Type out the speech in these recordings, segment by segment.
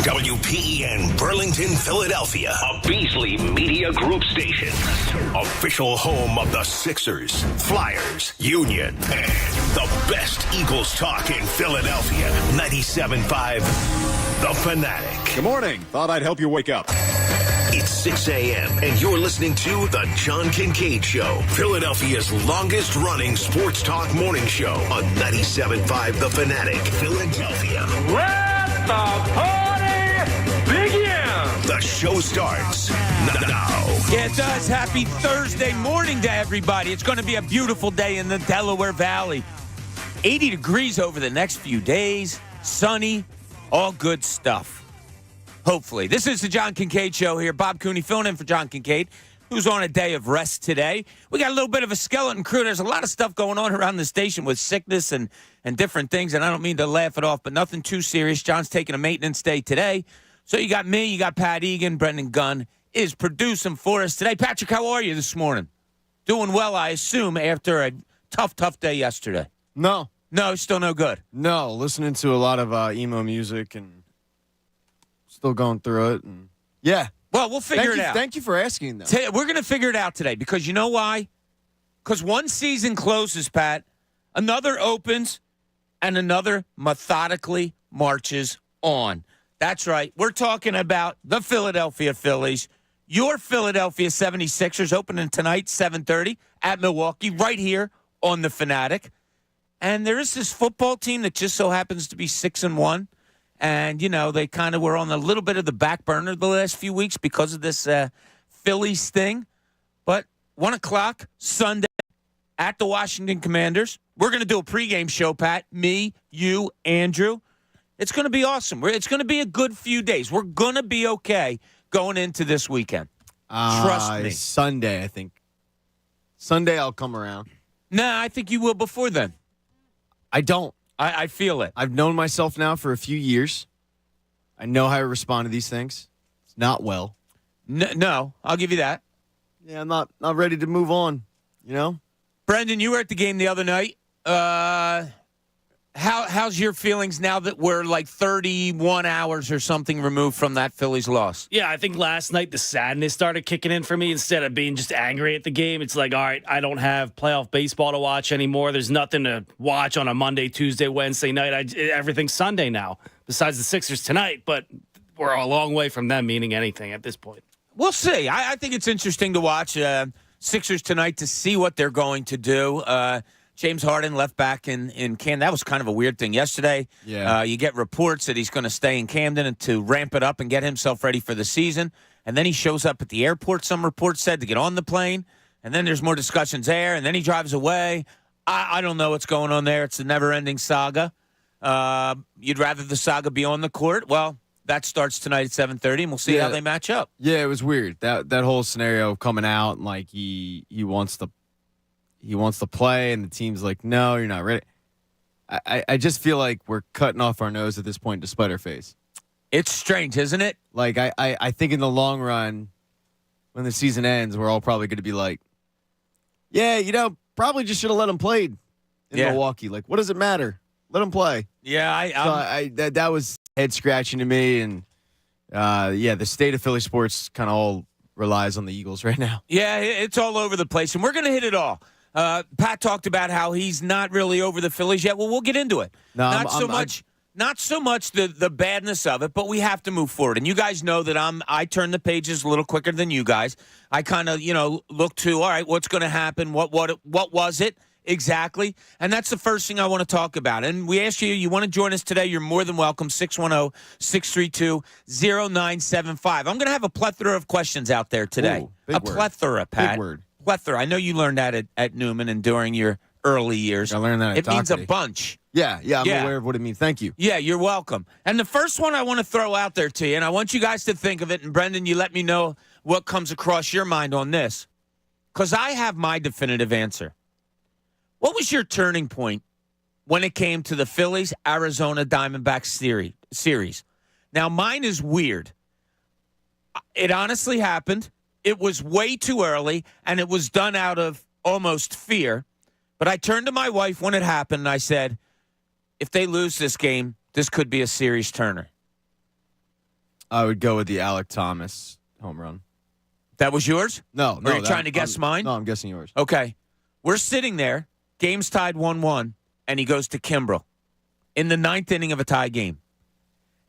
WPEN Burlington, Philadelphia, a Beasley Media Group station. Official home of the Sixers, Flyers, Union, and the best Eagles talk in Philadelphia. 97.5, The Fanatic. Good morning. Thought I'd help you wake up. It's 6 a.m. and you're listening to The John Kincade Show, Philadelphia's longest-running sports talk morning show on 97.5 The Fanatic, Philadelphia. Let the party begin! The show starts now. Yeah, it does. Happy Thursday morning to everybody. It's going to be a beautiful day in the Delaware Valley. 80 degrees over the next few days. Sunny. All good stuff. Hopefully. This is the John Kincade Show here. Bob Cooney filling in for John Kincade, who's on a day of rest today. We got a little bit of a skeleton crew. There's a lot of stuff going on around the station with sickness and different things, and I don't mean to laugh it off, but nothing too serious. John's taking a maintenance day today. So you got me, you got Pat Egan, Brendan Gunn is producing for us today. Patrick, how are you this morning? Doing well, I assume, after a tough day yesterday. No, still no good. No, listening to a lot of emo music and still going through it. And yeah. Well, we'll figure it out. Thank you for asking, though. We're going to figure it out today because you know why? Because one season closes, Pat, another opens, and another methodically marches on. That's right. We're talking about the Philadelphia Phillies. Your Philadelphia 76ers opening tonight, 7:30 at Milwaukee, right here on The Fanatic. And there is this football team that just so happens to be 6-1. And, you know, they kind of were on a little bit of the back burner the last few weeks because of this Phillies thing. But 1 o'clock Sunday at the Washington Commanders. We're going to do a pregame show, Pat. Me, you, Andrew. It's going to be awesome. It's going to be a good few days. We're going to be okay going into this weekend. Trust me. Sunday, I think. Sunday I'll come around. Nah, I think you will before then. I don't. I feel it. I've known myself now for a few years. I know how to respond to these things. It's not well. No, I'll give you that. Yeah, I'm not ready to move on, you know? Brendan, you were at the game the other night. How's your feelings now that we're like 31 hours or something removed from that Phillies loss? Yeah, I think last night the sadness started kicking in for me. Instead of being just angry at the game, it's like, all right, I don't have playoff baseball to watch anymore. There's nothing to watch on a Monday, Tuesday, Wednesday night. Everything's Sunday now, besides the Sixers tonight. But we're a long way from them meaning anything at this point. We'll see. I think it's interesting to watch Sixers tonight to see what they're going to do. James Harden left back in Camden. That was kind of a weird thing yesterday. Yeah. You get reports that he's going to stay in Camden and to ramp it up and get himself ready for the season. And then he shows up at the airport, some reports said, to get on the plane. And then there's more discussions there. And then he drives away. I don't know what's going on there. It's a never-ending saga. You'd rather the saga be on the court? Well, that starts tonight at 7:30, and we'll see how they match up. Yeah, it was weird. That whole scenario coming out, and like he wants to play, and the team's like, no, you're not ready. I just feel like we're cutting off our nose at this point despite our face. It's strange, isn't it? Like, I think in the long run, when the season ends, we're all probably going to be like, yeah, you know, probably just should have let him play in Milwaukee. Like, what does it matter? Let him play. Yeah, that was head-scratching to me, and, the state of Philly sports kind of all relies on the Eagles right now. Yeah, it's all over the place, and we're going to hit it all. Pat talked about how he's not really over the Phillies yet. Well, we'll get into it. Not so much the badness of it, but we have to move forward. And you guys know that I turn the pages a little quicker than you guys. I kind of, look to, all right, what's going to happen? What was it exactly? And that's the first thing I want to talk about. And we ask you want to join us today, you're more than welcome, 610-632-0975. I'm going to have a plethora of questions out there today. Ooh, plethora, Pat. Big word. Plethora. I know you learned that at Newman and during your early years. I learned that at It means a Doherty. bunch. Yeah, I'm aware of what it means. Thank you. Yeah, you're welcome. And the first one I want to throw out there to you, and I want you guys to think of it, and Brendan, you let me know what comes across your mind on this, because I have my definitive answer. What was your turning point when it came to the Phillies-Arizona Diamondbacks series? Now, mine is weird. It honestly happened. It was way too early, and it was done out of almost fear. But I turned to my wife when it happened, and I said, if they lose this game, this could be a series turner. I would go with the Alec Thomas home run. That was yours? No. Or are you trying to guess mine? No, I'm guessing yours. Okay. We're sitting there. Game's tied 1-1, and he goes to Kimbrel in the ninth inning of a tie game.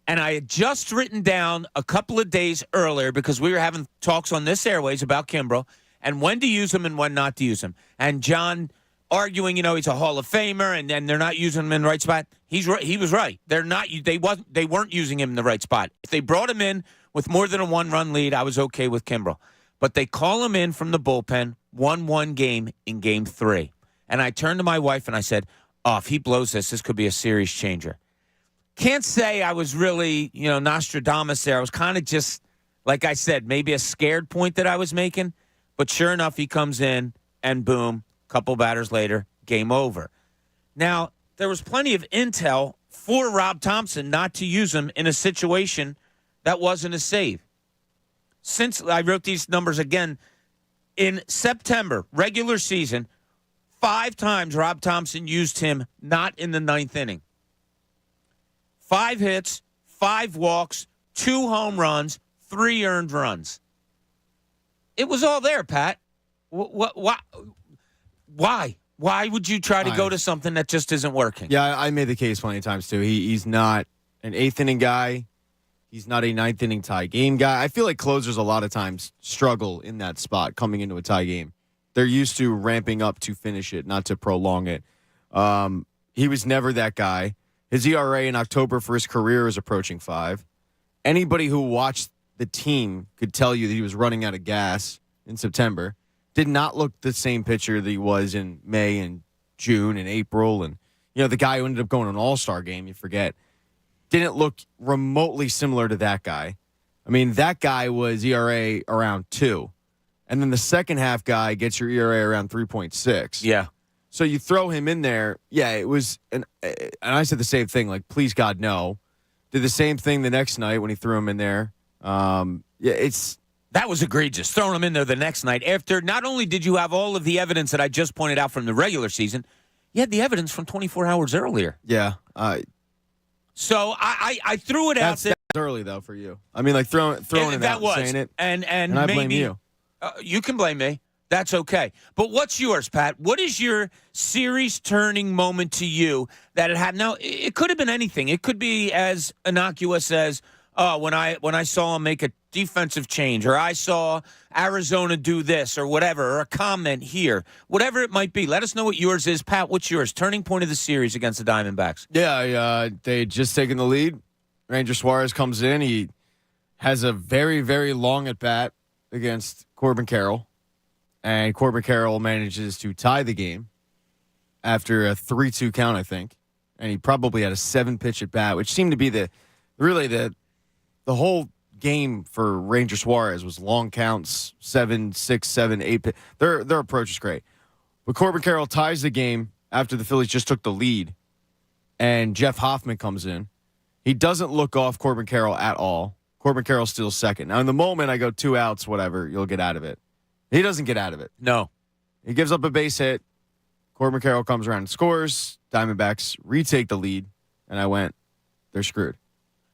And I had just written down a couple of days earlier because we were having talks on this airways about Kimbrel and when to use him and when not to use him. And John arguing, he's a Hall of Famer and they're not using him in the right spot. He's right. He was right. They weren't using him in the right spot. If they brought him in with more than a 1-run lead, I was okay with Kimbrel. But they call him in from the bullpen, 1-1 game in game 3. And I turned to my wife and I said, if he blows this could be a series changer. Can't say I was really, Nostradamus there. I was kind of just, like I said, maybe a scared point that I was making. But sure enough, he comes in and boom, couple batters later, game over. Now, there was plenty of intel for Rob Thompson not to use him in a situation that wasn't a save. Since I wrote these numbers again, in September, regular season, 5 times Rob Thompson used him not in the ninth inning. 5 hits, 5 walks, 2 home runs, 3 earned runs. It was all there, Pat. Why? Why would you try to go to something that just isn't working? Yeah, I made the case plenty of times, too. He's not an 8th inning guy. He's not a 9th inning tie game guy. I feel like closers a lot of times struggle in that spot coming into a tie game. They're used to ramping up to finish it, not to prolong it. He was never that guy. His ERA in October for his career is approaching 5. Anybody who watched the team could tell you that he was running out of gas in September. Did not look the same pitcher that he was in May and June and April. And, the guy who ended up going to an all-star game, you forget, didn't look remotely similar to that guy. I mean, that guy was ERA around 2. And then the second half guy gets your ERA around 3.6. Yeah. So you throw him in there. Yeah, it was, and I said the same thing, like, please, God, no. Did the same thing the next night when he threw him in there. That was egregious, throwing him in there the next night. After not only did you have all of the evidence that I just pointed out from the regular season, you had the evidence from 24 hours earlier. Yeah. So I threw it out there. That's early, though, for you. I mean, like, throwing it out and saying it. And I maybe, blame you. You can blame me. That's okay. But what's yours, Pat? What is your series-turning moment to you that it had? Now, it could have been anything. It could be as innocuous as, when I saw him make a defensive change, or I saw Arizona do this, or whatever, or a comment here. Whatever it might be. Let us know what yours is. Pat, what's yours? Turning point of the series against the Diamondbacks. Yeah, they had just taken the lead. Ranger Suarez comes in. He has a very, very long at-bat against Corbin Carroll. And Corbin Carroll manages to tie the game after a 3-2 count, I think. And he probably had a 7-pitch at bat, which seemed to be the whole game for Ranger Suarez was long counts, 7, 6, 7, 8. Their approach is great. But Corbin Carroll ties the game after the Phillies just took the lead. And Jeff Hoffman comes in. He doesn't look off Corbin Carroll at all. Corbin Carroll steals second. Now, in the moment, I go 2 outs, whatever, you'll get out of it. He doesn't get out of it. No. He gives up a base hit. Corbin Carroll comes around and scores. Diamondbacks retake the lead. And I went, they're screwed.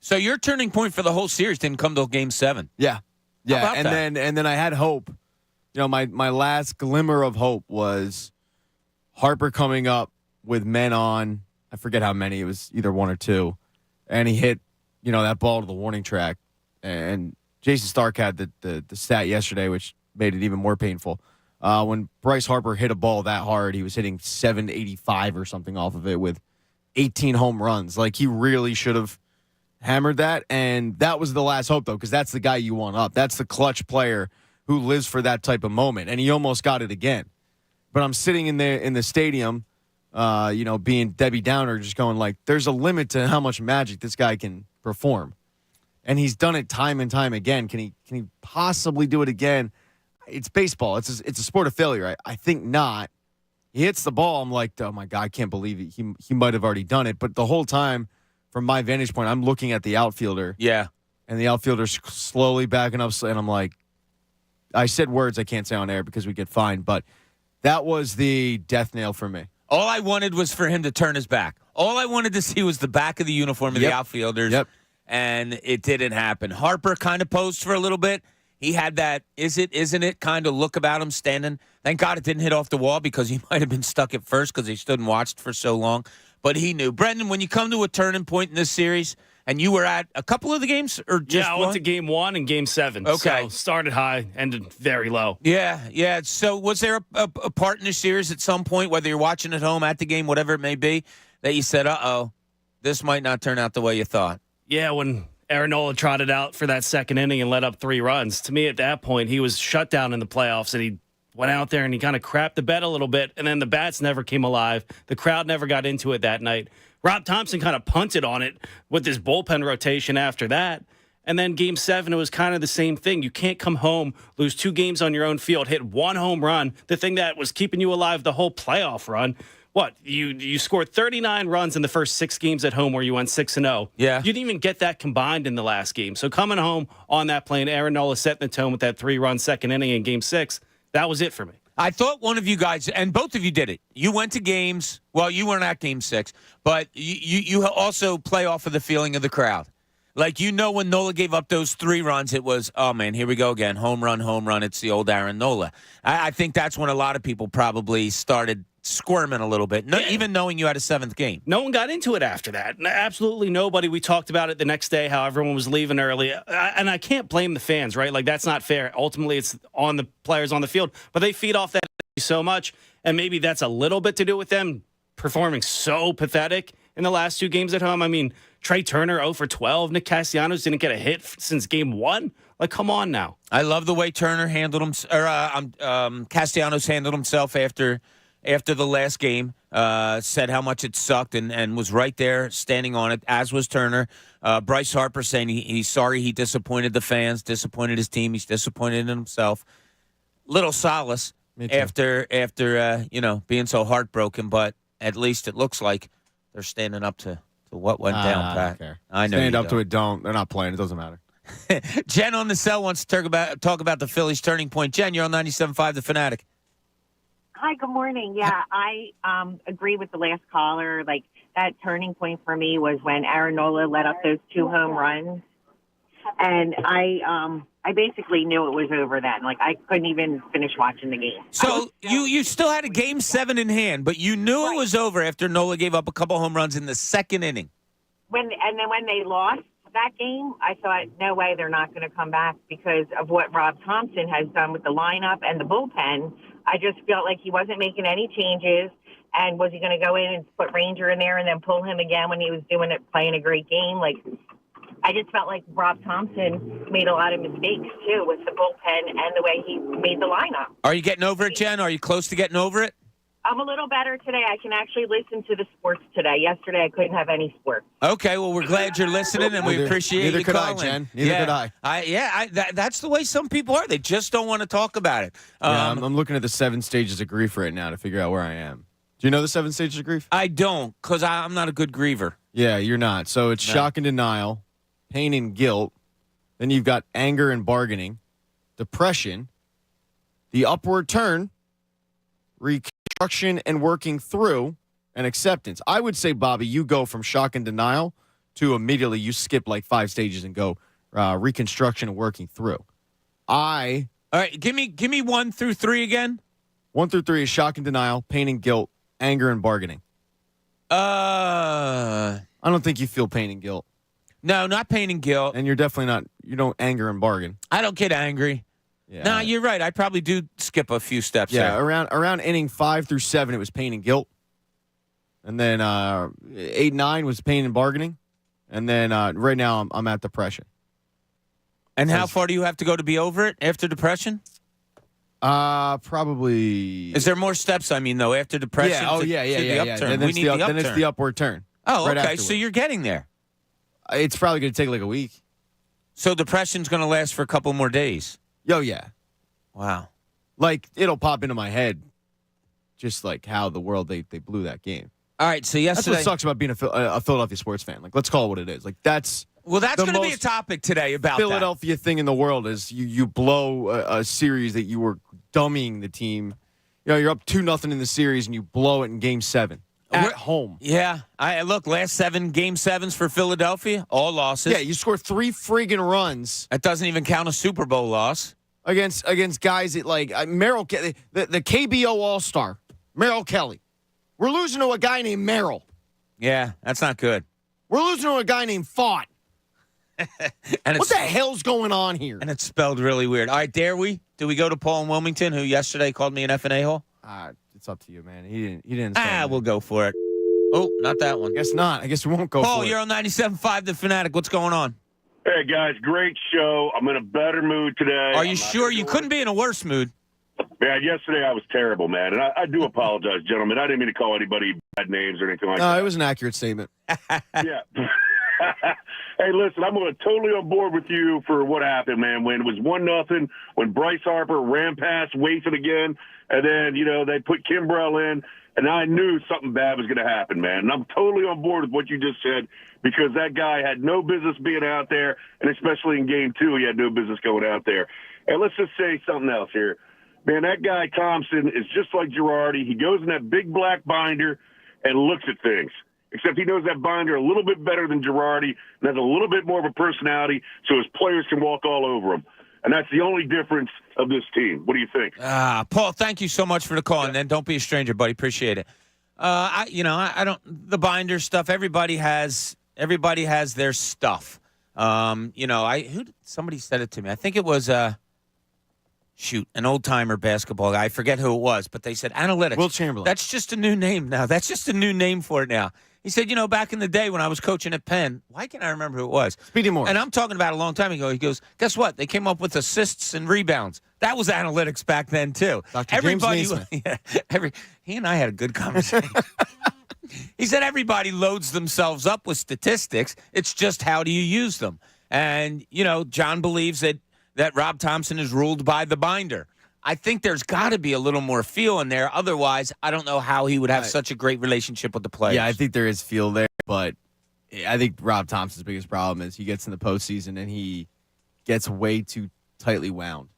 So your turning point for the whole series didn't come till Game 7. Yeah. Yeah. How about and that? then I had hope. My last glimmer of hope was Harper coming up with men on. I forget how many. It was either 1 or 2. And he hit, that ball to the warning track. And Jason Stark had the stat yesterday, which made it even more painful. When Bryce Harper hit a ball that hard, he was hitting 785 or something off of it with 18 home runs. Like, he really should have hammered that. And that was the last hope, though, because that's the guy you want up. That's the clutch player who lives for that type of moment. And he almost got it again. But I'm sitting in the stadium, being Debbie Downer, just going like, there's a limit to how much magic this guy can perform. And he's done it time and time again. Can he possibly do it again? It's baseball. It's a sport of failure. I think not. He hits the ball. I'm like, oh, my God, I can't believe it. He might have already done it. But the whole time, from my vantage point, I'm looking at the outfielder. Yeah. And the outfielder's slowly backing up. And I'm like, I said words I can't say on air because we get fined. But that was the death nail for me. All I wanted was for him to turn his back. All I wanted to see was the back of the uniform of the outfielders. Yep. and it didn't happen. Harper kind of posed for a little bit. He had that isn't it kind of look about him standing. Thank God it didn't hit off the wall because he might have been stuck at first because he stood and watched for so long. But he knew. Brendan, when you come to a turning point in this series, and you were at a couple of the games or just I one? went to game 1 and game 7. Okay. So started high, ended very low. Yeah. So was there a part in the series at some point, whether you're watching at home, at the game, whatever it may be, that you said, uh-oh, this might not turn out the way you thought? Yeah, when Aaron Nola trotted out for that second inning and let up 3 runs. To me, at that point, he was shut down in the playoffs, and he went out there and he kind of crapped the bed a little bit, and then the bats never came alive. The crowd never got into it that night. Rob Thompson kind of punted on it with his bullpen rotation after that. And then game 7, it was kind of the same thing. You can't come home, lose 2 games on your own field, hit 1 home run, the thing that was keeping you alive the whole playoff run. What? You scored 39 runs in the first 6 games at home where you went 6-0. Yeah. You didn't even get that combined in the last game. So coming home on that plane, Aaron Nola setting the tone with that 3-run second inning in game 6. That was it for me. I thought one of you guys, and both of you did it. You went to games. Well, you weren't at game 6, but you also play off of the feeling of the crowd. Like, when Nola gave up those 3 runs, it was, oh, man, here we go again. Home run. It's the old Aaron Nola. I think that's when a lot of people probably started squirming a little bit, even knowing you had a 7th game. No one got into it after that. Absolutely nobody. We talked about it the next day, how everyone was leaving early. And I can't blame the fans, right? Like, that's not fair. Ultimately, it's on the players on the field. But they feed off that so much. And maybe that's a little bit to do with them performing so pathetic in the last 2 games at home. I mean, Trey Turner 0 for 12. Nick Castellanos didn't get a hit since game 1. Like, come on now. I love the way Turner handled him, Castellanos handled himself after the last game, said how much it sucked and was right there standing on it, as was Turner. Bryce Harper saying he's sorry he disappointed the fans, disappointed his team, he's disappointed in himself. Little solace after being so heartbroken, but at least it looks like they're standing up to what went down, Pat. I don't care. I know Stand you up to it, don't. They're not playing. It doesn't matter. Jen on the cell wants to talk about the Phillies turning point. Jen, you're on 97.5 The Fanatic. Hi, good morning. Yeah, I agree with the last caller. Like, that turning point for me was when Aaron Nola let up those 2 home runs. And I basically knew it was over then. Like, I couldn't even finich watching the game. So you still had a game 7 in hand, but you knew it was over after Nola gave up a couple home runs in the 2nd inning. And then when they lost that game, I thought, no way, they're not going to come back because of what Rob Thompson has done with the lineup and the bullpen. I just felt like he wasn't making any changes. And was he going to go in and put Ranger in there and then pull him again when he was playing a great game? Like, I just felt like Rob Thompson made a lot of mistakes, too, with the bullpen and the way he made the lineup. Are you getting over it, Jen? Are you close to getting over it? I'm a little better today. I can actually listen to the sports today. Yesterday, I couldn't have any sports. Okay, well, we're glad you're listening, and we appreciate you calling. Neither could I, Jen. Neither could I. That's the way some people are. They just don't want to talk about it. I'm looking at the 7 stages of grief right now to figure out where I am. Do you know the 7 stages of grief? I don't, because I'm not a good griever. Yeah, you're not. So it's shock and denial, pain and guilt. Then you've got anger and bargaining, depression, the upward turn, reconstruction and working through, and acceptance. I would say, Bobby, you go from shock and denial to immediately you skip like 5 stages and go reconstruction and working through. All right, give me 1 through 3 again. 1 through 3 is shock and denial, pain and guilt, anger and bargaining. I don't think you feel pain and guilt. No, not pain and guilt. And you're definitely not, you don't anger and bargain. I don't get angry. Yeah. No, you're right. I probably do skip a few steps there. Around inning 5 through 7, it was pain and guilt. And then 8, 9 was pain and bargaining. And then right now I'm at depression. And how far do you have to go to be over it after depression? Probably. Is there more steps, though, after depression? Yeah. The upturn. Then we need the upturn. Then it's the upward turn. Oh, right okay. afterward. So you're getting there. It's probably going to take like a week. So depression's going to last for a couple more days. Oh, yeah. Wow. Like, it'll pop into my head just like how the world, they blew that game. All right, so yesterday. That's what sucks about being a Philadelphia sports fan. Like, let's call it what it is. Like, that's going to be a topic today about Philadelphia thing in the world is you blow a series that you were dummying the team. You know, you're up 2-0 in the series and you blow it in game 7. at home. Yeah. I look, last 7 game 7s for Philadelphia, all losses. Yeah, you score 3 friggin' runs. That doesn't even count a Super Bowl loss. Against guys that like Merrill, the KBO All-Star, Merrill Kelly. We're losing to a guy named Merrill. Yeah, that's not good. We're losing to a guy named Fought. And What the hell's going on here? And it's spelled really weird. All right, dare we? Do we go to Paul in Wilmington, who yesterday called me an F&A hole? It's up to you, man. He didn't. We'll go for it. Oh, not that one. Guess not. I guess we won't go Paul, for it. you're on 97.5 The Fanatic. What's going on? Hey, guys, great show. I'm in a better mood today. Are you sure? You couldn't be in a worse mood. Man, yesterday I was terrible, man. And I do apologize, gentlemen. I didn't mean to call anybody bad names or anything like that. No, it was an accurate statement. Yeah. Hey, listen, I'm totally on board with you for what happened, man. When it was 1-0, when Bryce Harper ran past Wason again, and then, they put Kimbrell in, and I knew something bad was going to happen, man. And I'm totally on board with what you just said because that guy had no business being out there, and especially in Game 2, he had no business going out there. And let's just say something else here. Man, that guy Thompson is just like Girardi. He goes in that big black binder and looks at things. Except he knows that binder a little bit better than Girardi and has a little bit more of a personality so his players can walk all over him. And that's the only difference of this team. What do you think? Paul, thank you so much for the call. And then don't be a stranger, buddy. Appreciate it. I don't, the binder stuff, everybody has their stuff. Somebody said it to me. I think it was, an old-timer basketball guy. I forget who it was, but they said analytics. Will Chamberlain. That's just a new name now. That's just a new name for it now. He said, back in the day when I was coaching at Penn, why can't I remember who it was? Speedy Moore. And I'm talking about a long time ago. He goes, guess what? They came up with assists and rebounds. That was analytics back then, too. Dr. James Naismith. He and I had a good conversation. He said everybody loads themselves up with statistics. It's just how do you use them? And, John believes that Rob Thompson is ruled by the binder. I think there's got to be a little more feel in there. Otherwise, I don't know how he would have such a great relationship with the players. Yeah, I think there is feel there, but I think Rob Thompson's biggest problem is he gets in the postseason and he gets way too tightly wound.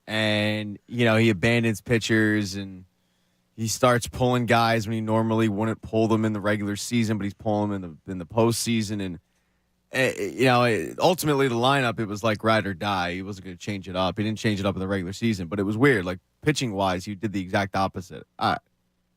And, he abandons pitchers and he starts pulling guys when he normally wouldn't pull them in the regular season, but he's pulling them in the postseason. And ultimately the lineup, it was like ride or die. He wasn't going to change it up. He didn't change it up in the regular season, but it was weird. Like pitching wise, he did the exact opposite. I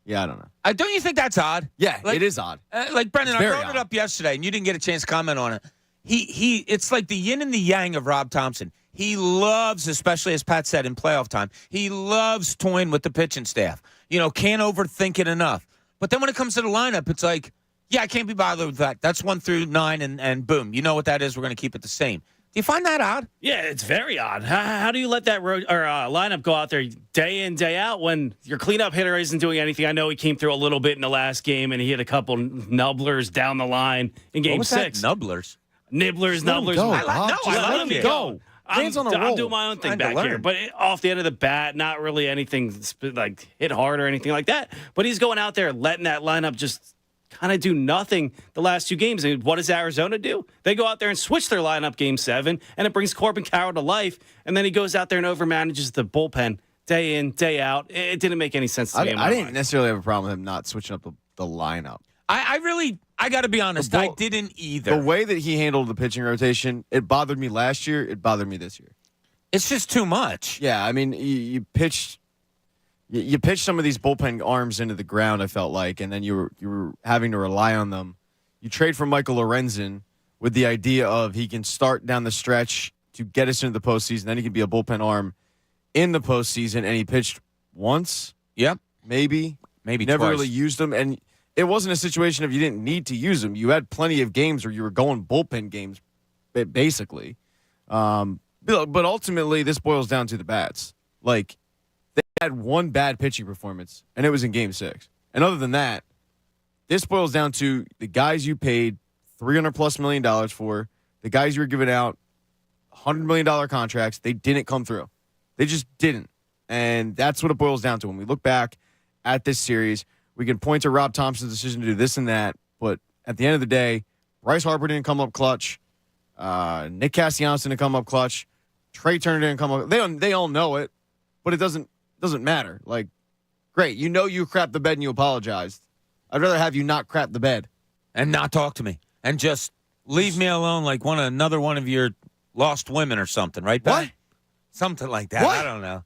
don't know. Don't you think that's odd? Yeah, it is odd. Brendan, I brought odd. it up yesterday, and you didn't get a chance to comment on it. It's like the yin and the yang of Rob Thompson. He loves, especially as Pat said in playoff time, he loves toying with the pitching staff. Can't overthink it enough. But then when it comes to the lineup, it's like, yeah, I can't be bothered with that. That's 1 through 9, and boom. You know what that is. We're going to keep it the same. Do you find that odd? Yeah, it's very odd. How do you let that lineup go out there day in, day out when your cleanup hitter isn't doing anything? I know he came through a little bit in the last game, and he hit a couple nubblers down the line in Game 6. Nubblers? Nibblers, nubblers. I let him go. Hands on a roll. I'm doing my own thing back here, but off the end of the bat, not really anything like hit hard or anything like that. But he's going out there letting that lineup just kind of do nothing the last 2 games. And what does Arizona do? They go out there and switch their lineup Game 7, and it brings Corbin Carroll to life. And then he goes out there and overmanages the bullpen day in, day out. It didn't make any sense to me. I didn't necessarily have a problem with him not switching up the lineup. I got to be honest, I didn't either. The way that he handled the pitching rotation, it bothered me last year. It bothered me this year. It's just too much. Yeah, I mean, you pitched some of these bullpen arms into the ground, I felt like, and then you were having to rely on them. You trade for Michael Lorenzen with the idea of he can start down the stretch to get us into the postseason, then he can be a bullpen arm in the postseason, and he pitched once. Yep. Maybe never twice. really used them, and it wasn't a situation of you didn't need to use them. You had plenty of games where you were going bullpen games, basically. But ultimately, this boils down to the bats. Like, they had one bad pitching performance, and it was in Game 6. And other than that, this boils down to the guys you paid $300+ million for, the guys you were giving out $100 million contracts, they didn't come through. They just didn't. And that's what it boils down to. When we look back at this series, we can point to Rob Thompson's decision to do this and that, but at the end of the day, Bryce Harper didn't come up clutch. Nick Castellanos didn't come up clutch. Trey Turner didn't come up. They all know it, but it doesn't matter. Like, great, you crapped the bed and you apologized. I'd rather have you not crap the bed. And not talk to me. And just leave me alone like another one of your lost women or something, right, Pat? What? Something like that. What? I don't know.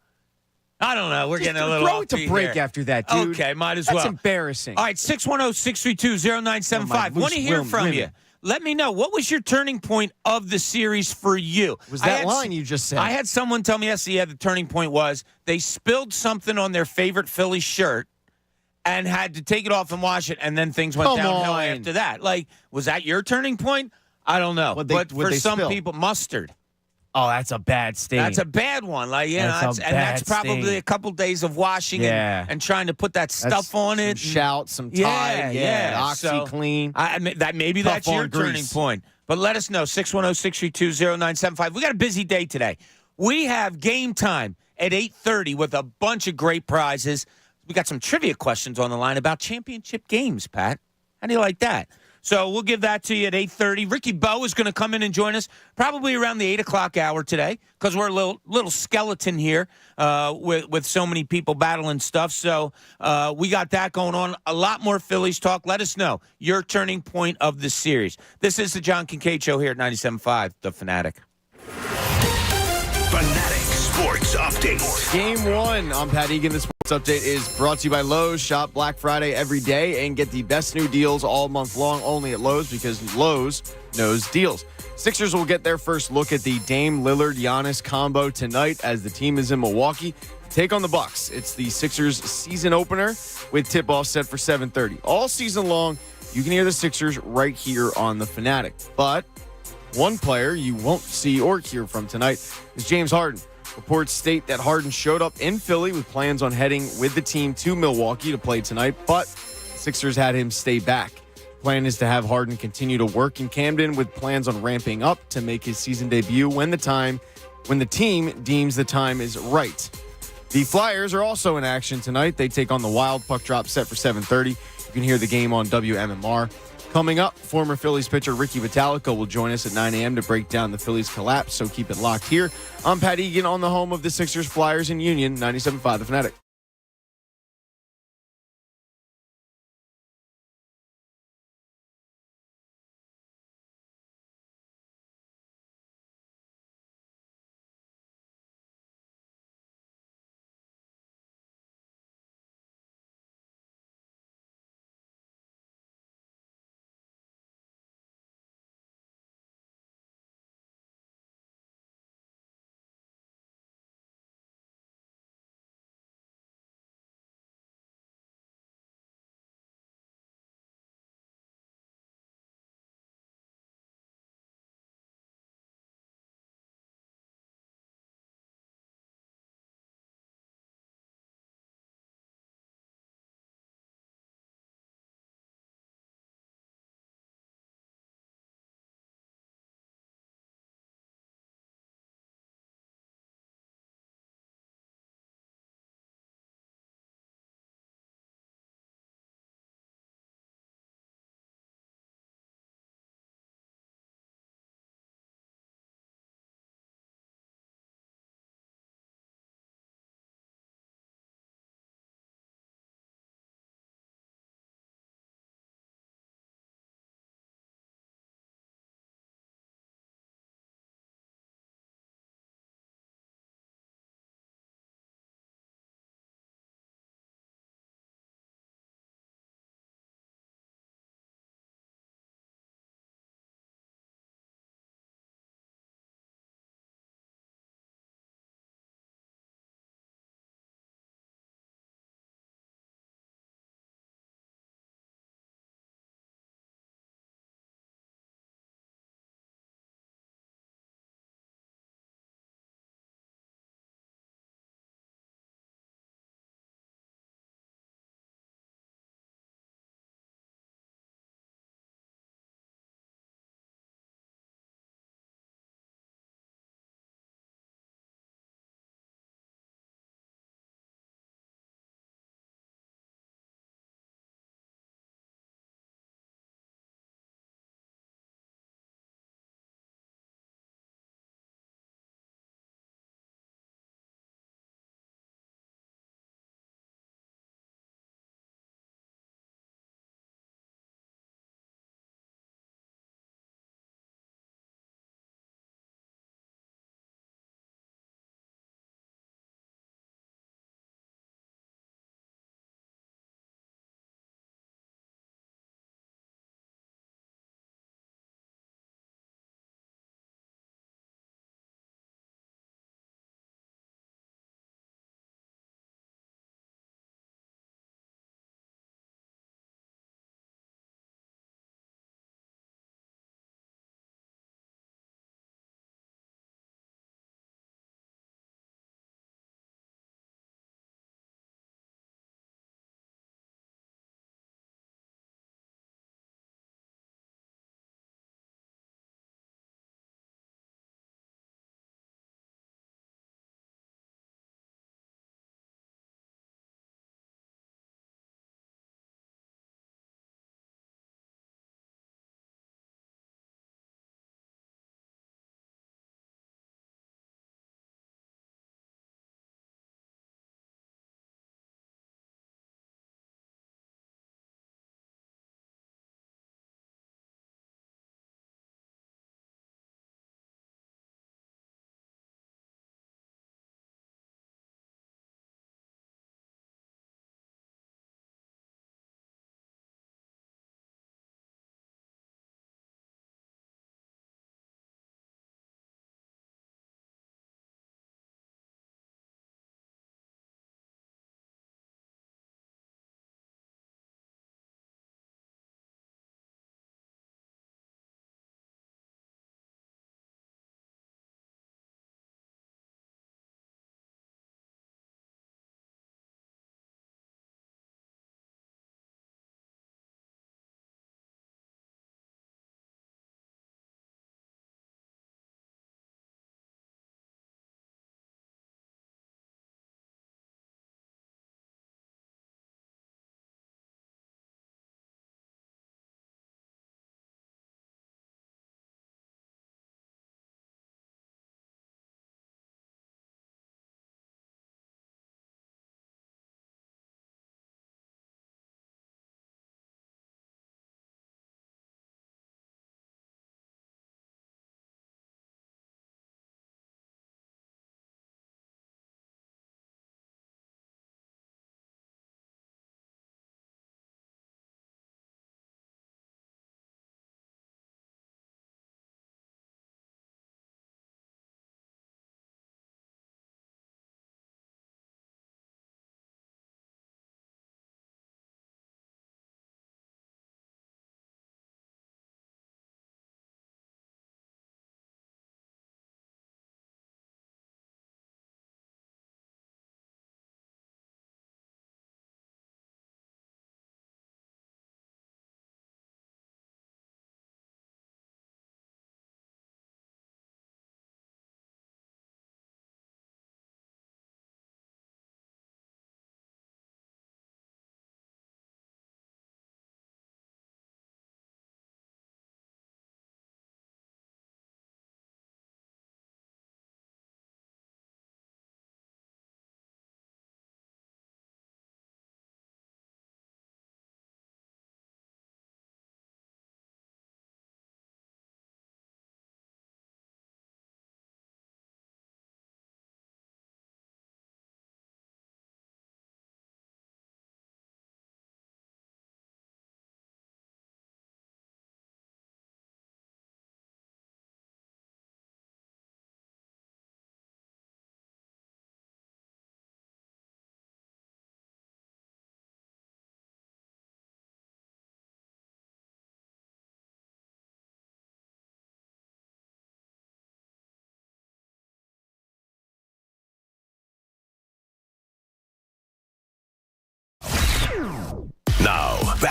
We're Just getting a little throw off it to break here. after that, dude. Okay, might as That's well. embarrassing. All right, 610-632-0975. Want to hear loose from you. women. Let me know, what was your turning point of the series for you? Was that line you just said? I had someone tell me yesterday the turning point was they spilled something on their favorite Phillies shirt and had to take it off and wash it, and then things went Come downhill on. after that. Like, was that your turning point? I don't know. What'd For they some spill? people, mustard. Oh, that's a bad stain. That's a bad one. Like, That's a that's bad probably stain. a couple days of washing Yeah. and trying to put that stuff on it. Some Shout, some Tide, Yeah. OxyClean. Maybe Tough that's your on turning grease. point. But let us know, 610-632-0975. We got a busy day today. We have game time at 8:30 with a bunch of great prizes. We got some trivia questions on the line about championship games, Pat. How do you like that? So we'll give that to you at 8:30. Ricky Bowe is going to come in and join us probably around the 8 o'clock hour today because we're a little skeleton here with so many people battling stuff. So we got that going on. A lot more Phillies talk. Let us know your turning point of the series. This is the John Kincade Show here at 97.5, The Fanatic. Fanatic Sports Update. Game 1 on Pat Egan. The Sports Update is brought to you by Lowe's. Shop Black Friday every day and get the best new deals all month long only at Lowe's because Lowe's knows deals. Sixers will get their first look at the Dame Lillard-Giannis combo tonight as the team is in Milwaukee to take on the Bucks. It's the Sixers season opener with tip-off set for 7:30. All season long, you can hear the Sixers right here on The Fanatic. But one player you won't see or hear from tonight is James Harden. Reports state that Harden showed up in Philly with plans on heading with the team to Milwaukee to play tonight, but the Sixers had him stay back. Plan is to have Harden continue to work in Camden with plans on ramping up to make his season debut when the team deems the time is right. The Flyers are also in action tonight. They take on the Wild. Puck drop set for 7:30. You can hear the game on WMMR. Coming up, former Phillies pitcher Ricky Bottalico will join us at 9 a.m. to break down the Phillies collapse, so keep it locked here. I'm Pat Egan on the home of the Sixers, Flyers, and Union, 97.5 The Fanatic.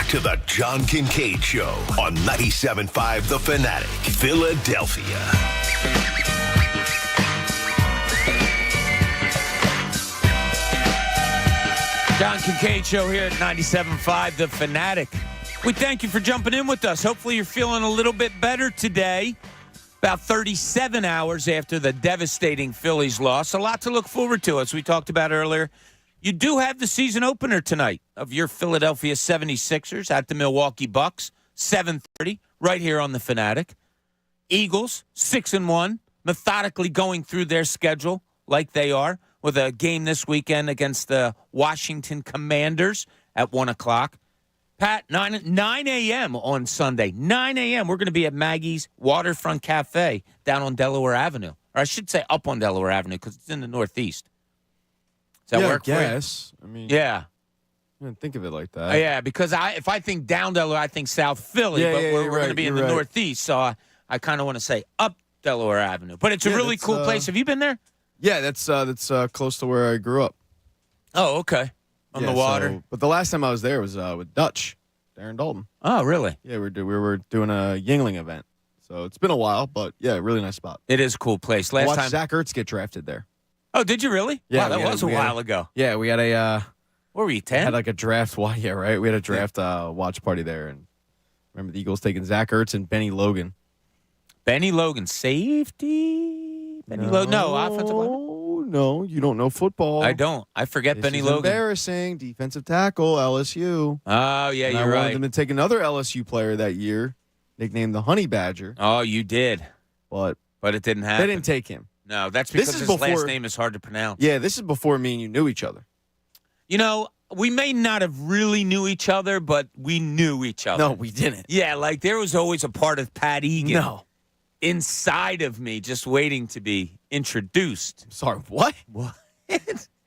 back to the John Kincade Show on 97.5 The Fanatic, Philadelphia. John Kincade Show here at 97.5 The Fanatic. We thank you for jumping in with us. Hopefully you're feeling a little bit better today. About 37 hours after the devastating Phillies loss. A lot to look forward to, as we talked about earlier. You do have the season opener tonight of your Philadelphia 76ers at the Milwaukee Bucks, 7:30, right here on The Fanatic. Eagles, 6-1, methodically going through their schedule like they are, with a game this weekend against the Washington Commanders at 1 o'clock. Pat, 9 a.m. on Sunday. 9 a.m. We're going to be at Maggie's Waterfront Cafe down on Delaware Avenue. Or I should say up on Delaware Avenue because it's in the Northeast. Does that work for you? Yes. I mean, Yeah. I didn't think of it like that. Yeah, because if I think down Delaware, I think South Philly. Yeah, but yeah, we're you're going to right, be in the you're right. Northeast, so I kind of want to say up Delaware Avenue. But it's a Yeah, really that's, cool place. Have you been there? Yeah, that's close to where I grew up. Oh, okay. On Yeah, the water. but the last time I was there was with Dutch, Darren Dalton. Oh, really? Yeah, we were doing a Yingling event. So it's been a while, but yeah, really nice spot. It is a cool place. I Last watched time. Zach Ertz get drafted there. Oh, did you really? Yeah, wow, that was a while ago. Yeah, we had Where were you, 10? had like a draft. Yeah, right. We had a draft watch party there, and remember the Eagles taking Zach Ertz and Benny Logan. Benny Logan, safety? Benny Logan? No, offensive line. No, you don't know football. I don't. I forget This Benny is Logan. embarrassing. Defensive tackle, LSU. Oh, yeah, And I you're wanted right. them to take another LSU player that year, nicknamed the Honey Badger, Oh, you did. but But it didn't happen. they didn't take him. No, that's This because is his last before- name is hard to pronounce. Yeah, this is before me and you knew each other. You know, we may not have really knew each other, but we knew each other. No, we didn't. Yeah, like there was always a part of Pat Egan No. inside of me just waiting to be introduced. Sorry, what? What?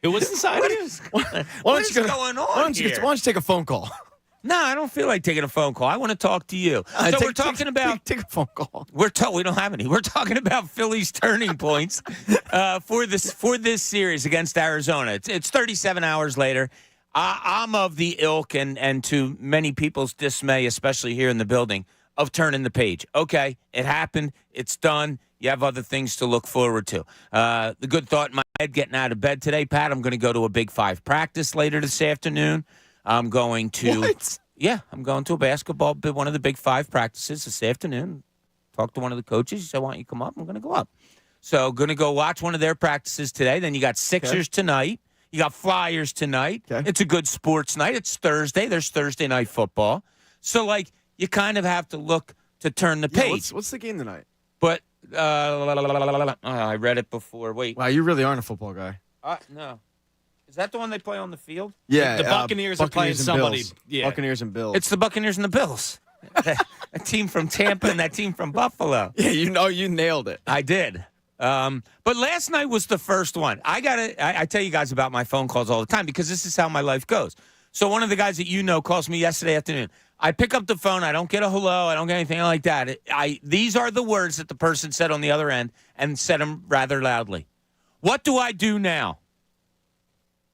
Who was inside of you? What is going on Why don't you here? take a phone call? No, I don't feel like taking a phone call. I want to talk to you. So we're talking about take a phone call. we don't have any. We're talking about Philly's turning points for this series against Arizona. It's 37 hours later. I'm of the ilk, and to many people's dismay, especially here in the building, of turning the page. Okay, it happened. It's done. You have other things to look forward to. The good thought in my head getting out of bed today, Pat, I'm going to go to a Big Five practice later this afternoon. I'm going to What? Yeah, I'm going to a basketball, one of the Big Five practices this afternoon. Talk to one of the coaches. He said, why don't you come up? I'm going to go up. So going to go watch one of their practices today. Then you got Sixers tonight. You got Flyers tonight. Okay. It's a good sports night. It's Thursday. There's Thursday night football. So, like, you kind of have to look to turn the Yeah, page. what's the game tonight? But I read it before. Wait. Wow, you really aren't a football guy. No. Is that the one they play on the field? Yeah, The Buccaneers are playing and somebody. Bills. Yeah. Buccaneers and Bills. It's the Buccaneers and the Bills. A team from Tampa and that team from Buffalo. yeah, you nailed it. I did. But last night was the first one. I tell you guys about my phone calls all the time because this is how my life goes. So one of the guys that you know calls me yesterday afternoon. I pick up the phone. I don't get a hello. I don't get anything like that. These are the words that the person said on the other end and said them rather loudly. What do I do now?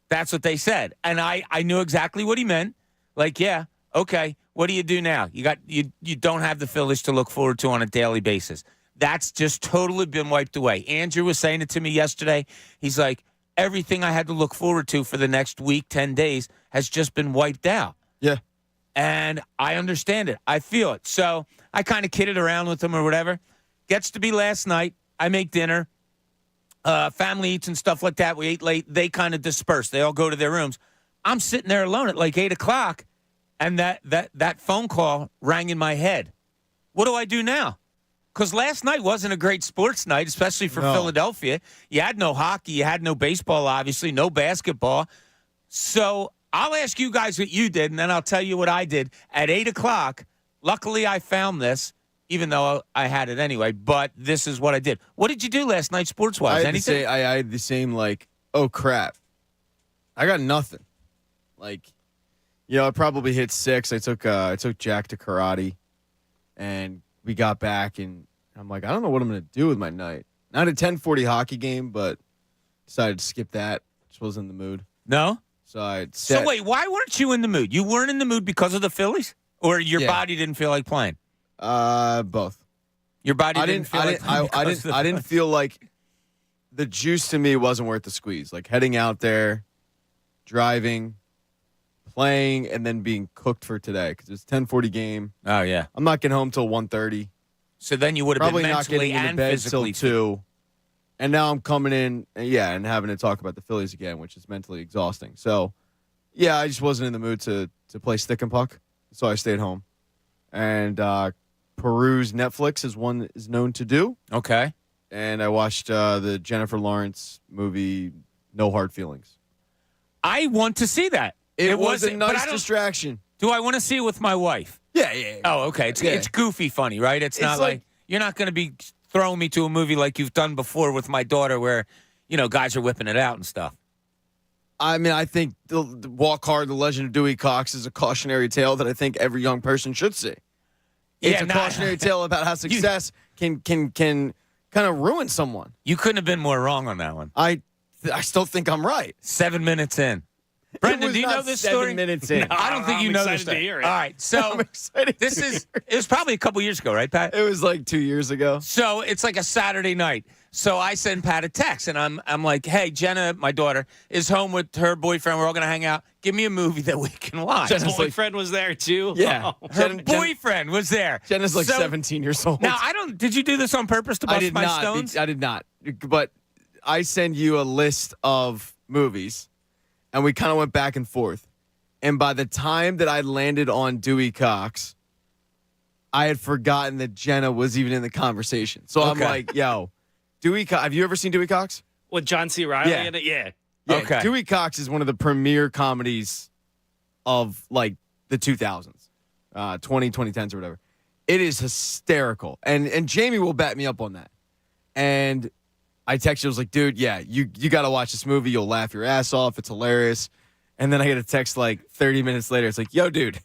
That's what they said. And I knew exactly what he meant. Like, yeah, okay, what do you do now? You don't have the Phillies to look forward to on a daily basis. That's just totally been wiped away. Andrew was saying it to me yesterday. He's like, everything I had to look forward to for the next week, 10 days, has just been wiped out. Yeah. And I understand it. I feel it. So I kind of kidded around with him or whatever. Gets to be last night. I make dinner. Family eats and stuff like that. We ate late. They kind of disperse. They all go to their rooms. I'm sitting there alone at like 8 o'clock, and that phone call rang in my head. What do I do now? Because last night wasn't a great sports night, especially for Philadelphia. You had no hockey. You had no baseball, obviously, no basketball. So I'll ask you guys what you did, and then I'll tell you what I did. At 8 o'clock, luckily I found this, even though I had it anyway, but this is what I did. What did you do last night sports-wise? Anything? I had the same, like, oh, crap. I got nothing. Like, I probably hit 6. I took Jack to karate, and we got back, and I'm like, I don't know what I'm going to do with my night. Not a 10:40 hockey game, but decided to skip that. Just wasn't in the mood. No? So I So wait, why weren't you in the mood? You weren't in the mood because of the Phillies, or your Yeah. body didn't feel like playing? Both. Your body didn't feel like playing. I didn't feel like the juice to me wasn't worth the squeeze. Like heading out there, driving, playing, and then being cooked for today because it's 10:40 game. Oh yeah. I'm not getting home till 1:30. So then you would have Probably been not mentally getting into and bed physically till 2. And now I'm coming in, and having to talk about the Phillies again, which is mentally exhausting. So, yeah, I just wasn't in the mood to play stick and puck, so I stayed home. And peruse Netflix as one is known to do. Okay. And I watched the Jennifer Lawrence movie, No Hard Feelings. I want to see that. It was a but I nice don't- distraction. Do I want to see it with my wife? Yeah. Oh, okay. It's goofy funny, right? It's not like you're not going to be throwing me to a movie like you've done before with my daughter where, guys are whipping it out and stuff. I mean, I think the Walk Hard, The Legend of Dewey Cox is a cautionary tale that I think every young person should see. It's a cautionary tale about how success can kind of ruin someone. You couldn't have been more wrong on that one. I still think I'm right. 7 minutes in. Brendan, was do you not know this 7 story? minutes in. I don't think I'm you know this excited to story. hear it. All right, so I'm excited to hear it was probably a couple years ago, right, Pat? It was like 2 years ago. So it's like a Saturday night. So I send Pat a text, and I'm like, hey, Jenna, my daughter, is home with her boyfriend. We're all going to hang out. Give me a movie that we can watch. Jenna's His boyfriend was there too. Yeah. Oh. Her boyfriend was there. Jenna's like So- 17 years old. Now, did you do this on purpose to bust my stones? I did not. But I send you a list of movies, and we kind of went back and forth. And by the time that I landed on Dewey Cox, I had forgotten that Jenna was even in the conversation. So I'm Okay. like, yo, Dewey Cox. Have you ever seen Dewey Cox? With John C. Reilly Yeah. in it? Yeah. Yeah, Okay. Dewey Cox is one of the premier comedies of like the 2000s, 2010s or whatever. It is hysterical. And Jamie will back me up on that. And I texted, I was like, dude, yeah, you got to watch this movie. You'll laugh your ass off. It's hilarious. And then I get a text like 30 minutes later. It's like, yo, dude.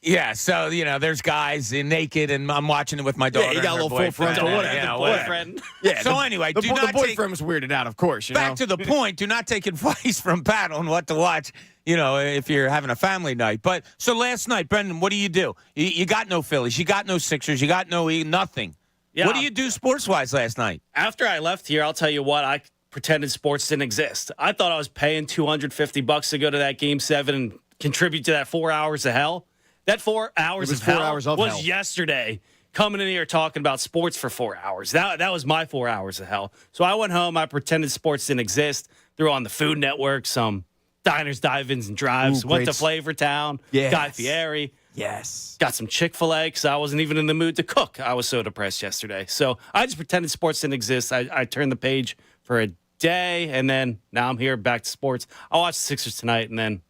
Yeah, so, there's guys naked, and I'm watching it with my daughter. Yeah, you got and a her little full boyfriend, frontal, and, whatever. Boyfriend. Yeah. So anyway, do not the boyfriend was weirded out, of course. Back to the point, do not take advice from Pat on what to watch, if you're having a family night. But so last night, Brendan, what do? You got no Phillies, you got no Sixers, you got nothing. Yeah. What do you do sports-wise last night? After I left here, I'll tell you what, I pretended sports didn't exist. I thought I was paying $250 to go to that Game 7 and contribute to that 4 hours of hell. That 4 hours was of 4 hell hours of was hell. yesterday, coming in here talking about sports for 4 hours. That was my 4 hours of hell. So I went home, I pretended sports didn't exist, threw on the Food Network, some diners, dive-ins, and drives, Ooh, went to great. Flavortown, Yes. Guy Fieri. Yes. Got some Chick-fil-A because I wasn't even in the mood to cook. I was so depressed yesterday. So I just pretended sports didn't exist. I turned the page for a day, and then now I'm here back to sports. I'll watch the Sixers tonight and then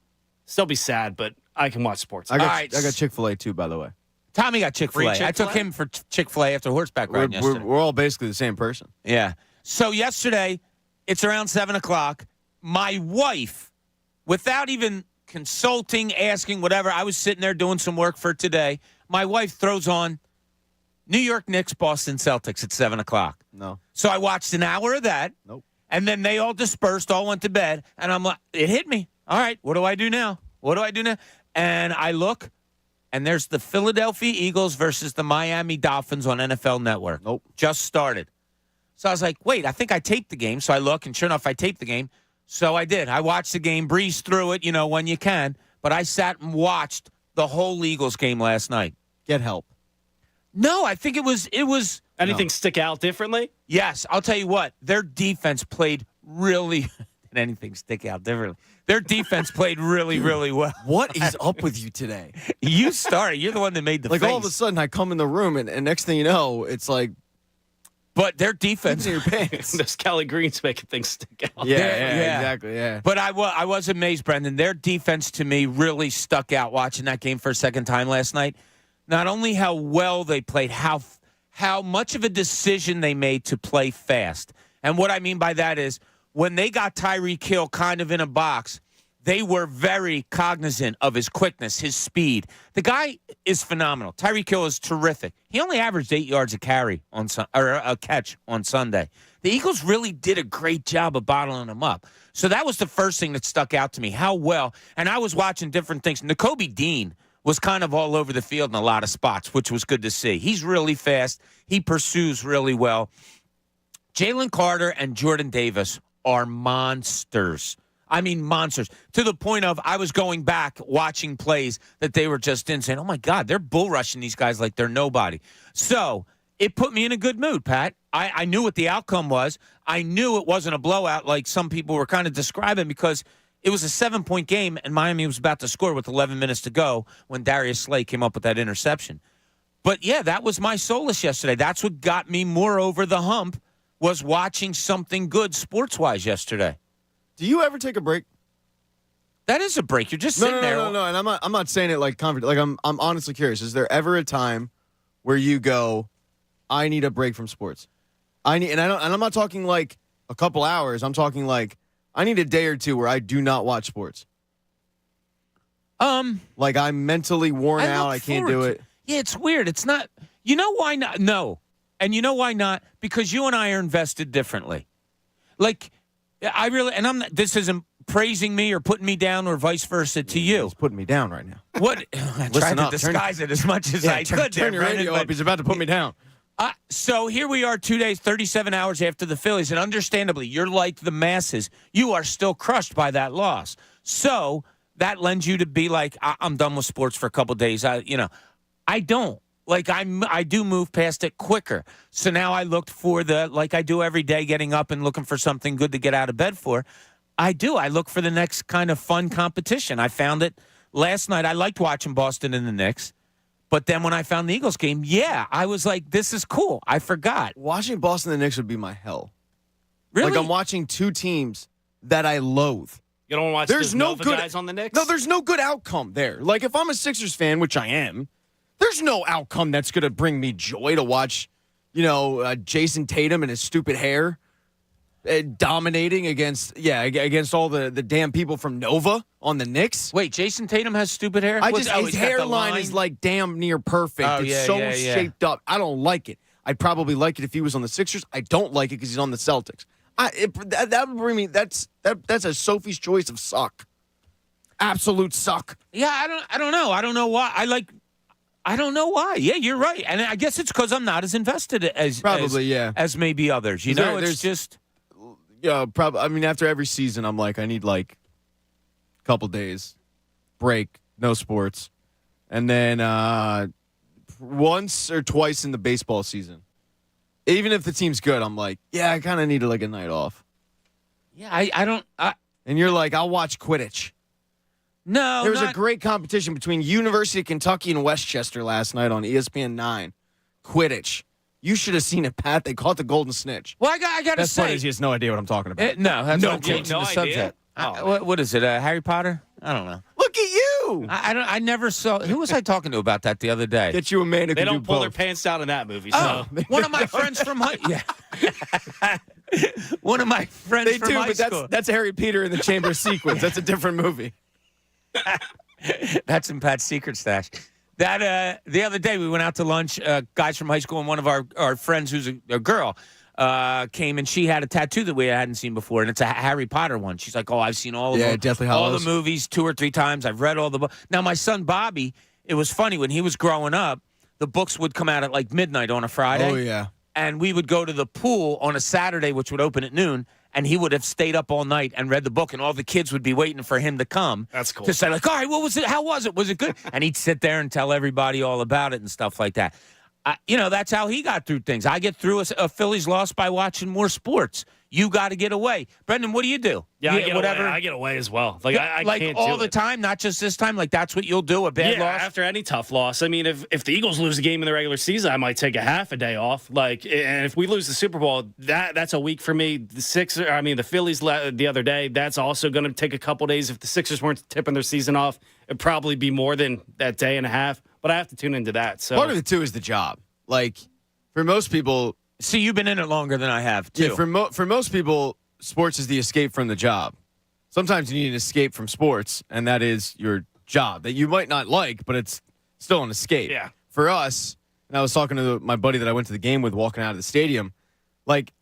still be sad, but I can watch sports. I got All right. Chick-fil-A too, by the way. Tommy got Chick-fil-A. Free I took Chick-fil-A? him for Chick-fil-A after horseback riding yesterday. We're all basically the same person. Yeah. So yesterday, it's around 7 o'clock. My wife, without even consulting, asking, whatever, I was sitting there doing some work for today. My wife throws on New York Knicks, Boston Celtics at 7 o'clock. No. So I watched an hour of that. Nope. And then they all dispersed, all went to bed. And I'm like, it hit me. All right, what do I do now? And I look, and there's the Philadelphia Eagles versus the Miami Dolphins on NFL Network. Nope. Just started. So I was like, wait, I think I taped the game. So I look, and sure enough, I taped the game. So I did. I watched the game, breezed through it, when you can. But I sat and watched the whole Eagles game last night. Get help. No, I think it was Anything stick out differently? yes, I'll tell you what. Their defense played really did anything stick out differently. Their defense played really, really well. What is up with you today? You started. You're the one that made the Like face. all of a sudden I come in the room and next thing you know, it's like But their defense. in your pants. Those Kelly Green's making things stick out. Yeah, Yeah. exactly. Yeah. But I was amazed, Brendan. Their defense to me really stuck out watching that game for a second time last night. Not only how well they played, how much of a decision they made to play fast. And what I mean by that is when they got Tyreek Hill kind of in a box, they were very cognizant of his quickness, his speed. The guy is phenomenal. Tyreek Hill is terrific. He only averaged 8 yards a carry or a catch on Sunday. The Eagles really did a great job of bottling them up. So that was the first thing that stuck out to me, how well. And I was watching different things. Nakobe Dean was kind of all over the field in a lot of spots, which was good to see. He's really fast. He pursues really well. Jalen Carter and Jordan Davis are monsters. I mean, monsters. To the point of I was going back watching plays that they were just in saying, oh, my God, they're bull rushing these guys like they're nobody. So it put me in a good mood, Pat. I knew what the outcome was. I knew it wasn't a blowout like some people were kind of describing because it was a 7-point game and Miami was about to score with 11 minutes to go when Darius Slay came up with that interception. But, yeah, that was my solace yesterday. That's what got me more over the hump was watching something good sports-wise yesterday. Do you ever take a break? That is a break. You're just sitting there. No. And I'm not saying it like confident. Like I'm honestly curious. Is there ever a time where you go, I need a break from sports? And I'm not talking like a couple hours. I'm talking like I need a day or two where I do not watch sports. Like I'm mentally worn out. I can't do it. Yeah, it's weird. It's not. You know why not? No. And you know why not? Because you and I are invested differently. Like, I really, and I'm not, this isn't praising me or putting me down or vice versa to you. He's putting me down right now. What? I tried to disguise it as much as I could. Turn your radio up. He's about to put me down. So here we are 2 days, 37 hours after the Phillies, and understandably, you're like the masses. You are still crushed by that loss. So that lends you to be like, I'm done with sports for a couple days. I don't. Like, I do move past it quicker. So now I looked for like I do every day, getting up and looking for something good to get out of bed for. I do. I look for the next kind of fun competition. I found it last night. I liked watching Boston and the Knicks. But then when I found the Eagles game, yeah, I was like, this is cool. I forgot. Watching Boston and the Knicks would be my hell. Really? Like, I'm watching two teams that I loathe. You don't watch There's no Nova good guys on the Knicks? No, there's no good outcome there. Like, if I'm a Sixers fan, which I am, there's no outcome that's going to bring me joy to watch, Jason Tatum and his stupid hair dominating against all the damn people from Nova on the Knicks. Wait, Jason Tatum has stupid hair? His hairline is like damn near perfect. Oh, It's shaped up. I don't like it. I'd probably like it if he was on the Sixers. I don't like it because he's on the Celtics. That would bring me. That's a Sophie's choice of suck. Absolute suck. Yeah, I don't know. I don't know why. I don't know why. Yeah, you're right. And I guess it's because I'm not as invested as maybe others. It's just. Yeah, probably. I mean, after every season, I'm like, I need like a couple days break, no sports, and then once or twice in the baseball season, even if the team's good, I'm like, yeah, I kind of need like a night off. Yeah, I don't. And you're like, I'll watch Quidditch. No, there was a great competition between University of Kentucky and Westchester last night on ESPN 9. Quidditch. You should have seen it, Pat. They caught the golden snitch. Well, I got to say. That's funny. He has no idea what I'm talking about. No, that's not changing the subject. What is it, Harry Potter? I don't know. Look at you. I never saw. Who was I talking to about that the other day? Get you a man who They can don't do pull both. their pants down in that movie. So. Oh, one of my friends from one of my friends from high school. That's Harry Peter in the Chamber sequence. That's a different movie. That's in Pat's secret stash. That the other day we went out to lunch. Guys from high school and one of our friends who's a girl came and she had a tattoo that we hadn't seen before, and it's a Harry Potter one. She's like, "Oh, I've seen all of them, Deathly all Hallows. the movies 2 or 3 times. I've read all the books." Now my son Bobby, it was funny when he was growing up. The books would come out at like midnight on a Friday. Oh yeah. And we would go to the pool on a Saturday, which would open at noon. And he would have stayed up all night and read the book, and all the kids would be waiting for him to come. That's cool. To say, like, all right, what was it? How was it? Was it good? And he'd sit there and tell everybody all about it and stuff like that. That's how he got through things. I get through a Phillies loss by watching more sports. You got to get away. Brendan, what do you do? Yeah, I get away as well. Like, I can't all do the it. time, not just this time. Like, that's what you'll do, a bad loss? After any tough loss. I mean, if the Eagles lose a game in the regular season, I might take a half a day off. Like, and if we lose the Super Bowl, that's a week for me. The Phillies the other day, that's also going to take a couple days. If the Sixers weren't tipping their season off, it'd probably be more than that day and a half. But I have to tune into that. So part of it too is the job. Like, for most people, see, you've been in it longer than I have too. Yeah, for most people, sports is the escape from the job. Sometimes you need an escape from sports, and that is your job that you might not like, but it's still an escape. Yeah. For us, and I was talking to my buddy that I went to the game with walking out of the stadium, like,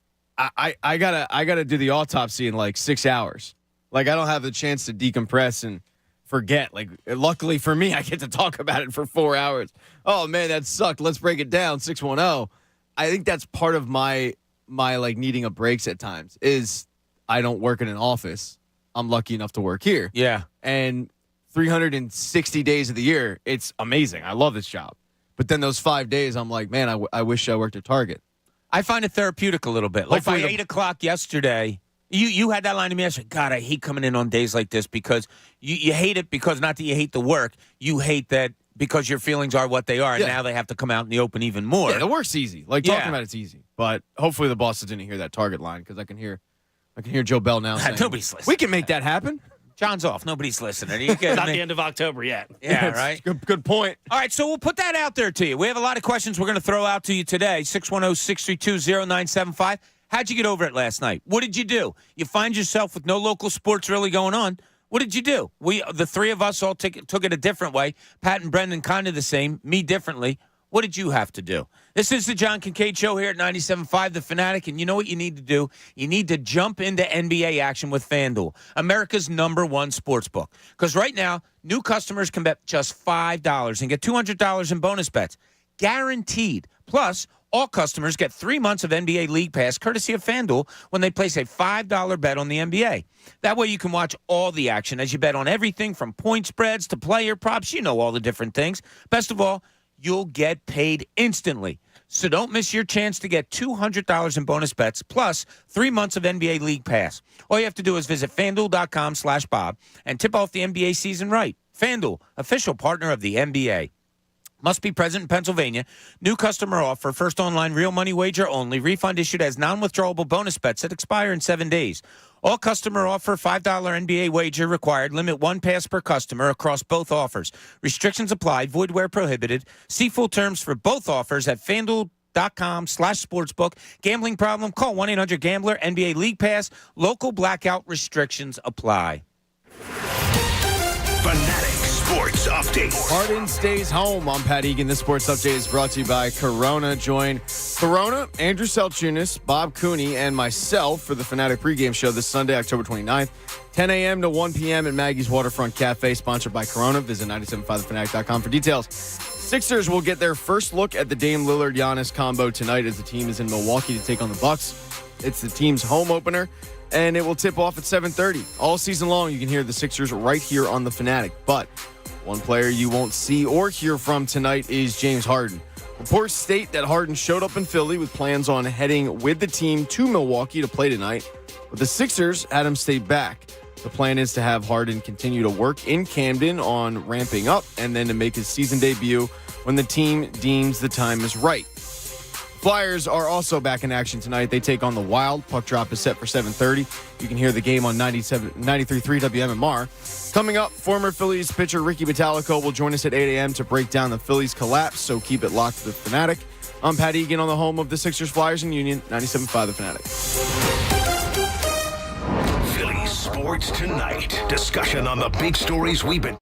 I gotta do the autopsy in like 6 hours. Like I don't have the chance to decompress and forget. Like luckily for me, I get to talk about it for 4 hours. Oh man, that sucked. Let's break it down. 610. I think that's part of my like needing a breaks at times is I don't work in an office. I'm lucky enough to work here. Yeah. And 360 days of the year, it's amazing. I love this job. But then those 5 days, I'm like, man, I wish I worked at Target. I find it therapeutic a little bit. Like by Hopefully 8 o'clock yesterday, you had that line to me. I said, God, I hate coming in on days like this because you hate it because not that you hate the work. You hate that because your feelings are what they are, and now they have to come out in the open even more. Yeah, the work's easy. Like talking about it's easy. But hopefully the bosses didn't hear that Target line because I can hear Joe Bell now saying, Nobody's listening. we can make that happen. John's off. Nobody's listening. It's not the end of October yet. Yeah, right? Good point. All right, so we'll put that out there to you. We have a lot of questions we're going to throw out to you today. 610-632-0975. How'd you get over it last night? What did you do? You find yourself with no local sports really going on. What did you do? The three of us all took it a different way. Pat and Brendan kind of the same, me differently. What did you have to do? This is the John Kincade Show here at 97.5 The Fanatic, and you know what you need to do? You need to jump into NBA action with FanDuel, America's #1 sports book. Because right now, new customers can bet just $5 and get $200 in bonus bets. Guaranteed. Plus, all customers get 3 months of NBA League Pass courtesy of FanDuel when they place a $5 bet on the NBA. That way you can watch all the action as you bet on everything from point spreads to player props. You know all the different things. Best of all, you'll get paid instantly. So don't miss your chance to get $200 in bonus bets plus 3 months of NBA League Pass. All you have to do is visit FanDuel.com/Bob and tip off the NBA season right. FanDuel, official partner of the NBA. Must be present in Pennsylvania. New customer offer. First online real money wager only. Refund issued as non-withdrawable bonus bets that expire in 7 days. All customer offer. $5 NBA wager required. Limit 1 pass per customer across both offers. Restrictions apply. Void where prohibited. See full terms for both offers at FanDuel.com/sportsbook. Gambling problem? Call 1-800-GAMBLER. NBA League Pass. Local blackout restrictions apply. Fanatic Sports Update. Harden stays home. I'm Pat Egan. This sports update is brought to you by Corona. Join Corona, Andrew Selchunas, Bob Cooney, and myself for the Fanatic pregame show this Sunday, October 29th, 10 a.m. to 1 p.m. at Maggie's Waterfront Cafe, sponsored by Corona. Visit 975thefanatic.com for details. Sixers will get their first look at the Dame Lillard-Giannis combo tonight as the team is in Milwaukee to take on the Bucks. It's the team's home opener, and it will tip off at 7:30. All season long, you can hear the Sixers right here on the Fanatic. But one player you won't see or hear from tonight is James Harden. Reports state that Harden showed up in Philly with plans on heading with the team to Milwaukee to play tonight, but the Sixers had him stay back. The plan is to have Harden continue to work in Camden on ramping up and then to make his season debut when the team deems the time is right. Flyers are also back in action tonight. They take on the Wild. Puck drop is set for 7:30. You can hear the game on 93.3 WMMR. Coming up, former Phillies pitcher Ricky Bottalico will join us at 8 a.m. to break down the Phillies collapse, so keep it locked to the Fanatic. I'm Pat Egan on the home of the Sixers, Flyers, and Union, 97.5 The Fanatic. Phillies Sports Tonight. Discussion on the big stories we've been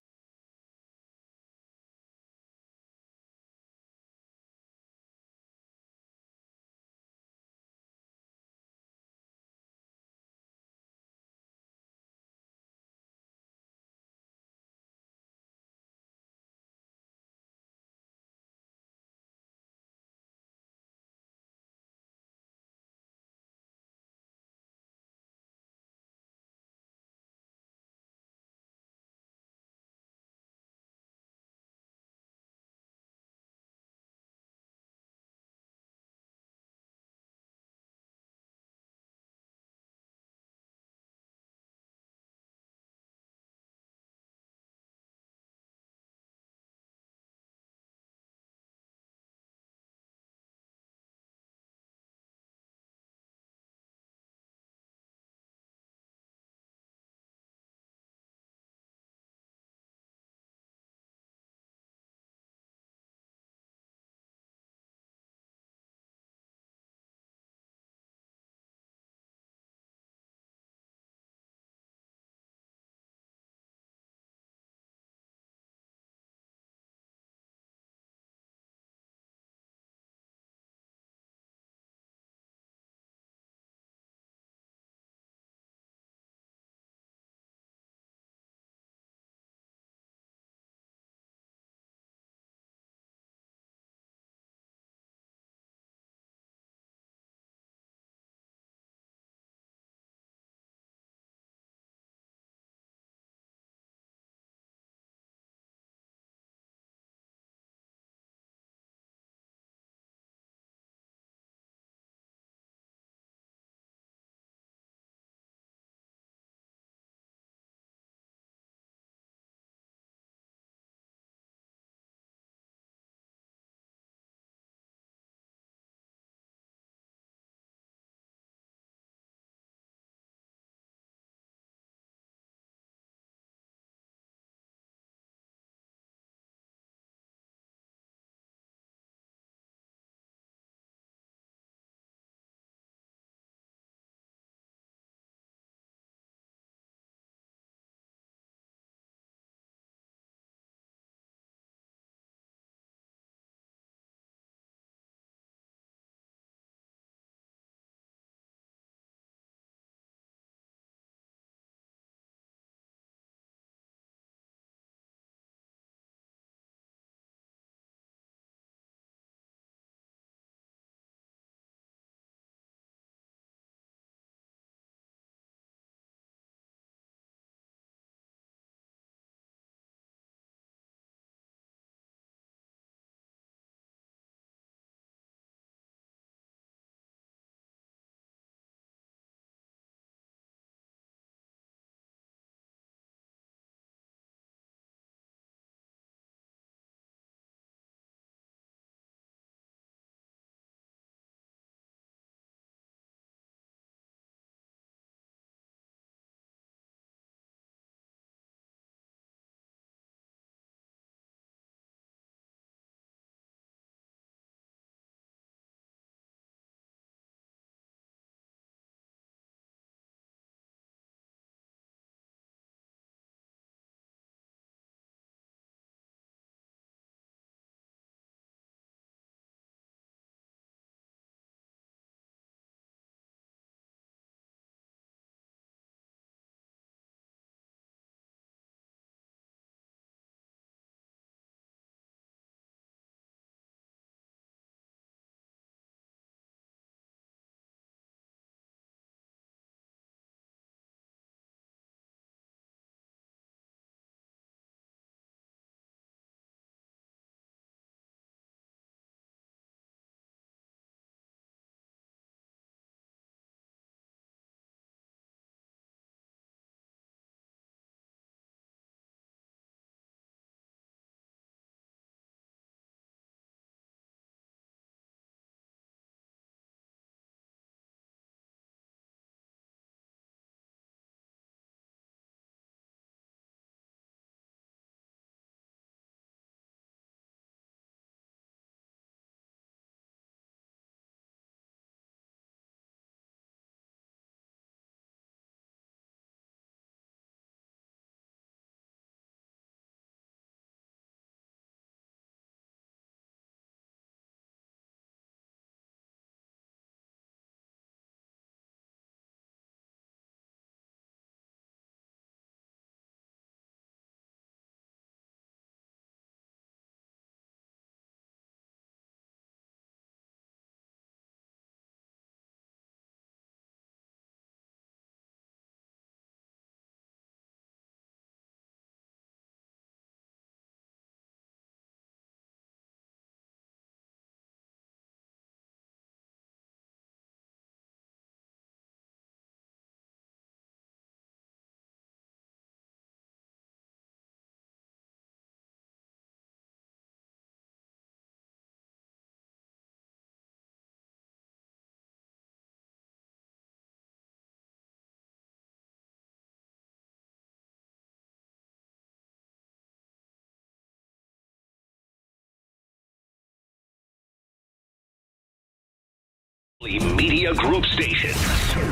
Media Group Station.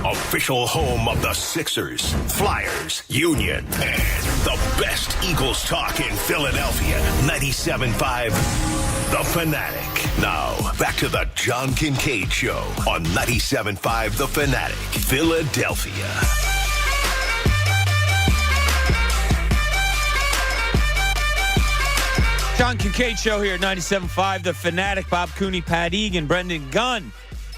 Official home of the Sixers, Flyers, Union, and the best Eagles talk in Philadelphia. 97.5 The Fanatic. Now, back to the John Kincade Show on 97.5 The Fanatic, Philadelphia. John Kincade Show here at 97.5 The Fanatic. Bob Cooney, Pat Egan, Brendan Gunn.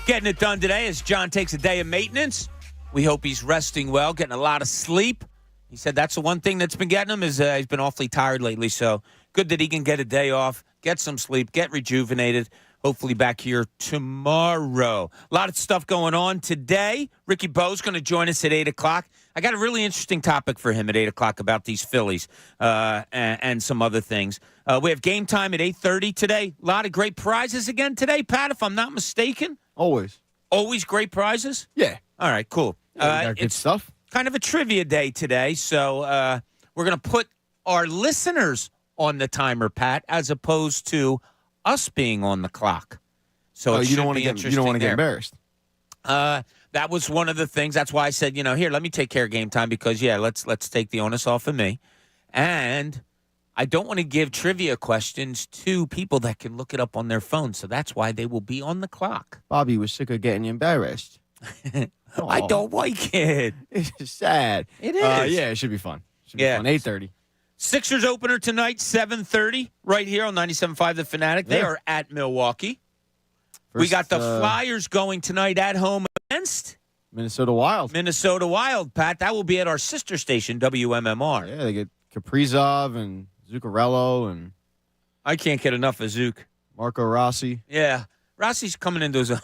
Getting it done today as John takes a day of maintenance. We hope he's resting well, getting a lot of sleep. He said that's the one thing that's been getting him is he's been awfully tired lately. So good that he can get a day off, get some sleep, get rejuvenated. Hopefully back here tomorrow. A lot of stuff going on today. Ricky Bo's going to join us at 8 o'clock. I got a really interesting topic for him at 8 o'clock about these Phillies and some other things. We have game time at 8:30 today. A lot of great prizes again today, Pat, if I'm not mistaken. Always. Always great prizes? Yeah. All right, cool. Yeah, got good stuff. Kind of a trivia day today, so we're going to put our listeners on the timer, Pat, as opposed to us being on the clock. So you don't want to get embarrassed. That was one of the things. That's why I said, here, let me take care of game time because, let's take the onus off of me. And I don't want to give trivia questions to people that can look it up on their phone. So that's why they will be on the clock. Bobby was sick of getting embarrassed. I don't like it. It's sad. It is. Yeah, it should be fun. Should be fun. 8:30. Sixers opener tonight, 7:30, right here on 97.5 The Fanatic. They are at Milwaukee. We got the Flyers going tonight at home against Minnesota Wild. Minnesota Wild, Pat. That will be at our sister station, WMMR. Yeah, they get Kaprizov and Zuccarello and I can't get enough of Zook. Marco Rossi. Yeah. Rossi's coming into his own.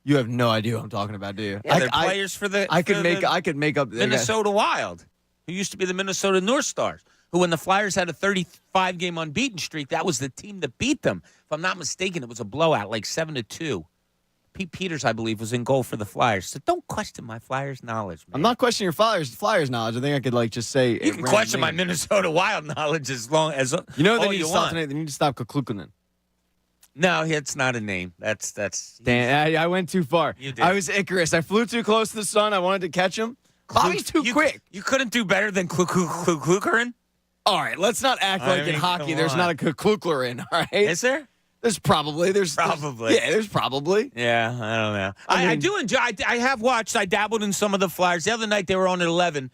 You have no idea what I'm talking about, do you? Yeah, they're players for the I could make up Minnesota Wild, who used to be the Minnesota North Stars, who when the Flyers had a 35-game unbeaten streak, that was the team that beat them. If I'm not mistaken, it was a blowout, like 7-2. Pete Peters, I believe, was in goal for the Flyers. So don't question my Flyers knowledge, man. I'm not questioning your Flyers knowledge. I think I could just say you can question my Minnesota Wild knowledge as long as they need to stop tonight. They need to stop Kuklukanen. No, it's not a name. That's. Dan, I went too far. You did. I was Icarus. I flew too close to the sun. I wanted to catch him. Bobby's too quick. You couldn't do better than Klukanen? All right, let's not act like in hockey there's not a Kukluklerin, all right? Is there? There's probably. There's probably. There's probably. Yeah, I don't know. I do enjoy. I have watched. I dabbled in some of the Flyers. The other night they were on at 11.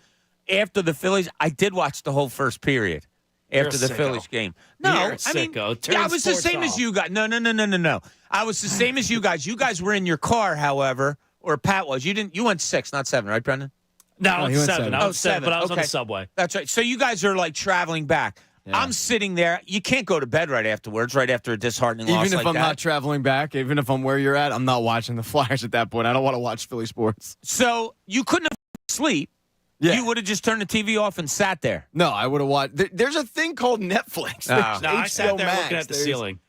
After the Phillies, I did watch the whole first period. After the Phillies game. No, I mean, I was the same as you guys. No. I was the same as you guys. You guys were in your car, however, or Pat was. You didn't. You went 6, not 7, right, Brendan? No, I went 7. I was 7, but I was on the subway. That's right. So you guys are like traveling back. Yeah. I'm sitting there. You can't go to bed right afterwards, right after a disheartening loss like that. Even if I'm not traveling back, even if I'm where you're at, I'm not watching the Flyers at that point. I don't want to watch Philly sports. So you couldn't have sleep. Yeah. You would have just turned the TV off and sat there. No, I would have watched. There's a thing called Netflix. No, I sat there looking at the ceiling.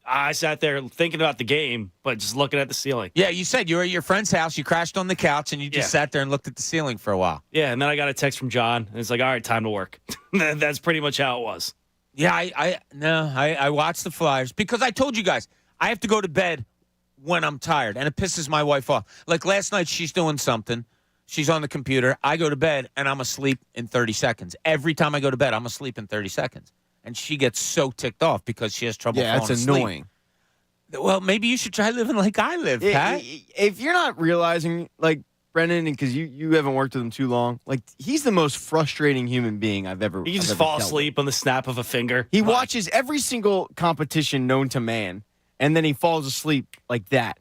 I sat there thinking about the game, but just looking at the ceiling. Yeah, you said you were at your friend's house. You crashed on the couch, and you just sat there and looked at the ceiling for a while. Yeah, and then I got a text from John, and it's like, all right, time to work. That's pretty much how it was. Yeah, I watched the Flyers because I told you guys, I have to go to bed when I'm tired, and it pisses my wife off. Like last night, she's doing something. She's on the computer. I go to bed, and I'm asleep in 30 seconds. Every time I go to bed, I'm asleep in 30 seconds. And she gets so ticked off because she has trouble falling asleep. Yeah, that's annoying. Well, maybe you should try living like I live, Pat. If you're not realizing, like, Brendan, because you haven't worked with him too long, like, he's the most frustrating human being I've ever He can just fall asleep on the snap of a finger. He watches every single competition known to man, and then he falls asleep like that.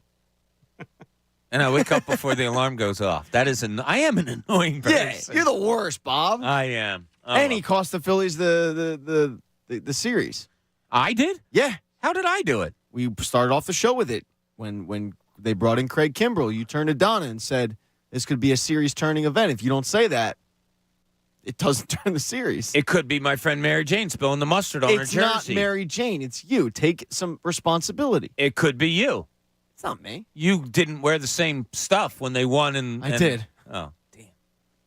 And I wake up before the alarm goes off. I am an annoying person. Yeah, you're the worst, Bob. I am. And he cost the Phillies the series. I did? Yeah. How did I do it? We started off the show with it. When they brought in Craig Kimbrell, you turned to Donna and said, this could be a series-turning event. If you don't say that, it doesn't turn the series. It could be my friend Mary Jane spilling the mustard on her jersey. It's not Mary Jane. It's you. Take some responsibility. It could be you. It's not me. You didn't wear the same stuff when they won. I did. Oh, damn.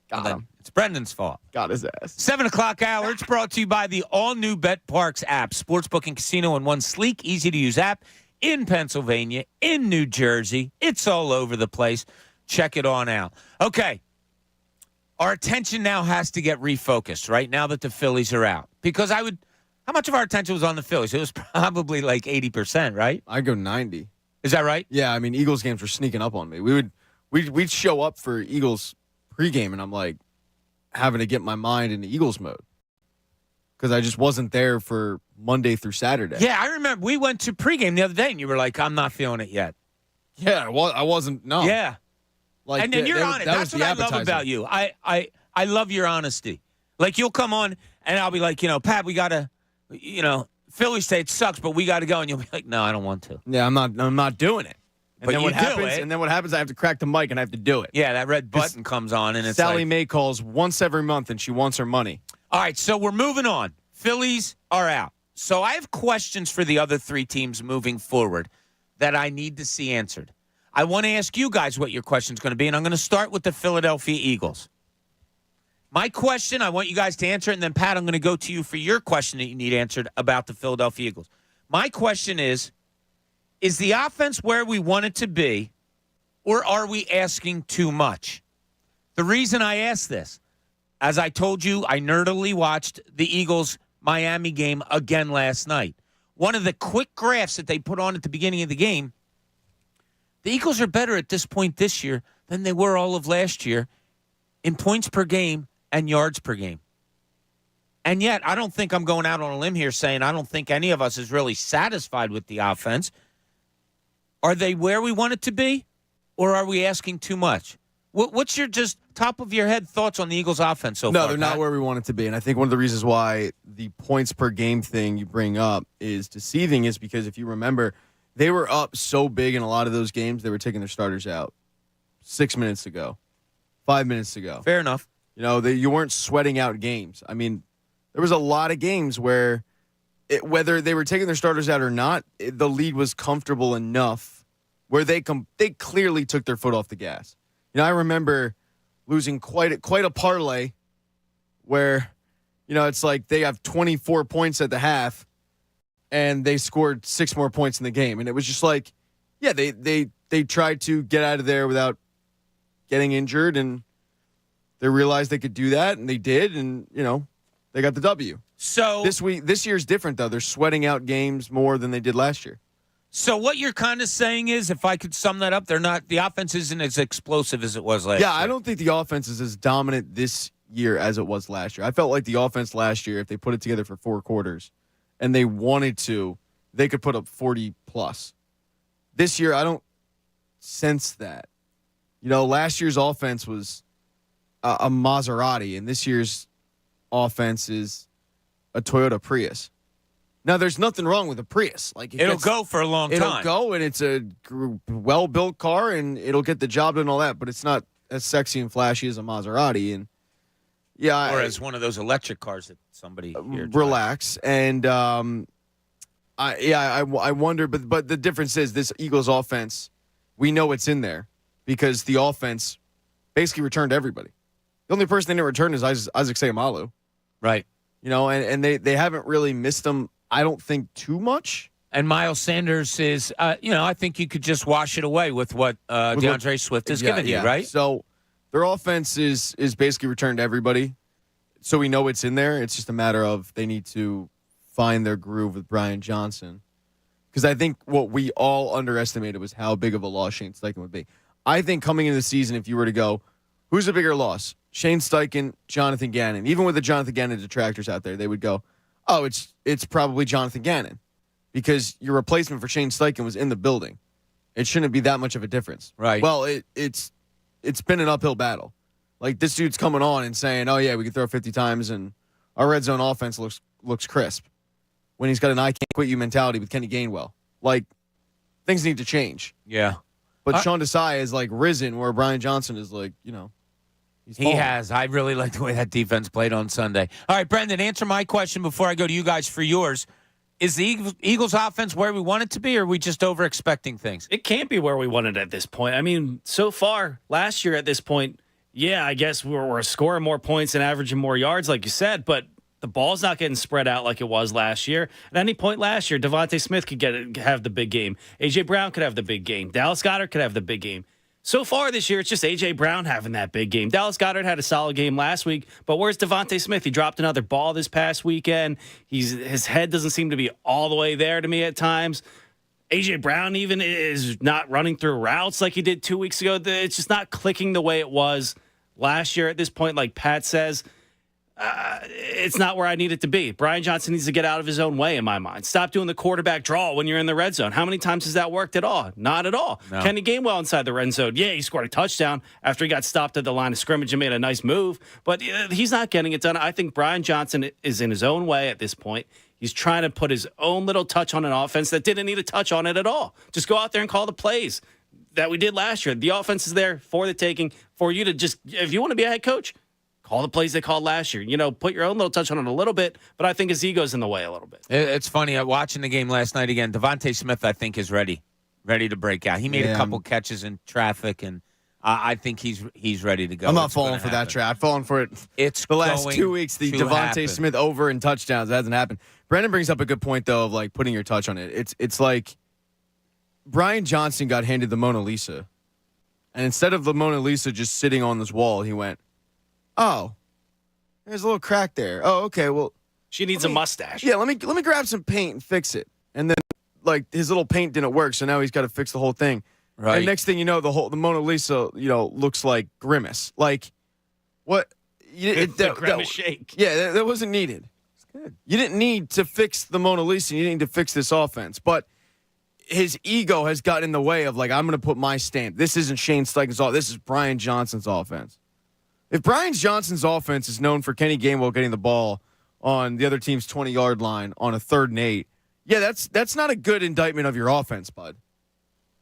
Got him. It's Brendan's fault. Got his ass. 7 o'clock hour. It's brought to you by the all-new Bet Parks app. Sportsbook and casino in one sleek, easy-to-use app. in Pennsylvania, in New Jersey. It's all over the place. Check it on out. Okay. Our attention now has to get refocused, right? Now that the Phillies are out. Because how much of our attention was on the Phillies? It was probably like 80%, right? I go 90. Is that right? Yeah, I mean, Eagles games were sneaking up on me. We'd show up for Eagles pregame, and I'm like having to get my mind into Eagles mode because I just wasn't there for Monday through Saturday. Yeah, I remember we went to pregame the other day, and you were like, "I'm not feeling it yet." Yeah, I wasn't. No. Yeah, like, and then you're honest. That's what I love appetizer. about you. I love your honesty. Like you'll come on, and I'll be like, Pat, we gotta, Philly State sucks, but we got to go, and you'll be like, "No, I don't want to." Yeah, I'm not doing it. And But then you what do happens? it. And then what happens? I have to crack the mic and I have to do it. Yeah, that red button comes on, and it's Sally like, Mae calls once every month, and she wants her money. all right, so we're moving on. Phillies are out. So I have questions for the other three teams moving forward that I need to see answered. I want to ask you guys what your question's going to be, and I'm going to start with the Philadelphia Eagles. My question, I want you guys to answer it, and then, Pat, I'm going to go to you for your question that you need answered about the Philadelphia Eagles. My question is the offense where we want it to be, or are we asking too much? The reason I ask this, as I told you, I nerdily watched the Eagles-Miami game again last night. One of the quick graphs that they put on at the beginning of the game, the Eagles are better at this point this year than they were all of last year in points per game and yards per game. And yet, I don't think I'm going out on a limb here saying I don't think any of us is really satisfied with the offense. Are they where we want it to be, or are we asking too much? What's your just top of your head thoughts on the Eagles' offense so far? No, they're not where we want it to be. And I think one of the reasons why the points per game thing you bring up is deceiving is because if you remember, they were up so big in a lot of those games, they were taking their starters out 6 minutes ago, 5 minutes ago. Fair enough. You weren't sweating out games. I mean, there was a lot of games where whether they were taking their starters out or not, the lead was comfortable enough where they clearly took their foot off the gas. I remember losing quite a parlay where, it's like they have 24 points at the half and they scored 6 more points in the game. And it was just like, yeah, they tried to get out of there without getting injured, and they realized they could do that, and they did, and, they got the W. So this year's different, though. They're sweating out games more than they did last year. So what you're kind of saying is, if I could sum that up, the offense isn't as explosive as it was last year. Yeah, I don't think the offense is as dominant this year as it was last year. I felt like the offense last year, if they put it together for 4 quarters and they wanted to, they could put up 40 plus. This year, I don't sense that. Last year's offense was a Maserati, and this year's offense is a Toyota Prius. Now, there's nothing wrong with a Prius. Like it'll go for a long time. It'll go, and it's a well-built car, and it'll get the job done and all that, but it's not as sexy and flashy as a Maserati. And yeah, or as one of those electric cars that somebody here drives. Relax. And I wonder, but the difference is this Eagles offense, we know it's in there because the offense basically returned everybody. The only person they didn't return is Isaac Seumalo. Right. And they haven't really missed him, I don't think, too much. And Miles Sanders is, I think you could just wash it away with what DeAndre Swift has given you, right? So their offense is basically returned to everybody. So we know it's in there. It's just a matter of they need to find their groove with Brian Johnson. Because I think what we all underestimated was how big of a loss Shane Steichen would be. I think coming into the season, if you were to go, who's a bigger loss? Shane Steichen, Jonathan Gannon. Even with the Jonathan Gannon detractors out there, they would go, oh, it's probably Jonathan Gannon. Because your replacement for Shane Steichen was in the building. It shouldn't be that much of a difference. Right. Well, it's been an uphill battle. Like, this dude's coming on and saying, oh, yeah, we can throw 50 times and our red zone offense looks crisp. When he's got an I can't quit you mentality with Kenny Gainwell. Like, things need to change. Yeah. But Sean Desai is, like, risen where Brian Johnson is, like, he's he has. I really like the way that defense played on Sunday. All right, Brendan, answer my question before I go to you guys for yours. Is the Eagles offense where we want it to be, or are we just over-expecting things? It can't be where we want it at this point. I mean, so far, last year at this point, yeah, I guess we're scoring more points and averaging more yards, like you said, but The ball's not getting spread out like it was last year. At any point last year, Devontae Smith could have the big game. A.J. Brown could have the big game. Dallas Goedert could have the big game. So far this year, it's just A.J. Brown having that big game. Dallas Goedert had a solid game last week, but where's Devontae Smith? He dropped another ball this past weekend. His head doesn't seem to be all the way there to me at times. A.J. Brown even is not running through routes like he did 2 weeks ago. It's just not clicking the way it was last year at this point, like Pat says. It's not where I need it to be. Brian Johnson needs to get out of his own way, in my mind. Stop doing the quarterback draw when you're in the red zone. How many times has that worked at all? Not at all. No. Kenny Gainwell inside the red zone. Yeah, he scored a touchdown after he got stopped at the line of scrimmage and made a nice move, but he's not getting it done. I think Brian Johnson is in his own way at this point. He's trying to put his own little touch on an offense that didn't need a touch on it at all. Just go out there and call the plays that we did last year. The offense is there for the taking, for you to just, if you want to be a head coach, call the plays they called last year. Put your own little touch on it a little bit, but I think his ego's in the way a little bit. It's funny. Watching the game last night again, Devontae Smith, I think, is ready to break out. He made a couple catches in traffic, and I think he's ready to go. I'm not falling for that trap. Falling for it. It's the last 2 weeks. The Devontae Smith over in touchdowns. That hasn't happened. Brandon brings up a good point, though, of like putting your touch on it. It's like Brian Johnson got handed the Mona Lisa, and instead of the Mona Lisa just sitting on this wall, he went, "Oh, there's a little crack there. Oh, okay. Well, she needs a mustache. Yeah, let me grab some paint and fix it." And then like his little paint didn't work, so now he's got to fix the whole thing. Right. And next thing you know, the Mona Lisa, looks like Grimace. Like what? The Grimace shake. Yeah, that wasn't needed. It's good. You didn't need to fix the Mona Lisa. You didn't need to fix this offense, but his ego has gotten in the way of like, I'm going to put my stamp. This isn't Shane Steichen's offense. This is Brian Johnson's offense. If Brian Johnson's offense is known for Kenny Gainwell getting the ball on the other team's 20-yard line on a 3rd and 8, yeah, that's not a good indictment of your offense, bud.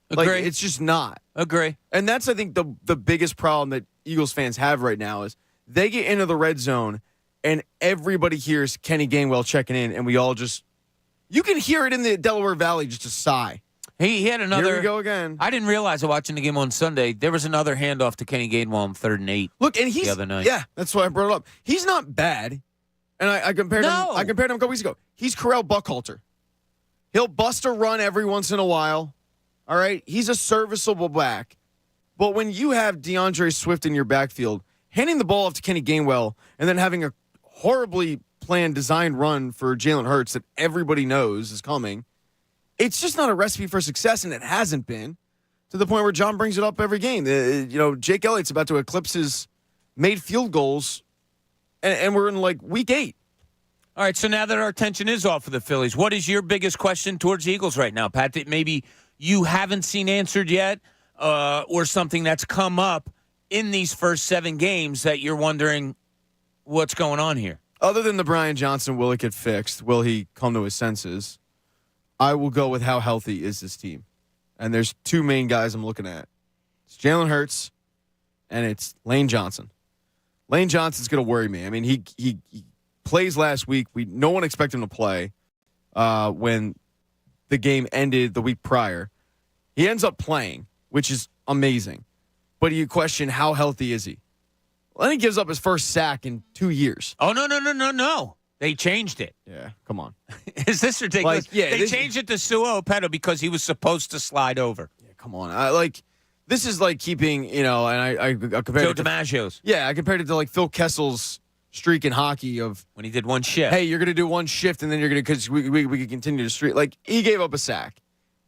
Agree. Like, it's just not. Agree. And that's, I think, the biggest problem that Eagles fans have right now is they get into the red zone and everybody hears Kenny Gainwell checking in, and we all just – you can hear it in the Delaware Valley, just a sigh. He had another. Here we go again. I didn't realize watching the game on Sunday, there was another handoff to Kenny Gainwell on 3rd and 8. Look, and he's the other night. Yeah, that's why I brought it up. He's not bad. And I compared him. I compared him a couple weeks ago. He's Corral Buckhalter. He'll bust a run every once in a while. All right, he's a serviceable back. But when you have DeAndre Swift in your backfield, handing the ball off to Kenny Gainwell and then having a horribly planned, designed run for Jalen Hurts that everybody knows is coming, it's just not a recipe for success, and it hasn't been, to the point where John brings it up every game. Jake Elliott's about to eclipse his made field goals, and we're in, like, week 8. All right, so now that our attention is off of the Phillies, what is your biggest question towards the Eagles right now, Pat, that maybe you haven't seen answered yet, or something that's come up in these first 7 games that you're wondering what's going on here? Other than the Brian Johnson, will it get fixed? Will he come to his senses? I will go with how healthy is this team. And there's 2 main guys I'm looking at. It's Jalen Hurts, and it's Lane Johnson. Lane Johnson's going to worry me. I mean, he plays last week. No one expected him to play when the game ended the week prior. He ends up playing, which is amazing. But you question, how healthy is he? Well, then he gives up his first sack in 2 years. Oh, no. They changed it. Yeah, come on. Is this ridiculous? Like, yeah, they changed it to Suo Petto because he was supposed to slide over. Yeah, come on. This is like keeping, and I compared Joe it to DiMaggio's. Yeah, I compared it to like Phil Kessel's streak in hockey of when he did one shift. Hey, you're going to do one shift, and then you're going to, because we could continue to streak. Like, he gave up a sack.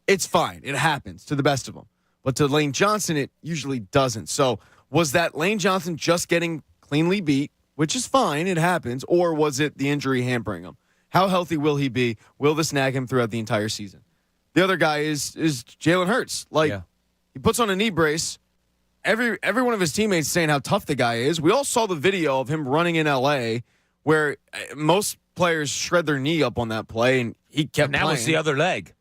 It's fine. It happens to the best of them. But to Lane Johnson, it usually doesn't. So was that Lane Johnson just getting cleanly beat, which is fine, it happens, or was it the injury hampering him? How healthy will he be? Will this nag him throughout the entire season? The other guy is Jalen Hurts. He puts on a knee brace. Every one of his teammates saying how tough the guy is. We all saw the video of him running in L.A. where most players shred their knee up on that play, and he kept playing. That was the other leg.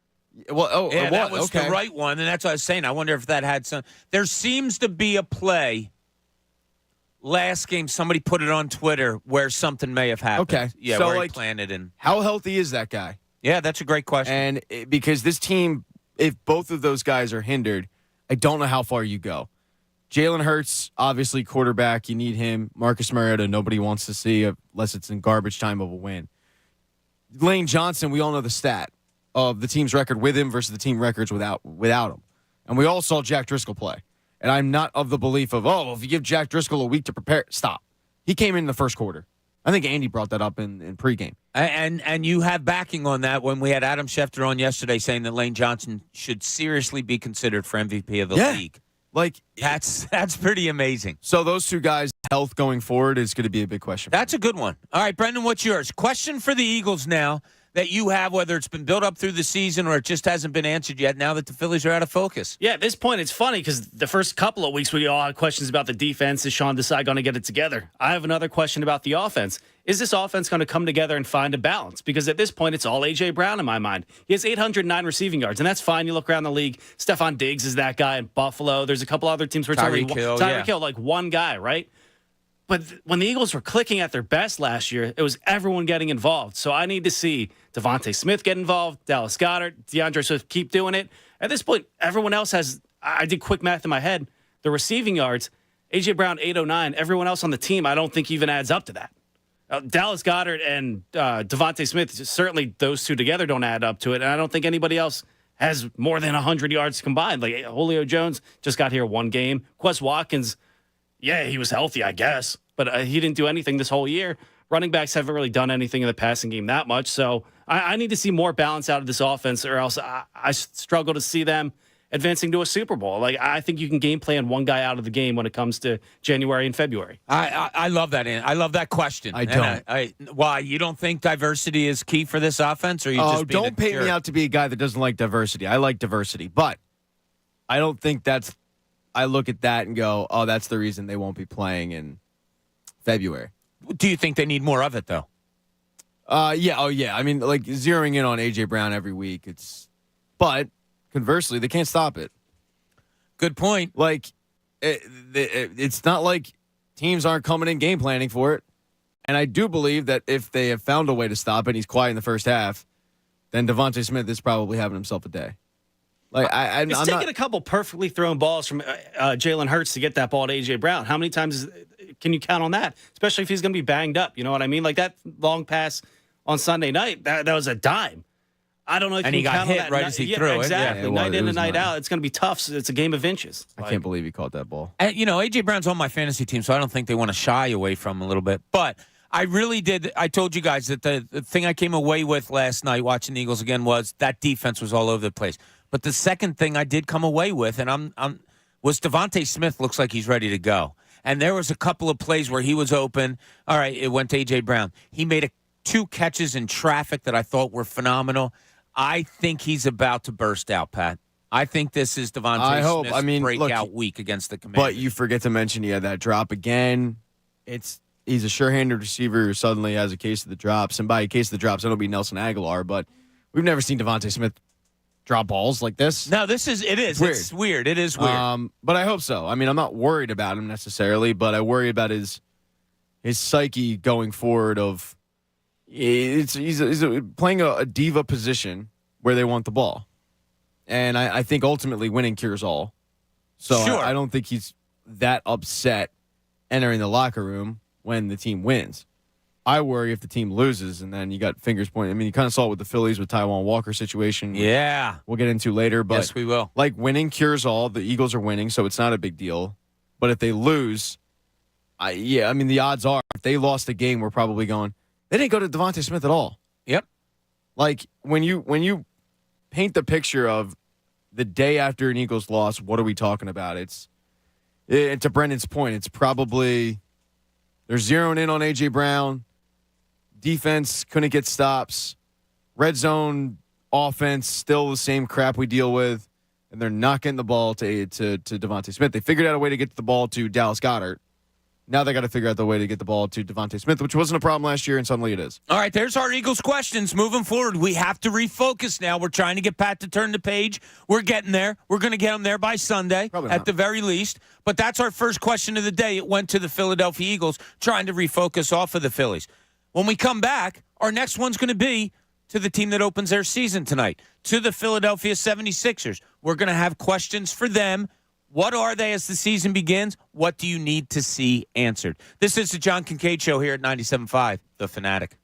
Well, that was okay. the right one, and that's what I was saying. I wonder if that had some. There seems to be a play. Last game, somebody put it on Twitter where something may have happened. Okay, yeah, so where he planted in. How healthy is that guy? Yeah, that's a great question. And because this team, if both of those guys are hindered, I don't know how far you go. Jalen Hurts, obviously quarterback. You need him. Marcus Mariota, nobody wants to see unless it's in garbage time of a win. Lane Johnson, we all know the stat of the team's record with him versus the team records without him. And we all saw Jack Driscoll play. And I'm not of the belief of, if you give Jack Driscoll a week to prepare, stop. He came in the first quarter. I think Andy brought that up in pregame. And you have backing on that when we had Adam Schefter on yesterday saying that Lane Johnson should seriously be considered for MVP of the league. Like That's pretty amazing. So those two guys' health going forward is going to be a big question. That's a good one. All right, Brendan, what's yours? Question for the Eagles now that you have, whether it's been built up through the season or it just hasn't been answered yet now that the Phillies are out of focus. Yeah, at this point, it's funny because the first couple of weeks we all had questions about the defense. Is Sean Desai going to get it together? I have another question about the offense. Is this offense going to come together and find a balance? Because at this point, it's all A.J. Brown in my mind. He has 809 receiving yards, and that's fine. You look around the league, Stephon Diggs is that guy in Buffalo. There's a couple other teams where it's only Tyreek Hill, like one guy, right? But when the Eagles were clicking at their best last year, it was everyone getting involved. So I need to see Devontae Smith get involved, Dallas Goedert, DeAndre Swift keep doing it. At this point, everyone else has, I did quick math in my head, the receiving yards, A.J. Brown 809, everyone else on the team I don't think even adds up to that. Dallas Goedert and Devontae Smith, certainly those two together don't add up to it. And I don't think anybody else has more than 100 yards combined. Like Julio Jones just got here one game. Quez Watkins, yeah, he was healthy, I guess, but he didn't do anything this whole year. Running backs haven't really done anything in the passing game that much. So I need to see more balance out of this offense, or else I struggle to see them advancing to a Super Bowl. Like, I think you can game plan one guy out of the game when it comes to January and February. I love that. I love that question. I don't. Why? You don't think diversity is key for this offense? Or you just don't paint me out to be a guy that doesn't like diversity. I like diversity, but I don't think that's. I look at that and go, that's the reason they won't be playing in February. Do you think they need more of it, though? Yeah. Oh, yeah. I mean, like, zeroing in on A.J. Brown every week, but conversely, they can't stop it. Good point. Like, it's not like teams aren't coming in game planning for it. And I do believe that if they have found a way to stop it, and he's quiet in the first half, then Devontae Smith is probably having himself a day. Like I'm taking a couple perfectly thrown balls from Jalen Hurts to get that ball to A.J. Brown. How many times can you count on that? Especially if he's going to be banged up. You know what I mean? Like that long pass on Sunday night, that was a dime. I don't know if and you he can got count hit on that. right as he threw it. Exactly. Yeah, night in and night out. It's going to be tough. So it's a game of inches. I can't believe he caught that ball. And, A.J. Brown's on my fantasy team, so I don't think they want to shy away from him a little bit. But I really did. I told you guys that the thing I came away with last night watching the Eagles again was that defense was all over the place. But the second thing I did come away with, and was Devontae Smith looks like he's ready to go. And there was a couple of plays where he was open. All right, it went to A.J. Brown. He made 2 catches in traffic that I thought were phenomenal. I think he's about to burst out, Pat. I think this is Devontae Smith's breakout week against the Commanders. But you forget to mention he had that drop again. He's a sure-handed receiver who suddenly has a case of the drops. And by a case of the drops, it'll be Nelson Aguilar. But we've never seen Devontae Smith drop balls like this. No, it is. It's weird. It is weird. But I hope so. I mean, I'm not worried about him necessarily, but I worry about his psyche going forward of he's playing a diva position where they want the ball. And I think ultimately winning cures all. So sure. I don't think he's that upset entering the locker room when the team wins. I worry if the team loses, and then you got fingers pointing. I mean, you kind of saw it with the Phillies with Taijuan Walker situation. Yeah. We'll get into later. But yes, we will. Like, winning cures all. The Eagles are winning, so it's not a big deal. But if they lose, the odds are if they lost the game, we're probably going, they didn't go to Devontae Smith at all. Yep. Like, when you paint the picture of the day after an Eagles loss, what are we talking about? To Brendan's point, it's probably they're zeroing in on A.J. Brown. Defense couldn't get stops. Red zone offense, still the same crap we deal with. And they're not getting the ball to Devontae Smith. They figured out a way to get the ball to Dallas Goedert. Now they got to figure out the way to get the ball to Devontae Smith, which wasn't a problem last year, and suddenly it is. All right, there's our Eagles questions. Moving forward, we have to refocus now. We're trying to get Pat to turn the page. We're getting there. We're going to get him there by Sunday, at the very least. But that's our first question of the day. It went to the Philadelphia Eagles, trying to refocus off of the Phillies. When we come back, our next one's going to be to the team that opens their season tonight, to the Philadelphia 76ers. We're going to have questions for them What are they as the season begins? What do you need to see answered? This is the John Kincade Show here at 97.5, The Fanatic.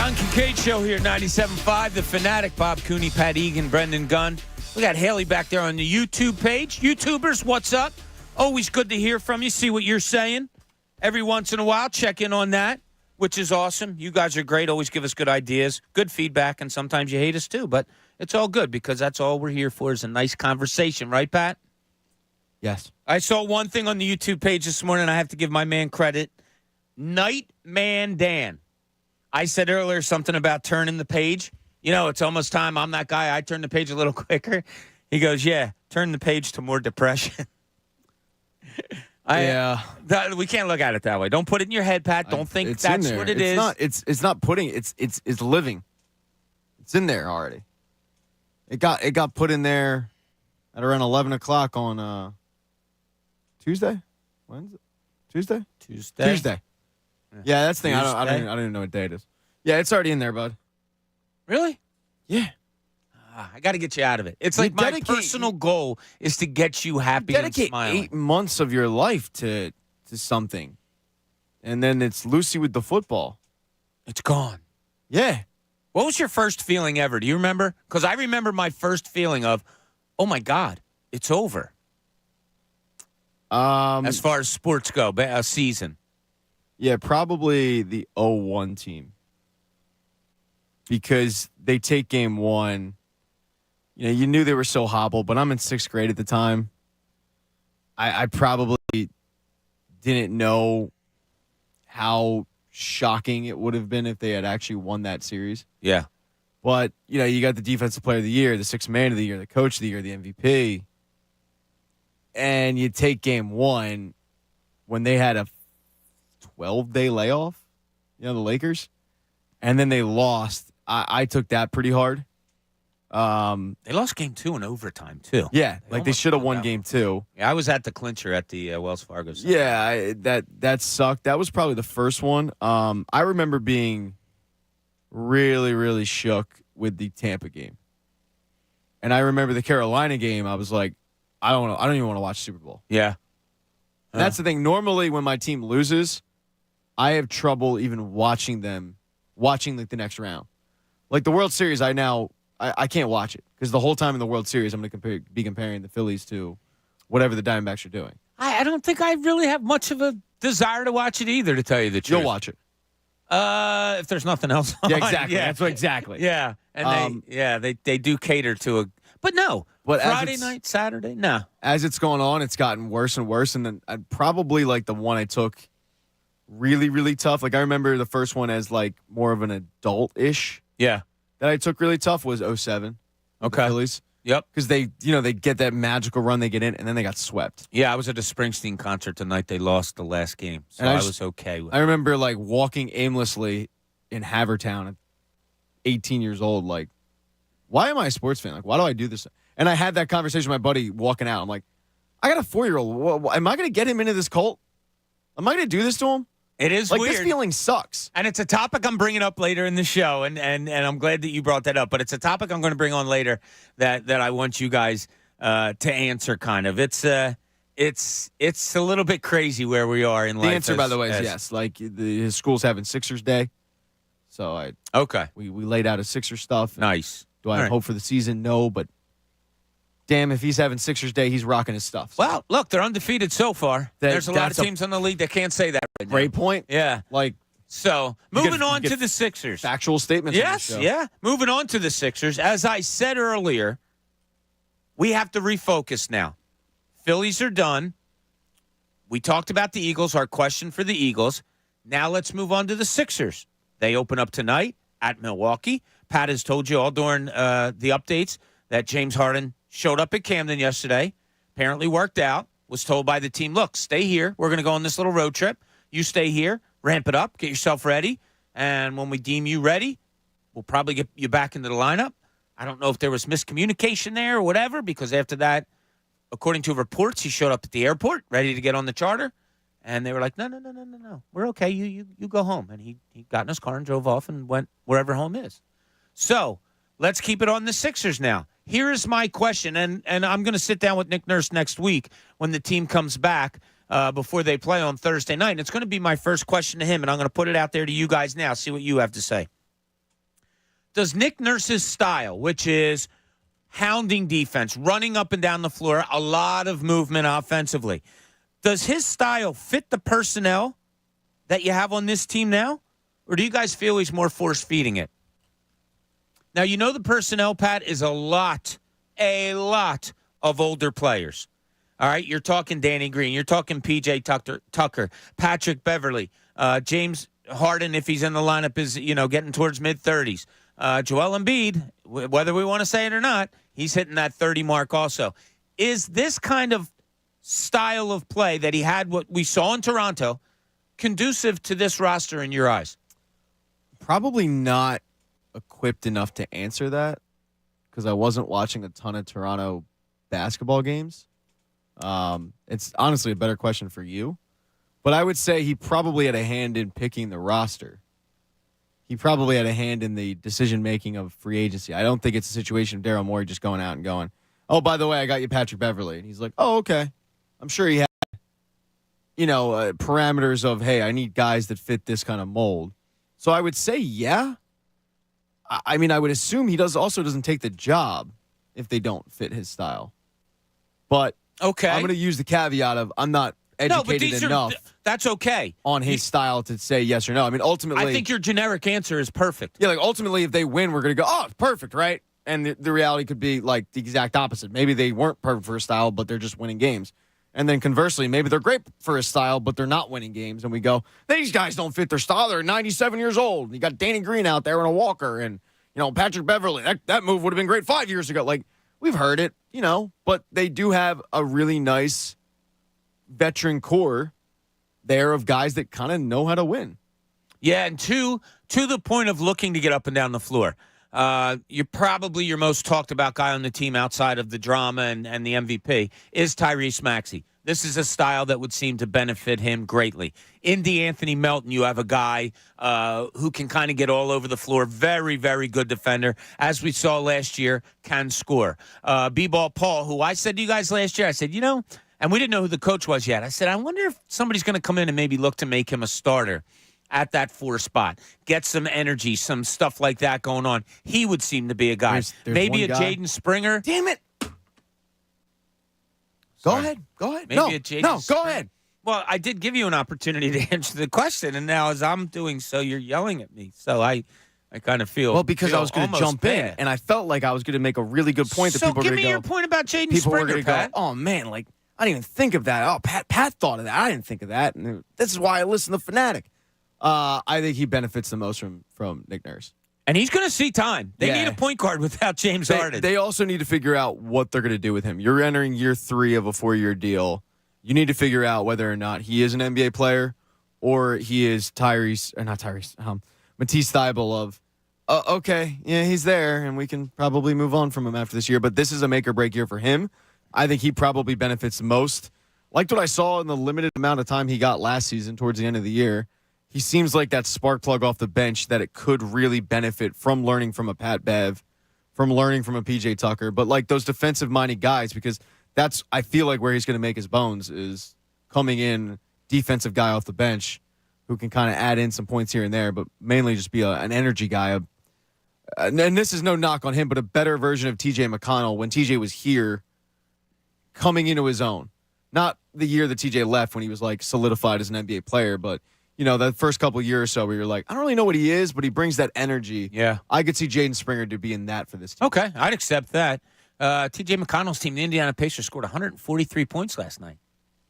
John Kincade Show here at 97.5. The Fanatic, Bob Cooney, Pat Egan, Brendan Gunn. We got Haley back there on the YouTube page. YouTubers, what's up? Always good to hear from you, see what you're saying. Every once in a while, check in on that, which is awesome. You guys are great. Always give us good ideas, good feedback, and sometimes you hate us too. But it's all good because that's all we're here for is a nice conversation. Right, Pat? Yes. I saw one thing on the YouTube page this morning. I have to give my man credit. Nightman Dan. I said earlier something about turning the page. You know, it's almost time. I'm that guy. I turn the page a little quicker. He goes, yeah, turn the page to more depression. We can't look at it that way. Don't put it in your head, Pat. Don't think that's what it is. It's not putting. It's living. It's in there already. It got put in there at around 11 o'clock on Tuesday. Wednesday. Tuesday. Yeah, that's the thing. I don't even know what day it is. Yeah, it's already in there, bud. Really? Yeah. I got to get you out of it. It's like my personal goal is to get you happy and smiling. Dedicate 8 months of your life to something, and then it's Lucy with the football. It's gone. Yeah. What was your first feeling ever? Do you remember? Because I remember my first feeling of, oh, my God, it's over. As far as sports go, a season. Yeah, probably the 0-1 team. Because they take game one. You know, you knew they were so hobbled, but I'm in 6th grade at the time. I probably didn't know how shocking it would have been if they had actually won that series. Yeah. But, you know, you got the defensive player of the year, the 6th man of the year, the coach of the year, the MVP. And you take game one when they had a 12-day layoff, you know, the Lakers. And then they lost. I took that pretty hard. They lost game 2 in overtime, too. Yeah, they should have won game 2. Yeah, I was at the clincher at the Wells Fargo Center. Yeah, that sucked. That was probably the first one. I remember being really, really shook with the Tampa game. And I remember the Carolina game, I was like, I don't even want to watch Super Bowl. Yeah. And that's the thing. Normally when my team loses, I have trouble even watching like the next round. Like the World Series, I can't watch it because the whole time in the World Series, I'm going to be comparing the Phillies to whatever the Diamondbacks are doing. I don't think I really have much of a desire to watch it either, to tell you the truth. You'll watch it. If there's nothing else on. Yeah, exactly. Yeah. That's what exactly. Yeah. And they do cater to a – but no. But Friday night, Saturday, no. As it's going on, it's gotten worse and worse. And then probably like the one I took really, really tough. Like I remember the first one as like more of an adult-ish. Yeah. That I took really tough was 07. Okay. The Phillies. Yep. Because they get that magical run they get in, and then they got swept. Yeah, I was at a Springsteen concert tonight. They lost the last game, so I was okay with it. I remember like walking aimlessly in Havertown at 18 years old, like, why am I a sports fan? Like, why do I do this? And I had that conversation with my buddy walking out. I'm like, I got a 4-year-old. Am I going to get him into this cult? Am I going to do this to him? It is like, weird. This feeling sucks. And it's a topic I'm bringing up later in the show, and I'm glad that you brought that up. But it's a topic I'm going to bring on later that I want you guys to answer. Kind of, it's a little bit crazy where we are in life. The answer, by the way, is yes. Like his school's having Sixers Day, so we laid out his Sixers stuff. Nice. Do I have hope for the season? No, but damn, if he's having Sixers Day, he's rocking his stuff. So. Well, look, they're undefeated so far. There's a lot of teams in the league that can't say that right now. Great point. Yeah. So, moving on to the Sixers. Factual statements. Yes, on the show. yeah. Moving on to the Sixers. As I said earlier, we have to refocus now. Phillies are done. We talked about the Eagles, our question for the Eagles. Now let's move on to the Sixers. They open up tonight at Milwaukee. Pat has told you all during the updates that James Harden showed up at Camden yesterday, apparently worked out, was told by the team, look, stay here. We're going to go on this little road trip. You stay here, ramp it up, get yourself ready, and when we deem you ready, we'll probably get you back into the lineup. I don't know if there was miscommunication there or whatever, because after that, according to reports, he showed up at the airport ready to get on the charter, and they were like, no. We're okay. You go home. And he got in his car and drove off and went wherever home is. So let's keep it on the Sixers now. Here is my question, and I'm going to sit down with Nick Nurse next week when the team comes back before they play on Thursday night. And it's going to be my first question to him, and I'm going to put it out there to you guys now, see what you have to say. does Nick Nurse's style, which is hounding defense, running up and down the floor, a lot of movement offensively, does his style fit the personnel that you have on this team now? Or do you guys feel he's more force-feeding it? Now, you know the personnel, Pat, is a lot of older players. All right, you're talking Danny Green. You're talking P.J. Tucker, Patrick Beverly, James Harden, if he's in the lineup, is getting towards mid-30s. Joel Embiid, whether we want to say it or not, he's hitting that 30 mark also. Is this kind of style of play that he had, what we saw in Toronto, conducive to this roster in your eyes? Probably not equipped enough to answer that because I wasn't watching a ton of Toronto basketball games. It's honestly a better question for you. But I would say he probably had a hand in picking the roster. He probably had a hand in the decision-making of free agency. I don't think it's a situation of Daryl Morey just going out and going, oh, by the way, I got you Patrick Beverly. And he's like, oh, okay. I'm sure he had, parameters of, hey, I need guys that fit this kind of mold. So I would say, yeah. I mean, I would assume he doesn't take the job if they don't fit his style. But okay, I'm going to use the caveat of I'm not educated enough. That's okay on his style to say yes or no. I mean, ultimately, I think your generic answer is perfect. Yeah, like ultimately, if they win, we're going to go, oh, perfect, right? And the reality could be like the exact opposite. Maybe they weren't perfect for his style, but they're just winning games. And then conversely, maybe they're great for his style, but they're not winning games. And we go, these guys don't fit their style. They're 97 years old. You got Danny Green out there in a walker, and Patrick Beverly. That move would have been great 5 years ago. Like we've heard it, but they do have a really nice veteran core there of guys that kind of know how to win. Yeah, and to the point of looking to get up and down the floor. You're probably your most talked about guy on the team outside of the drama and the MVP is Tyrese Maxey. This is a style that would seem to benefit him greatly. In DeAnthony Melton, you have a guy who can kind of get all over the floor. Very, very good defender. As we saw last year, can score. B-Ball Paul, who I said to you guys last year, I said, and we didn't know who the coach was yet. I said, I wonder if somebody's going to come in and maybe look to make him a starter at that 4 spot. Get some energy, some stuff like that going on. He would seem to be a guy. There's maybe a guy. Jaden Springer. Damn it. Go ahead. Maybe a Jaden Springer. Go ahead. Well, I did give you an opportunity to answer the question, and now as I'm doing so, you're yelling at me. So I kind of feel because I was going to jump bad. in, and I felt like I was going to make a really good point that so people were give going to me go. your point about Jaden People were Springer, going to Pat. go, oh, man, like, I didn't even think of that. Oh, Pat thought of that. I didn't think of that. And this is why I listen to Fanatic. I think he benefits the most from Nick Nurse. And he's going to see time. They need a point guard without James Harden. They also need to figure out what they're going to do with him. You're entering year 3 of a 4-year deal. You need to figure out whether or not he is an NBA player or he is Matisse Thybulle of, okay, yeah, he's there, and we can probably move on from him after this year. But this is a make-or-break year for him. I think he probably benefits most. Liked what I saw in the limited amount of time he got last season towards the end of the year. He seems like that spark plug off the bench that it could really benefit from learning from a Pat Bev, from learning from a PJ Tucker, but like those defensive-minded guys, because that's, I feel like, where he's going to make his bones is coming in defensive guy off the bench who can kind of add in some points here and there, but mainly just be an energy guy. And this is no knock on him, but a better version of TJ McConnell when TJ was here coming into his own. Not the year that TJ left when he was like solidified as an NBA player, but that first couple of years or so where you're like, I don't really know what he is, but he brings that energy. Yeah. I could see Jaden Springer to be in that for this team. Okay, I'd accept that. T.J. McConnell's team, the Indiana Pacers, scored 143 points last night.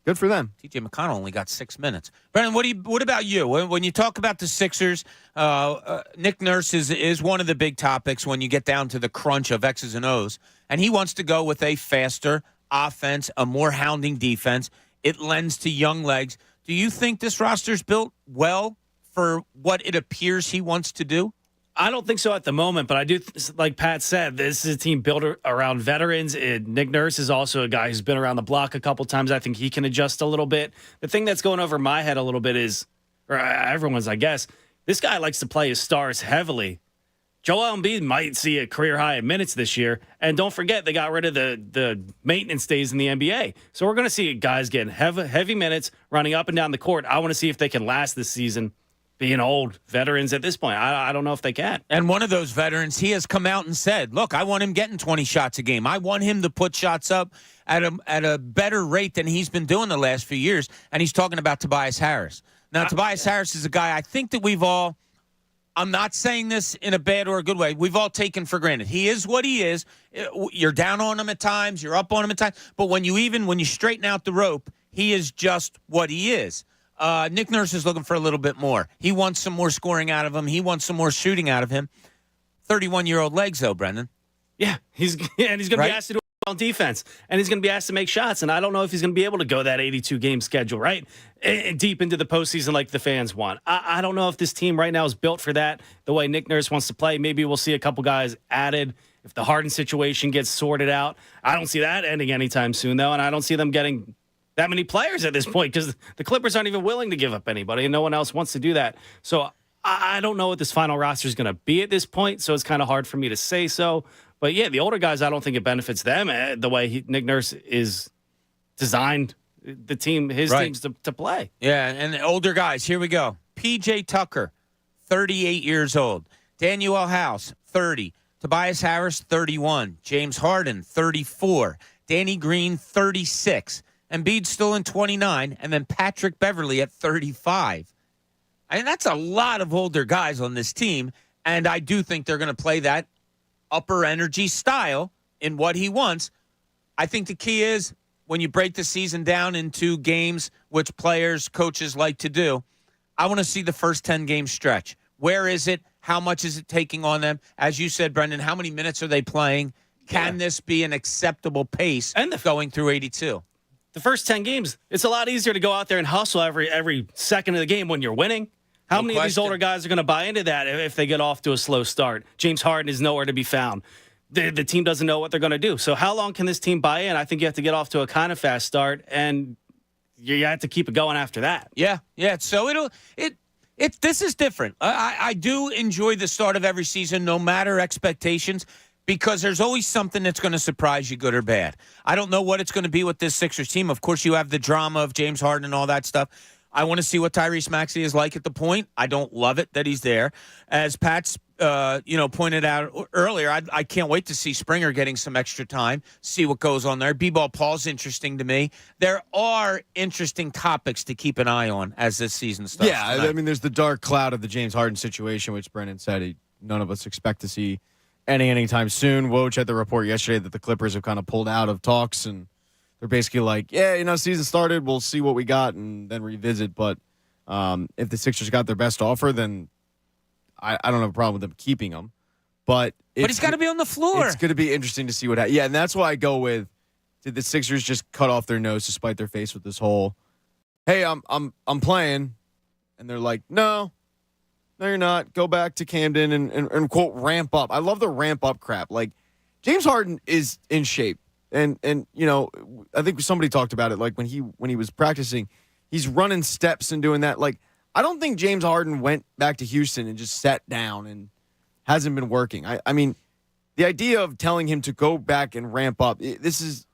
Good for them. T.J. McConnell only got 6 minutes. Brennan, what about you? When you talk about the Sixers, Nick Nurse is one of the big topics when you get down to the crunch of X's and O's, and he wants to go with a faster offense, a more hounding defense. It lends to young legs. Do you think this roster's built well for what it appears he wants to do? I don't think so at the moment, but I do, like Pat said, this is a team built around veterans. Nick Nurse is also a guy who's been around the block a couple times. I think he can adjust a little bit. The thing that's going over my head a little bit is, or everyone's, I guess, this guy likes to play his stars heavily. Joel Embiid might see a career high in minutes this year. And don't forget, they got rid of the maintenance days in the NBA. So we're going to see guys getting heavy minutes, running up and down the court. I want to see if they can last this season. being old veterans at this point. I don't know if they can. And one of those veterans, he has come out and said, look, I want him getting 20 shots a game. I want him to put shots up at a better rate than he's been doing the last few years. And he's talking about Tobias Harris. Now, Tobias Harris is a guy I think that we've all, I'm not saying this in a bad or a good way, we've all taken for granted. He is what he is. You're down on him at times. You're up on him at times. But when you straighten out the rope, he is just what he is. Nick Nurse is looking for a little bit more. He wants some more scoring out of him. He wants some more shooting out of him. 31-year-old legs, though, Brendan. Yeah, he's going to be asked to do on defense, and he's going to be asked to make shots. And I don't know if he's going to be able to go that 82-game schedule, right, and deep into the postseason like the fans want. I don't know if this team right now is built for that, the way Nick Nurse wants to play. Maybe we'll see a couple guys added if the Harden situation gets sorted out. I don't see that ending anytime soon, though, and I don't see them getting that many players at this point because the Clippers aren't even willing to give up anybody, and no one else wants to do that. So I don't know what this final roster is going to be at this point, so it's kind of hard for me to say so. But, yeah, the older guys, I don't think it benefits them the way Nick Nurse is designed the team, his teams to play. Yeah, and the older guys, here we go. P.J. Tucker, 38 years old. Daniel House, 30. Tobias Harris, 31. James Harden, 34. Danny Green, 36. Embiid still in 29. And then Patrick Beverley at 35. I mean, that's a lot of older guys on this team. And I do think they're going to play that upper energy style in what he wants. I think the key is when you break the season down into games, which players, coaches like to do, I want to see the first 10-game stretch. Where is it? How much is it taking on them? As you said, Brendan, how many minutes are they playing? Can this be an acceptable pace going through 82? The first 10 games, it's a lot easier to go out there and hustle every second of the game when you're winning. How many of these older guys are going to buy into that if they get off to a slow start? James Harden is nowhere to be found. The team doesn't know what they're going to do. So how long can this team buy in? I think you have to get off to a kind of fast start, and you have to keep it going after that. Yeah. So this is different. I do enjoy the start of every season, no matter expectations, because there's always something that's going to surprise you, good or bad. I don't know what it's going to be with this Sixers team. Of course, you have the drama of James Harden and all that stuff. I want to see what Tyrese Maxey is like at the point. I don't love it that he's there. As Pat's pointed out earlier, I can't wait to see Springer getting some extra time, see what goes on there. B-Ball Paul's interesting to me. There are interesting topics to keep an eye on as this season starts. Yeah, tonight. I mean, there's the dark cloud of the James Harden situation, which Brendan said none of us expect to see anytime soon. Woj had the report yesterday that the Clippers have kind of pulled out of talks, and they're basically like, season started, we'll see what we got and then revisit. But if the Sixers got their best offer, then I don't have a problem with them keeping him. But he's got to be on the floor. It's going to be interesting to see what happens. Yeah, and that's why I go with, did the Sixers just cut off their nose to spite their face with this whole, hey, I'm playing, and they're like, no, you're not. Go back to Camden and quote ramp up. I love the ramp up crap. Like James Harden is in shape. And I think somebody talked about it, like when he was practicing, he's running steps and doing that. Like, I don't think James Harden went back to Houston and just sat down and hasn't been working. I mean, the idea of telling him to go back and ramp up, this is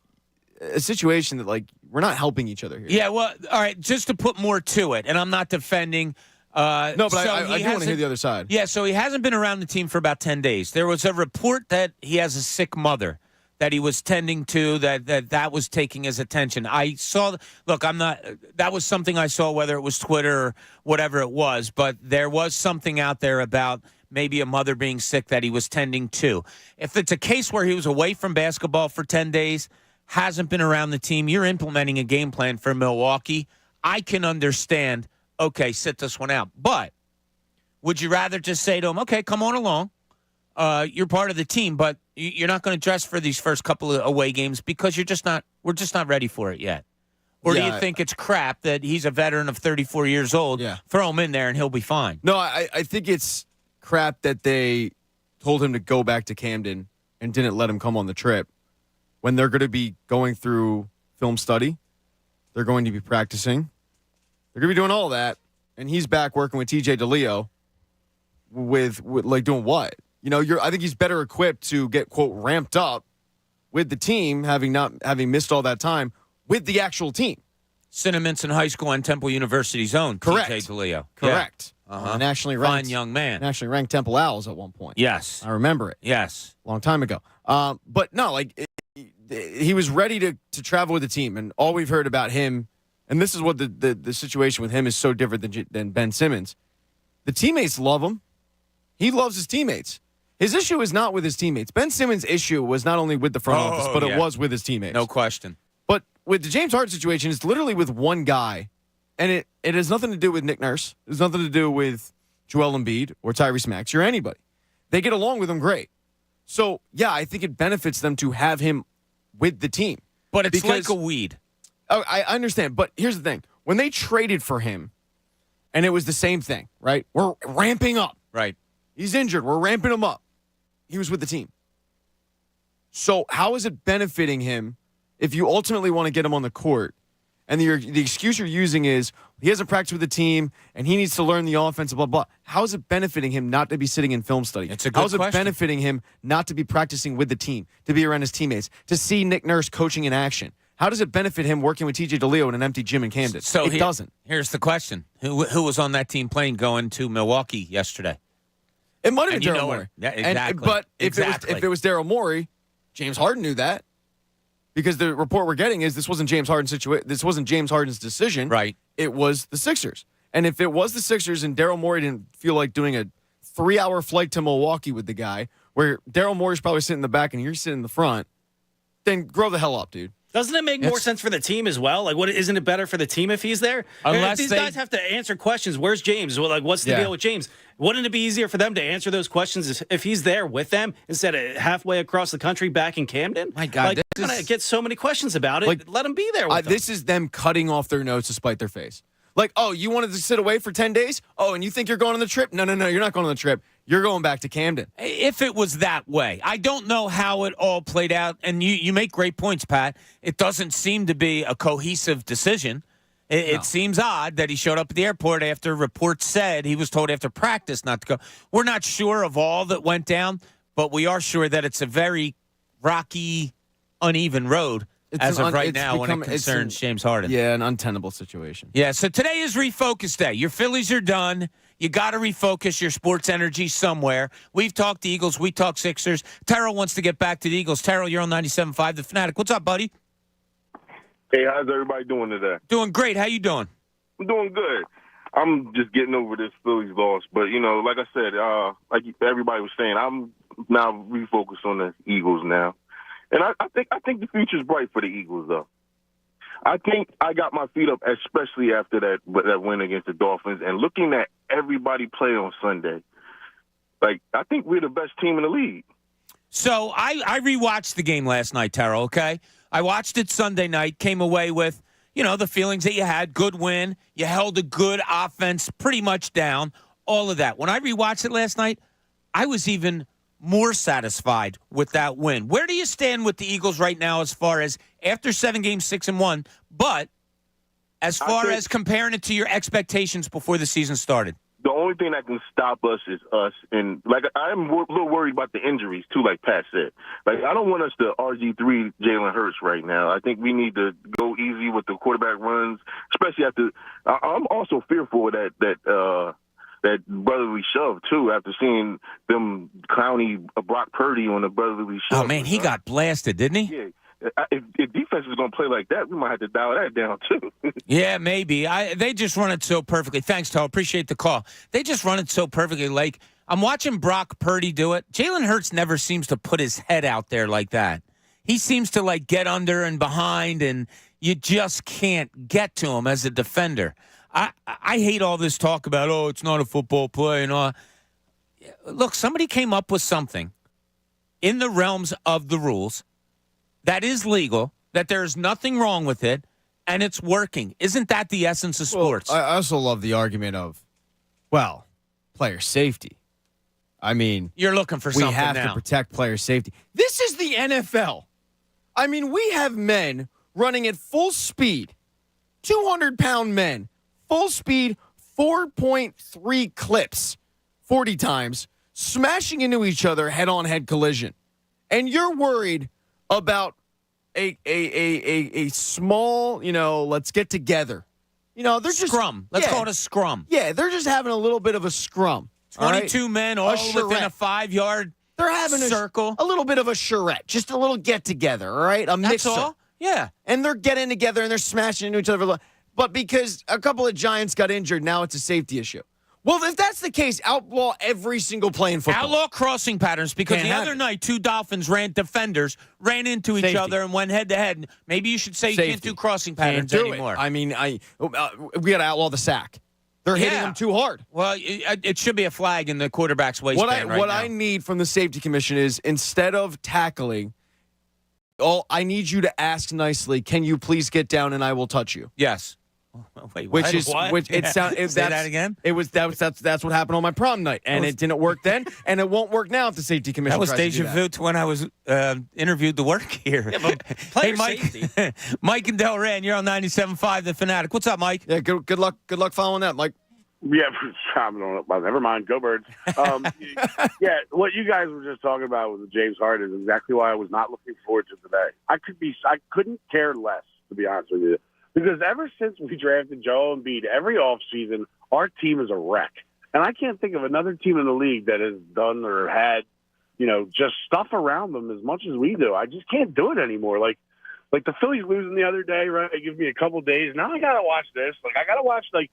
a situation that, like, we're not helping each other here. Yeah, well, all right, just to put more to it, and I'm not defending. I do want to hear the other side. Yeah, so he hasn't been around the team for about 10 days. There was a report that he has a sick mother that he was tending to, that was taking his attention. I saw, that was something I saw, whether it was Twitter or whatever it was, but there was something out there about maybe a mother being sick that he was tending to. If it's a case where he was away from basketball for 10 days, hasn't been around the team, you're implementing a game plan for Milwaukee, I can understand, okay, sit this one out. But would you rather just say to him, okay, come on along, you're part of the team, but you're not going to dress for these first couple of away games because we're just not ready for it yet? Or do you think it's crap that he's a veteran of 34 years old, throw him in there and he'll be fine? No, I think it's crap that they told him to go back to Camden and didn't let him come on the trip when they're going to be going through film study. They're going to be practicing. They're going to be doing all that. And he's back working with TJ DeLeo with like doing what? I think he's better equipped to get, quote, ramped up with the team, having missed all that time, with the actual team. Cinnaminson High School and Temple University's own Correct. TJ DeLeo. Correct. nationally ranked, Fine young man. nationally ranked Temple Owls at one point. Yes. I remember it. Yes. A long time ago. But no, he was ready to travel with the team, and all we've heard about him, and this is what the situation with him is so different than Ben Simmons. The teammates love him. He loves his teammates. His issue is not with his teammates. Ben Simmons' issue was not only with the front office, but it was with his teammates. No question. But with the James Harden situation, it's literally with one guy, and it has nothing to do with Nick Nurse. It has nothing to do with Joel Embiid or Tyrese Maxey or anybody. They get along with him great. So, yeah, I think it benefits them to have him with the team. But it's like a weed. Oh, I understand. But here's the thing. When they traded for him, and it was the same thing, right? We're ramping up. Right. He's injured. We're ramping him up. He was with the team. So how is it benefiting him if you ultimately want to get him on the court and the excuse you're using is he hasn't practiced with the team and he needs to learn the offense, blah, blah. How is it benefiting him not to be sitting in film study? It's a good How is it question. benefiting him not to be practicing with the team, to be around his teammates, to see Nick Nurse coaching in action? How does it benefit him working with TJ DeLeo in an empty gym in Camden? So it doesn't. Here's the question. Who was on that team plane going to Milwaukee yesterday? It might have been And you Daryl know Morey. it. Yeah, exactly. But if Exactly. it was Daryl Morey, James Harden knew that. Because the report we're getting is this wasn't James Harden's This wasn't James Harden's decision. Right. It was the Sixers. And if it was the Sixers and Daryl Morey didn't feel like doing a 3-hour flight to Milwaukee with the guy, where Daryl Morey's probably sitting in the back and you're sitting in the front, then grow the hell up, dude. Doesn't it make more sense for the team as well? Like, isn't it better for the team if he's there? Unless if these guys have to answer questions, where's James? Well, like, what's the deal with James? Wouldn't it be easier for them to answer those questions if he's there with them instead of halfway across the country back in Camden? My God, like, this they're gonna is- get so many questions about it. Like, let them be there with them. This is them cutting off their nose to spite their face. Like, oh, you wanted to sit away for 10 days? Oh, and you think you're going on the trip? No, you're not going on the trip. You're going back to Camden. If it was that way, I don't know how it all played out. And you make great points, Pat. It doesn't seem to be a cohesive decision. It seems odd that he showed up at the airport after reports said he was told after practice not to go. We're not sure of all that went down, but we are sure that it's a very rocky, uneven road as of right now when it concerns James Harden. Yeah, an untenable situation. Yeah, so today is Refocus Day. Your Phillies are done. You got to refocus your sports energy somewhere. We've talked Eagles. We talked Sixers. Terrell wants to get back to the Eagles. Terrell, you're on 97.5 The Fanatic. What's up, buddy? Hey, how's everybody doing today? Doing great. How you doing? I'm doing good. I'm just getting over this Phillies loss. But, like I said, like everybody was saying, I'm now refocused on the Eagles now. And I think the future's bright for the Eagles, though. I think I got my feet up, especially after that win against the Dolphins, and looking at everybody play on Sunday. Like, I think we're the best team in the league. So I rewatched the game last night, Terrell, okay? I watched it Sunday night, came away with, the feelings that you had, good win. You held a good offense pretty much down, all of that. When I rewatched it last night, I was even more satisfied with that win. Where do you stand with the Eagles right now as far as after 7 games, 6-1, but as far as comparing it to your expectations before the season started? The only thing that can stop us is us. And, I'm a little worried about the injuries, too, like Pat said. I don't want us to RG3 Jalen Hurts right now. I think we need to go easy with the quarterback runs, especially after – I'm also fearful of that brotherly shove, too, after seeing them clowny Brock Purdy on the brotherly shove. Oh, man, he got blasted, didn't he? Yeah. If defense is going to play like that, we might have to dial that down, too. Yeah, maybe. They just run it so perfectly. Thanks, Tom. Appreciate the call. They just run it so perfectly. Like, I'm watching Brock Purdy do it. Jalen Hurts never seems to put his head out there like that. He seems to, get under and behind, and you just can't get to him as a defender. I hate all this talk about, it's not a football play and all. Look, somebody came up with something in the realms of the rules that is legal, that there's nothing wrong with it, and it's working. Isn't that the essence of sports? I also love the argument of, player safety. I mean, You're looking for something we have now. to protect player safety. This is the NFL. I mean, we have men running at full speed, 200-pound men, full speed, 4.3 clips, 40 times, smashing into each other head-on-head collision. And you're worried about a small, let's get together. they're just scrum. Let's call it a scrum. Yeah, they're just having a little bit of a scrum. 22 men all within a 5-yard They're having circle. A little bit of a charrette, just a little get together, all right? A mixer. That's all? Yeah. And they're getting together and they're smashing into each other. But because a couple of Giants got injured, now it's a safety issue. Well, if that's the case, outlaw every single play in football. Outlaw crossing patterns because Can't the have other it. night, 2 Dolphins defenders ran into each Safety. other and went head-to-head. Maybe you should say you can't do crossing patterns Can't do anymore. it. I mean, we got to outlaw the sack. They're hitting them too hard. Well, it should be a flag in the quarterback's waistband What now. I need from the safety commission is instead of tackling, I need you to ask nicely, can you please get down and I will touch you? Yes. Wait, what? Say that again? That's what happened on my prom night, and it didn't work then, and it won't work now if the safety commission. That was tries to do deja vu to when I was interviewed to work here. Hey, Mike. safety. Mike and Delran, you're on 97.5 The Fanatic. What's up, Mike? Yeah, good luck following that, Mike. Yeah, I don't know. Well, never mind. Go Birds. Yeah, what you guys were just talking about with James Harden is exactly why I was not looking forward to today. I couldn't care less, to be honest with you, because ever since we drafted Joel Embiid, every offseason, our team is a wreck. And I can't think of another team in the league that has done or had, just stuff around them as much as we do. I just can't do it anymore. Like the Phillies losing the other day, right? It gives me a couple days. Now I got to watch this. I got to watch, like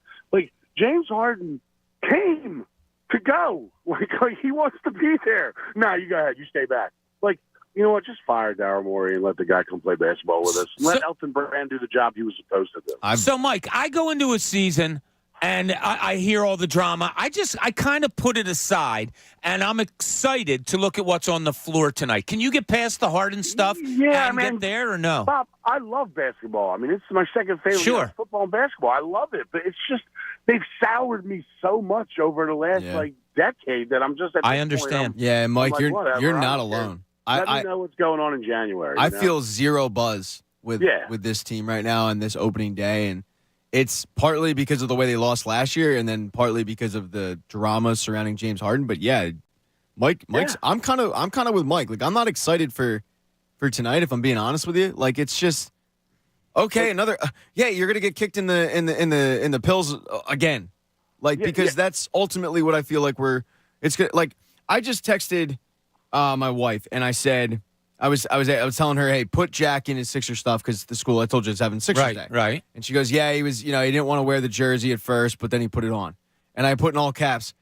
James Harden came to go. Like he wants to be there. Nah, you go ahead. You stay back. You know what? Just fire Daryl Morey and let the guy come play basketball with us. Let Elton Brand do the job he was supposed to do. So, Mike, I go into a season and I hear all the drama. I kind of put it aside, and I'm excited to look at what's on the floor tonight. Can you get past the Harden stuff and get there or no? Bob, I love basketball. I mean, it's my second favorite. Sure. Football and basketball. I love it. But it's just they've soured me so much over the last, decade that I'm just at this I understand. Point, Yeah, Mike, like, you're not alone. Let me know what's going on in January. I feel zero buzz with this team right now on this opening day, and it's partly because of the way they lost last year, and then partly because of the drama surrounding James Harden. But Mike's. I'm kind of with Mike. Like I'm not excited for tonight, if I'm being honest with you. Like it's just okay. Another you're gonna get kicked in the pills again, because that's ultimately what I feel like it's good. Like I just texted my wife, and I said, I was telling her, hey, put Jack in his Sixer stuff because the school I told you is having Sixers Day. Right. And she goes, yeah, he was, he didn't want to wear the jersey at first, but then he put it on. And I put in all caps,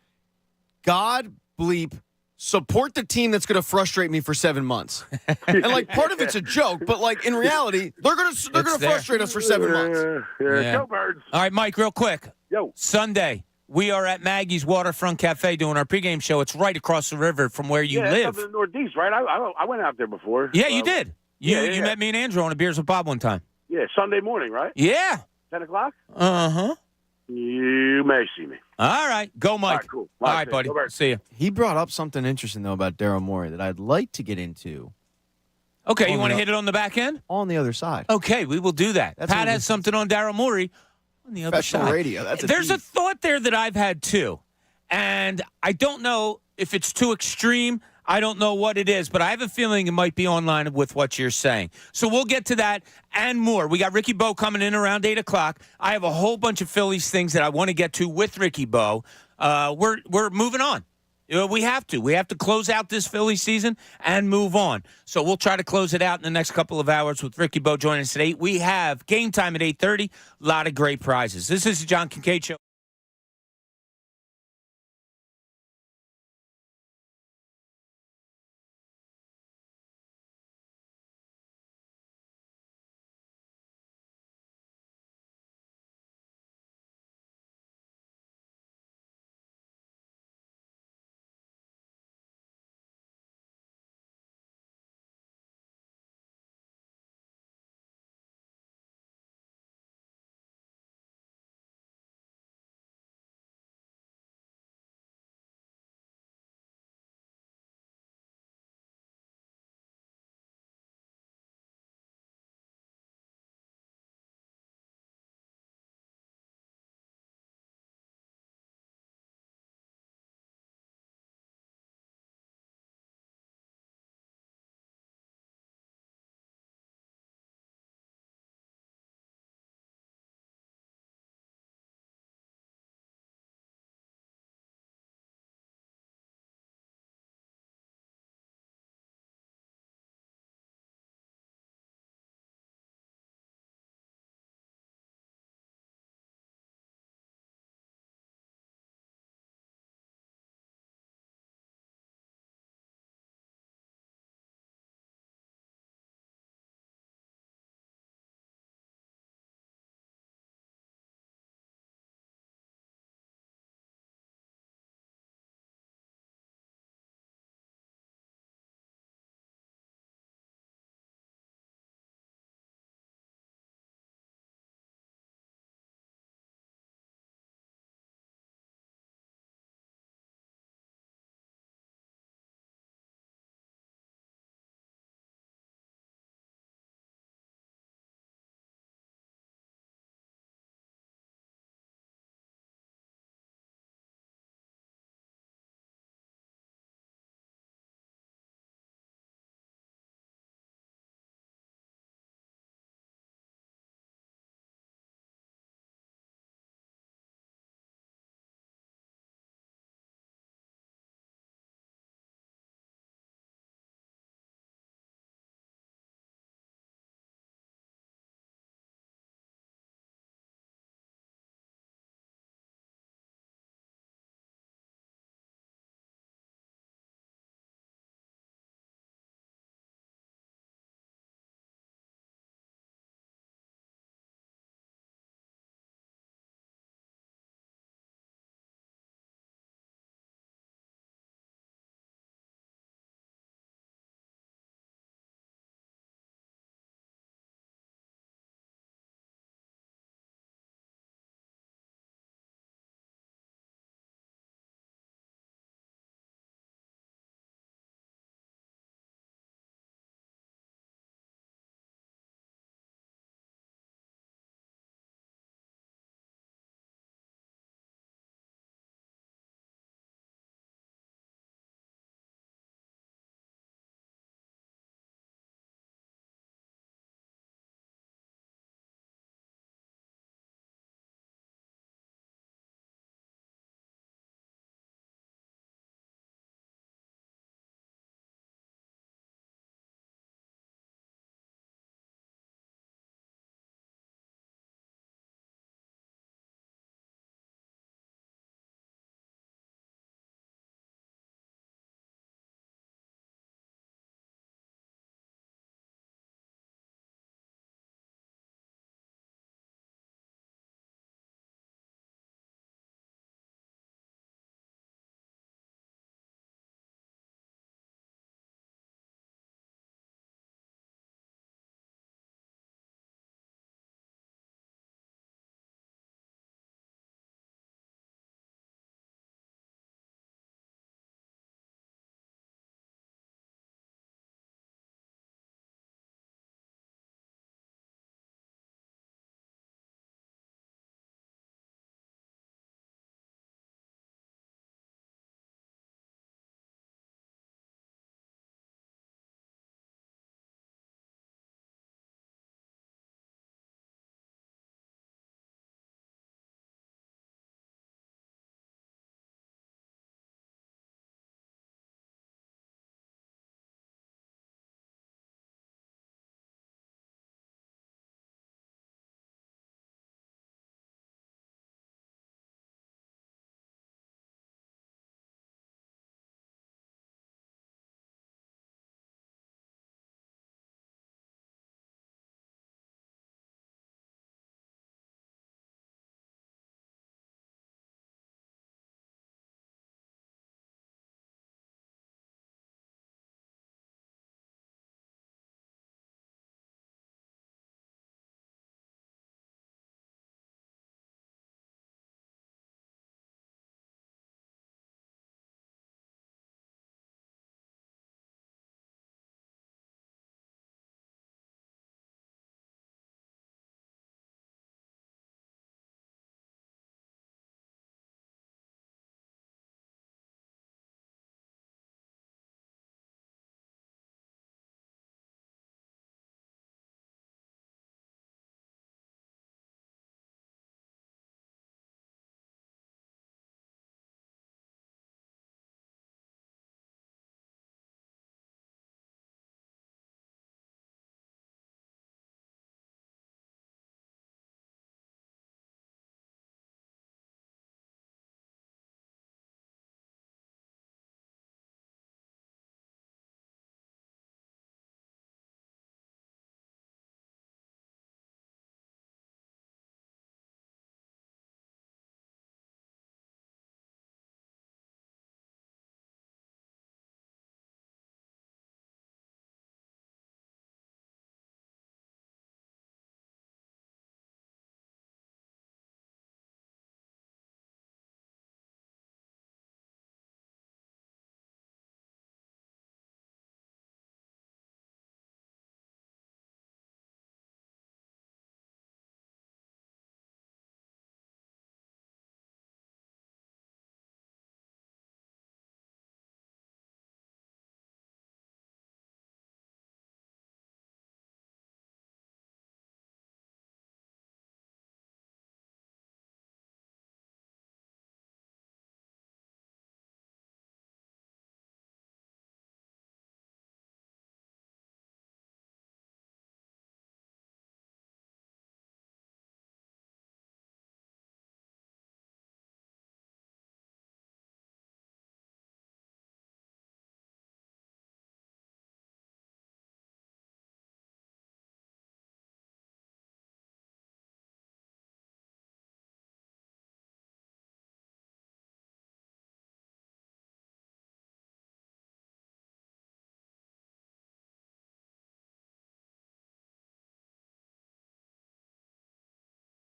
God bleep, support the team that's going to frustrate me for 7 months. And part of it's a joke, but in reality, they're going to frustrate us for 7 months. Go Birds. All right, Mike, real quick. Yo. Sunday. We are at Maggie's Waterfront Cafe doing our pregame show. It's right across the river from where you It's live. up in the Northeast, right? I went out there before. Yeah, you did. You met me and Andrew on a Beers with Bob one time. Yeah, Sunday morning, right? Yeah. 10 o'clock? Uh-huh. You may see me. All right. Go, Mike. All right, cool. All right, buddy. See you. He brought up something interesting, though, about Daryl Morey that I'd like to get into. Okay, you want to hit it on the back end? On the other side. Okay, we will do that. Pat has something on Daryl Morey on the other Professional side. radio. There's a thought there that I've had, too. And I don't know if it's too extreme. I don't know what it is, but I have a feeling it might be online with what you're saying. So we'll get to that and more. We got Ricky Bo coming in around 8 o'clock. I have a whole bunch of Phillies things that I want to get to with Ricky Bo. We're moving on. We have to. We have to close out this Philly season and move on. So we'll try to close it out in the next couple of hours with Ricky Bo joining us at 8. We have game time at 8:30. A lot of great prizes. This is the John Kincade Show.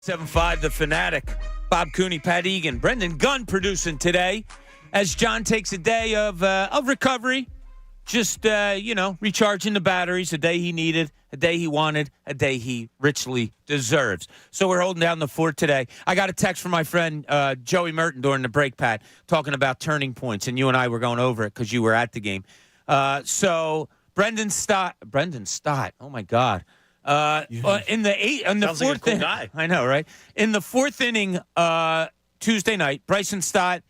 7-5, The Fanatic. Bob Cooney, Pat Egan, Brendan Gunn producing today as John takes a day of recovery. Just, recharging the batteries, a day he needed, a day he wanted, a day he richly deserves. So we're holding down the fort today. I got a text from my friend Joey Merton during the break, Pat, talking about turning points, and you and I were going over it because you were at the game. So Brendan Stott, oh, my God. In the fourth cool inning, guy. I know, right? In the fourth inning, Tuesday night, Bryson Stott,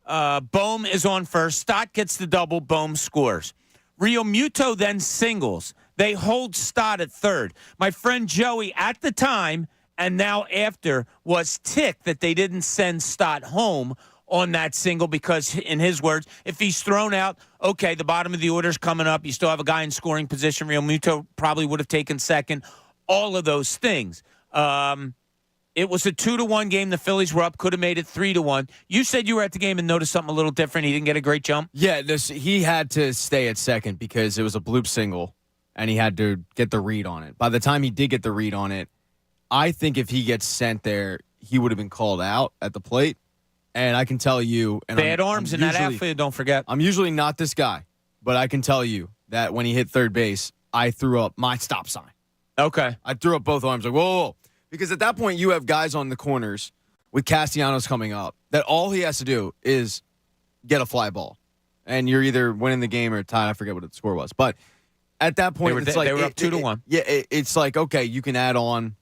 Bohm is on first. Stott gets the double. Bohm scores. Real Muto then singles. They hold Stott at third. My friend Joey at the time and now after was ticked that they didn't send Stott home on that single because, in his words, if he's thrown out, okay, the bottom of the order's coming up. You still have a guy in scoring position. Real Muto probably would have taken second. All of those things. It was a 2-1 game. The Phillies were up. Could have made it 3-1. You said you were at the game and noticed something a little different. He didn't get a great jump. Yeah, he had to stay at second because it was a bloop single, and he had to get the read on it. By the time he did get the read on it, I think if he gets sent there, he would have been called out at the plate. And I can tell you, and bad arms in that outfield. Don't forget. I'm usually not this guy, but I can tell you that when he hit third base, I threw up my stop sign. Okay, I threw up both arms like whoa, whoa, whoa. Because at that point, you have guys on the corners with Castellanos coming up that all he has to do is get a fly ball. And you're either winning the game or tied. I forget what the score was. But at that point, they were up 2-1. It's like, okay, you can add on,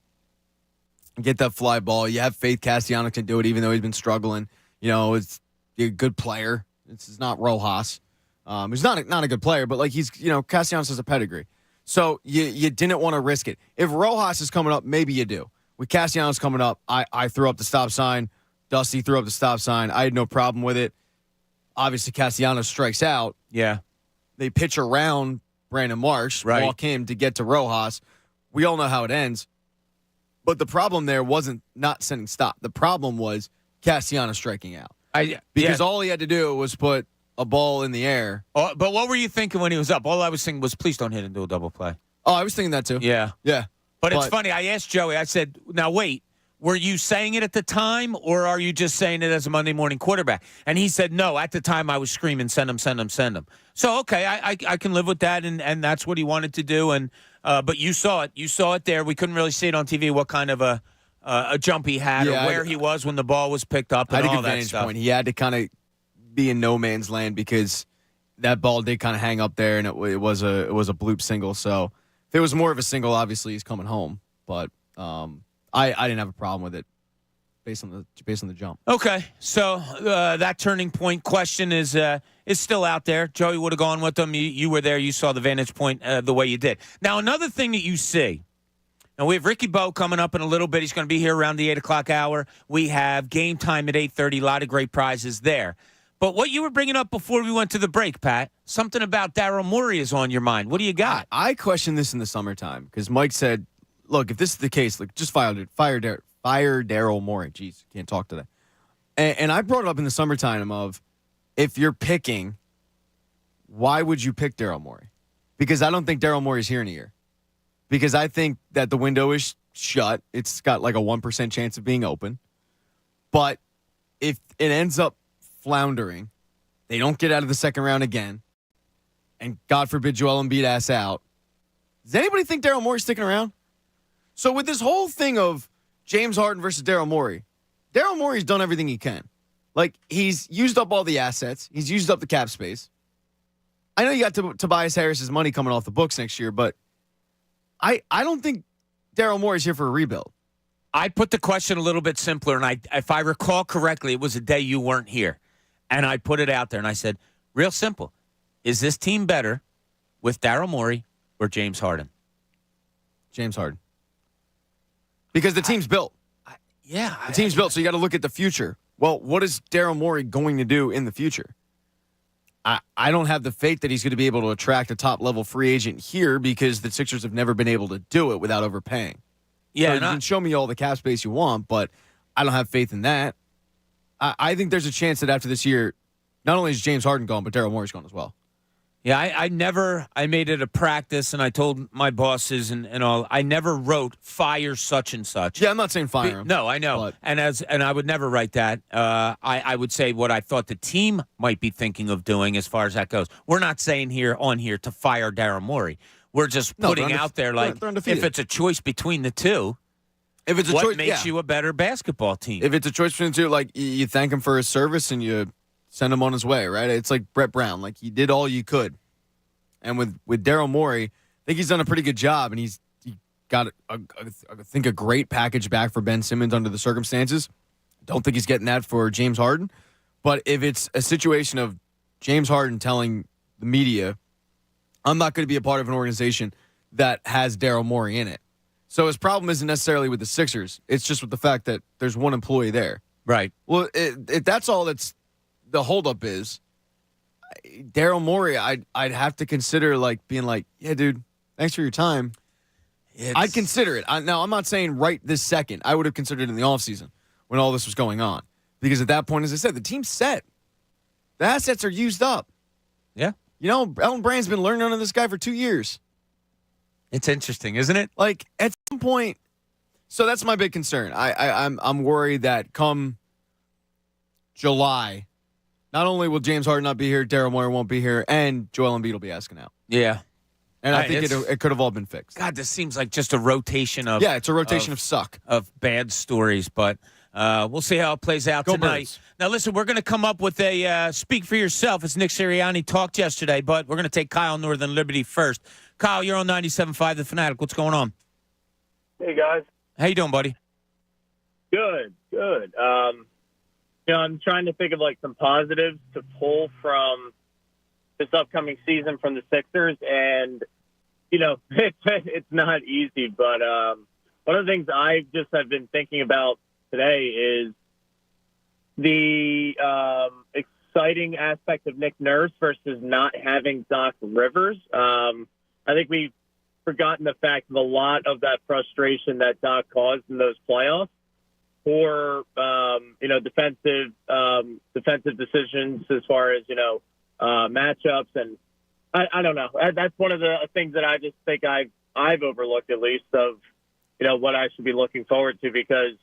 get that fly ball. You have faith Castellanos can do it, even though he's been struggling. It's a good player. It's not Rojas. He's not a good player, but like Castellanos has a pedigree. So you didn't want to risk it. If Rojas is coming up, maybe you do. With Castellanos coming up, I threw up the stop sign. Dusty threw up the stop sign. I had no problem with it. Obviously, Castellanos strikes out. Yeah. They pitch around Brandon Marsh, right, walk him to get to Rojas. We all know how it ends. But the problem there wasn't not sending stop. The problem was Castellanos striking out. Because all he had to do was put a ball in the air. Oh, but what were you thinking when he was up? All I was thinking was, please don't hit and do a double play. Oh, I was thinking that too. Yeah. Yeah. But it's funny. I asked Joey, I said, now wait, were you saying it at the time or are you just saying it as a Monday morning quarterback? And he said, no, at the time I was screaming, send him, send him, send him. So, okay, I can live with that, and that's what he wanted to do. And but you saw it. You saw it there. We couldn't really see it on TV what kind of a jump he had or where he was when the ball was picked up and I had all a good that vantage stuff. point. He had to kind of be in no man's land because that ball did kind of hang up there, and it was a bloop single. So if it was more of a single, obviously he's coming home. But I didn't have a problem with it based on the jump. Okay, so that turning point question is still out there. Joey would have gone with them. You were there. You saw the vantage point the way you did. Now, another thing that you see. Now, we have Ricky Bowe coming up in a little bit. He's going to be here around the 8 o'clock hour. We have game time at 8:30. A lot of great prizes there. But what you were bringing up before we went to the break, Pat, something about Daryl Morey is on your mind. What do you got? I questioned this in the summertime because Mike said, look, if this is the case, just fire Daryl Morey. Jeez, can't talk today. And I brought it up in the summertime of, if you're picking, why would you pick Daryl Morey? Because I don't think Daryl Morey's here in a year. Because I think that the window is shut. It's got like a 1% chance of being open. But if it ends up floundering, they don't get out of the second round again, and God forbid Joel Embiid ass out, does anybody think Daryl Morey's sticking around? So with this whole thing of James Harden versus Daryl Morey's done everything he can. Like, he's used up all the assets. He's used up the cap space. I know you got Tobias Harris's money coming off the books next year, but I don't think Daryl Morey's here for a rebuild. I put the question a little bit simpler, and if I recall correctly, it was a day you weren't here. And I put it out there, and I said, real simple, is this team better with Daryl Morey or James Harden? James Harden. Because the team's built. The team's built, so you got to look at the future. Well, what is Daryl Morey going to do in the future? I don't have the faith that he's going to be able to attract a top-level free agent here because the Sixers have never been able to do it without overpaying. Yeah, so you can show me all the cap space you want, but I don't have faith in that. I think there's a chance that after this year, not only is James Harden gone, but Daryl Morey's gone as well. Yeah, I made it a practice, and I told my bosses and all, I never wrote fire such and such. Yeah, I'm not saying fire him. No, I know. But- And I would never write that. I would say what I thought the team might be thinking of doing as far as that goes. We're not saying here to fire Daryl Morey. We're just putting out there like they're if undefeated. it's a choice between the two, If it's a what choice, makes you a better basketball team? If it's a choice between the two, like you thank him for his service and you send him on his way, right? It's like Brett Brown, like he did all you could. And with Daryl Morey, I think he's done a pretty good job, and he got I think a great package back for Ben Simmons under the circumstances. Don't think he's getting that for James Harden, but if it's a situation of James Harden telling the media, I'm not going to be a part of an organization that has Daryl Morey in it. So his problem isn't necessarily with the Sixers. It's just with the fact that there's one employee there. Right. Well, if that's all that's the holdup is, Daryl Morey, I'd have to consider like being like, yeah, dude, thanks for your time. I'd consider it. Now, I'm not saying right this second. I would have considered it in the offseason when all this was going on. Because at that point, as I said, the team's set. The assets are used up. Yeah. You know, Ellen Brand's been learning under this guy for 2 years. It's interesting, isn't it? Like, at some point, so that's my big concern. I'm worried that come July, not only will James Harden not be here, Daryl Morey won't be here, and Joel Embiid will be asking out. Yeah. And I think it could have all been fixed. God, this seems like just a rotation of it's a rotation of suck. Of bad stories, but we'll see how it plays out Go tonight. Birds. Now, listen, we're going to come up with a speak for yourself, as Nick Sirianni talked yesterday, but we're going to take Kyle Northern Liberty first. Kyle, you're on 97.5 The Fanatic. What's going on? Hey, guys. How you doing, buddy? Good. I'm trying to think of like some positives to pull from this upcoming season from the Sixers, and it's not easy. But one of the things I just have been thinking about today is the exciting aspect of Nick Nurse versus not having Doc Rivers. I think we've forgotten the fact of a lot of that frustration that Doc caused in those playoffs for defensive decisions as far as matchups, and I don't know. That's one of the things that I just think I've overlooked, at least, of what I should be looking forward to, because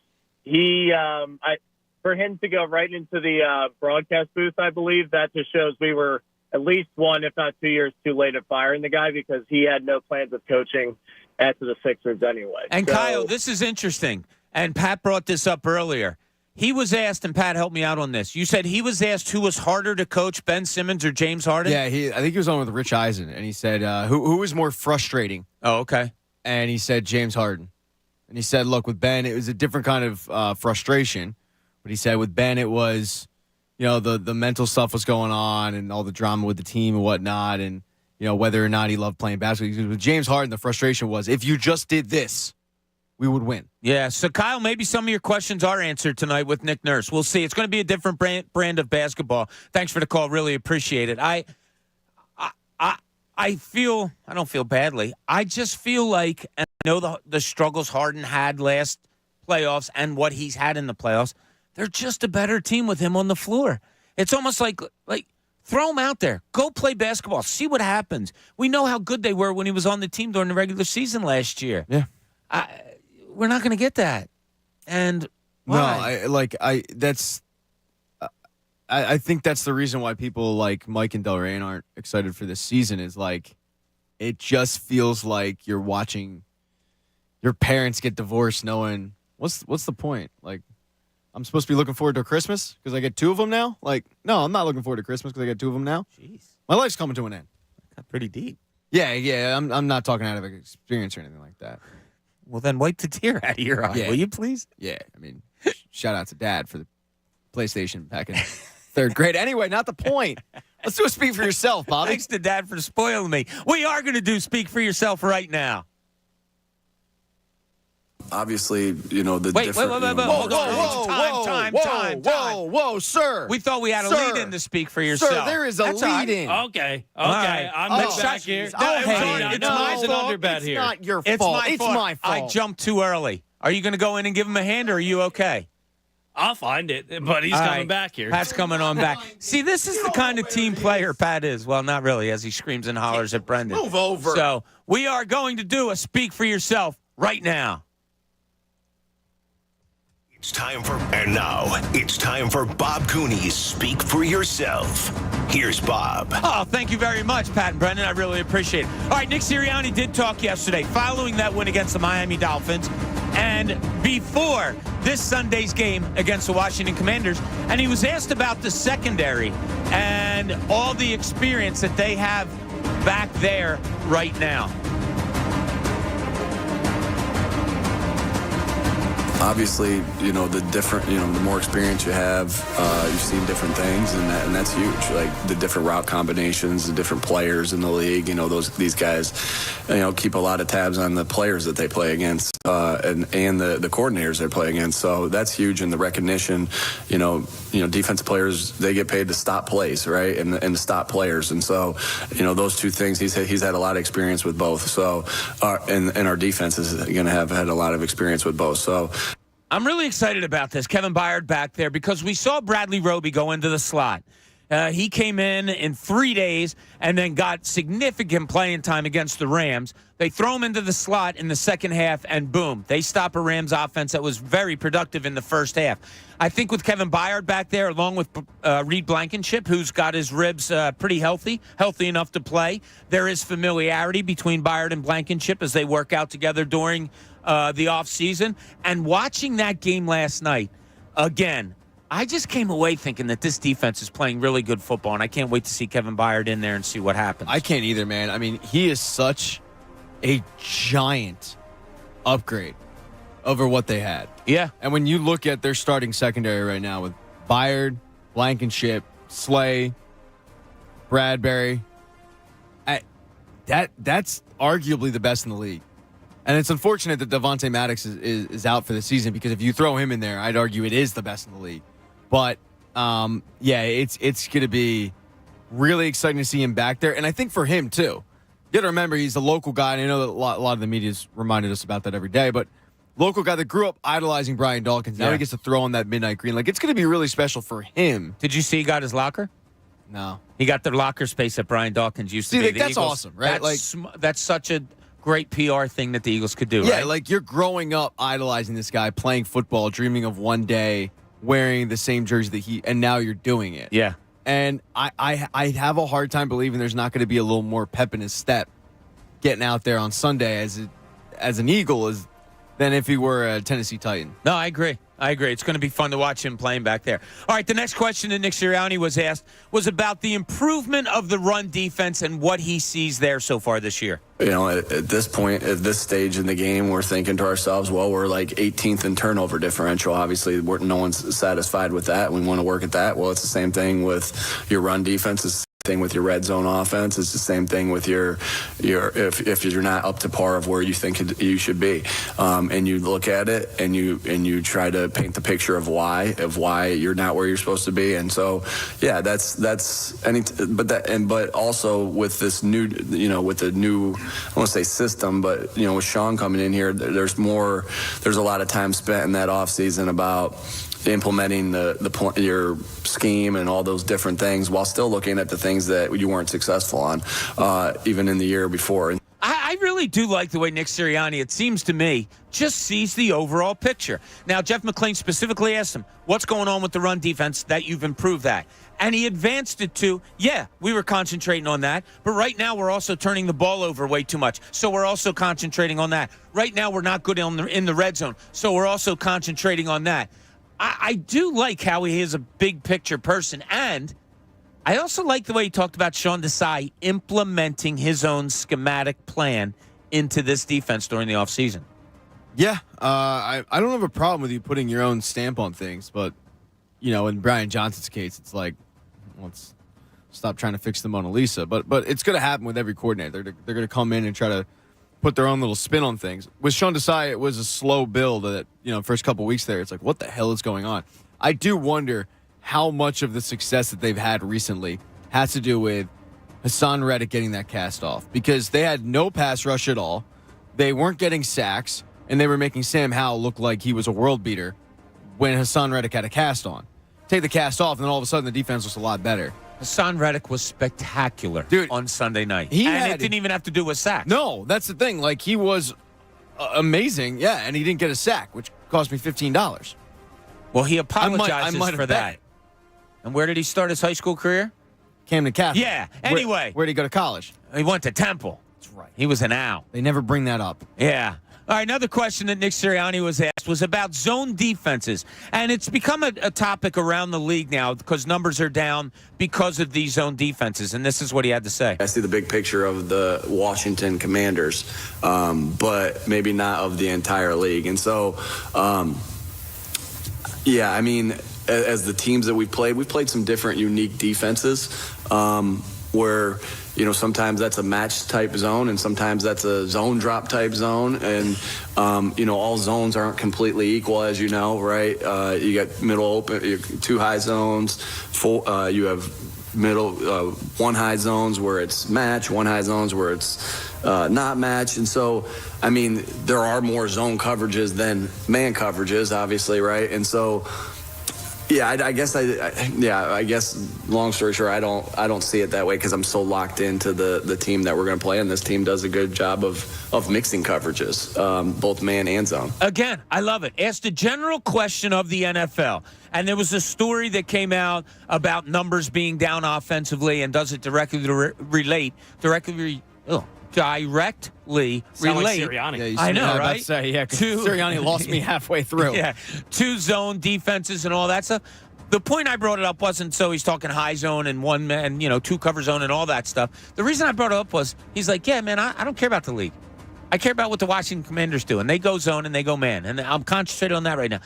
for him to go right into the broadcast booth, I believe that just shows we were at least 1, if not 2 years too late at firing the guy, because he had no plans of coaching after the Sixers anyway. And Kyle, this is interesting. And Pat brought this up earlier. He was asked, and Pat, help me out on this. You said he was asked who was harder to coach, Ben Simmons or James Harden? Yeah, I think he was on with Rich Eisen, and he said, who was more frustrating? Oh, okay. And he said James Harden. And he said, look, with Ben, it was a different kind of frustration. But he said with Ben, it was, the mental stuff was going on and all the drama with the team and whatnot, and, whether or not he loved playing basketball. With James Harden, the frustration was, if you just did this, we would win. Yeah, so Kyle, maybe some of your questions are answered tonight with Nick Nurse. We'll see. It's going to be a different brand of basketball. Thanks for the call. Really appreciate it. I don't feel badly. I just feel like, and I know the struggles Harden had last playoffs and what he's had in the playoffs, they're just a better team with him on the floor. It's almost like throw him out there. Go play basketball. See what happens. We know how good they were when he was on the team during the regular season last year. Yeah. We're not going to get that. And why? No, I think that's the reason why people like Mike and Delrain aren't excited for this season, is like, it just feels like you're watching your parents get divorced knowing what's the point? Like, I'm supposed to be looking forward to Christmas because I get 2 of them now? Like, no, I'm not looking forward to Christmas because I get 2 of them now. Jeez. My life's coming to an end. Got pretty deep. Yeah, I'm not talking out of experience or anything like that. Well, then wipe the tear out of your eye, will you please? Yeah, I mean, shout out to Dad for the PlayStation back in 3rd grade. Anyway, not the point. Let's do a speak for yourself, Bobby. Thanks to Dad for spoiling me. We are going to do speak for yourself right now. Obviously, the Wait, different... hold on. Time. Whoa, sir. We thought we had a lead in to speak for yourself. Sir, there is a lead in. Okay. right. I'm back here. It's my fault. Underbet here. It's not your It's fault. my fault. My fault. I jumped too early. Are you going to go in and give him a hand, or are you okay? I'll find it, but he's All coming right. back here. Pat's coming on back. See, this is the kind of team player Pat is. Well, not really, as he screams and hollers at Brendan. Move over. So we are going to do a speak for yourself right now. It's time for Bob Cooney's Speak for Yourself. Here's Bob. Oh, thank you very much, Pat and Brendan. I really appreciate it. All right, Nick Sirianni did talk yesterday following that win against the Miami Dolphins and before this Sunday's game against the Washington Commanders. And he was asked about the secondary and all the experience that they have back there right now. Obviously, the more experience you have, you've seen different things, and that's huge. Like the different route combinations, the different players in the league. These guys, keep a lot of tabs on the players that they play against, and the coordinators they play against. So that's huge in the recognition. Defensive players, they get paid to stop plays, right, and to stop players. And so, those two things, he's had a lot of experience with both. So, and our defense is going to have had a lot of experience with both. So. I'm really excited about this. Kevin Byard back there because we saw Bradley Roby go into the slot. He came in 3 days and then got significant playing time against the Rams. They throw him into the slot in the second half, and boom, they stop a Rams offense that was very productive in the first half. I think with Kevin Byard back there, along with Reed Blankenship, who's got his ribs pretty healthy enough to play, there is familiarity between Byard and Blankenship as they work out together during the offseason. And watching that game last night, again, I just came away thinking that this defense is playing really good football, and I can't wait to see Kevin Byard in there and see what happens. I can't either, man. I mean, he is such a giant upgrade over what they had. Yeah. And when you look at their starting secondary right now with Byard, Blankenship, Slay, Bradbury, that's arguably the best in the league. And it's unfortunate that Devontae Maddox is out for the season, because if you throw him in there, I'd argue it is the best in the league. But, it's going to be really exciting to see him back there. And I think for him, too. You got to remember, he's a local guy, and I know that a lot of the media's reminded us about that every day, but local guy that grew up idolizing Brian Dawkins. Now he gets to throw on that midnight green. Like, it's going to be really special for him. Did you see he got his locker? No. He got the locker space that Brian Dawkins used to be. That's Eagles, awesome, right? That's such a great PR thing that the Eagles could do, yeah, right? like you're growing up idolizing this guy, playing football, dreaming of one day wearing the same jersey that and now you're doing it. Yeah. And I have a hard time believing there's not going to be a little more pep in his step getting out there on Sunday as an Eagle than if he were a Tennessee Titan. No, I agree. It's going to be fun to watch him playing back there. All right, the next question that Nick Sirianni was asked was about the improvement of the run defense and what he sees there so far this year. At this point, at this stage in the game, we're thinking to ourselves, well, we're like 18th in turnover differential. Obviously, no one's satisfied with that. We want to work at that. Well, it's the same thing with your run defense. It's the thing with your red zone offense. It's the same thing with your if you're not up to par of where you think you should be, and you look at it and you try to paint the picture of why you're not where you're supposed to be. And so, yeah, but also with this new, with the new, I want to say system, but with Sean coming in here, there's a lot of time spent in that offseason about implementing your scheme and all those different things while still looking at the things that you weren't successful on, even in the year before. I really do like the way Nick Sirianni, it seems to me, just sees the overall picture. Now, Jeff McClain specifically asked him, what's going on with the run defense that you've improved that? And he advanced it to, we were concentrating on that, but right now we're also turning the ball over way too much, so we're also concentrating on that. Right now we're not good in the red zone, so we're also concentrating on that. I do like how he is a big picture person, and I also like the way he talked about Sean Desai implementing his own schematic plan into this defense during the offseason. Yeah, I don't have a problem with you putting your own stamp on things, but, in Brian Johnson's case, it's like, let's stop trying to fix the Mona Lisa. But it's going to happen with every coordinator. They're going to come in and try to put their own little spin on things. With Sean Desai, it was a slow build that, first couple weeks there, it's like, what the hell is going on? I do wonder how much of the success that they've had recently has to do with Hassan Reddick getting that cast off, because they had no pass rush at all. They weren't getting sacks, and they were making Sam Howell look like he was a world beater when Hassan Reddick had a cast on. Take the cast off, and then all of a sudden the defense was a lot better. Hassan Reddick was spectacular on Sunday night. It didn't even have to do with sacks. No, that's the thing. Like, he was amazing, and he didn't get a sack, which cost me $15. Well, he apologizes I might for have that. bet. And where did he start his high school career? Camden Catholic. Yeah, anyway. Where did he go to college? He went to Temple. That's right. He was an owl. They never bring that up. Yeah. All right, another question that Nick Sirianni was asked was about zone defenses. And it's become a topic around the league now because numbers are down because of these zone defenses. And this is what he had to say. I see the big picture of the Washington Commanders, but maybe not of the entire league. And so, yeah, I mean, as the teams that we've played some different unique defenses where, you know, sometimes that's a match type zone and sometimes that's a zone drop type zone. And, you know, all zones aren't completely equal, as you know, right? You got middle open, 2 high zones, you have middle, 1 high zones where it's match, 1 high zones where it's not match. And so, I mean, there are more zone coverages than man coverages, obviously, right? And so, yeah, I guess long story short, I don't see it that way because I'm so locked into the team that we're going to play, and this team does a good job of mixing coverages, both man and zone. Again, I love it. Asked a general question of the NFL, and there was a story that came out about numbers being down offensively, and does it directly relate? Directly Sound like relate. Sirianni. Yeah, I know, right? Sirianni lost me halfway through. Yeah, 2 zone defenses and all that stuff. The point I brought it up wasn't so he's talking high zone and 1 man, 2 cover zone and all that stuff. The reason I brought it up was he's like, yeah, man, I don't care about the league. I care about what the Washington Commanders do, and they go zone and they go man, and I'm concentrated on that right now.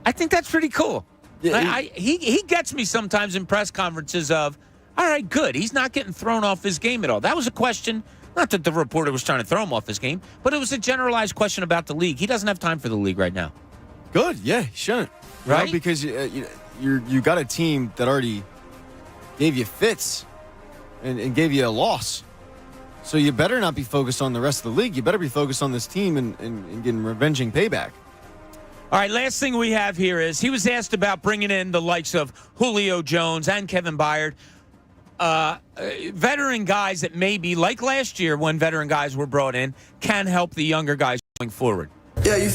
I think that's pretty cool. Yeah, he gets me sometimes in press conferences of, all right, good. He's not getting thrown off his game at all. That was a question, not that the reporter was trying to throw him off his game, but it was a generalized question about the league. He doesn't have time for the league right now. Good, yeah, he shouldn't. Right? Know, because you got a team that already gave you fits and gave you a loss. So you better not be focused on the rest of the league. You better be focused on this team and getting revenging payback. All right, last thing we have here is he was asked about bringing in the likes of Julio Jones and Kevin Byard. Veteran guys that maybe, like last year when veteran guys were brought in, can help the younger guys going forward. Yeah, you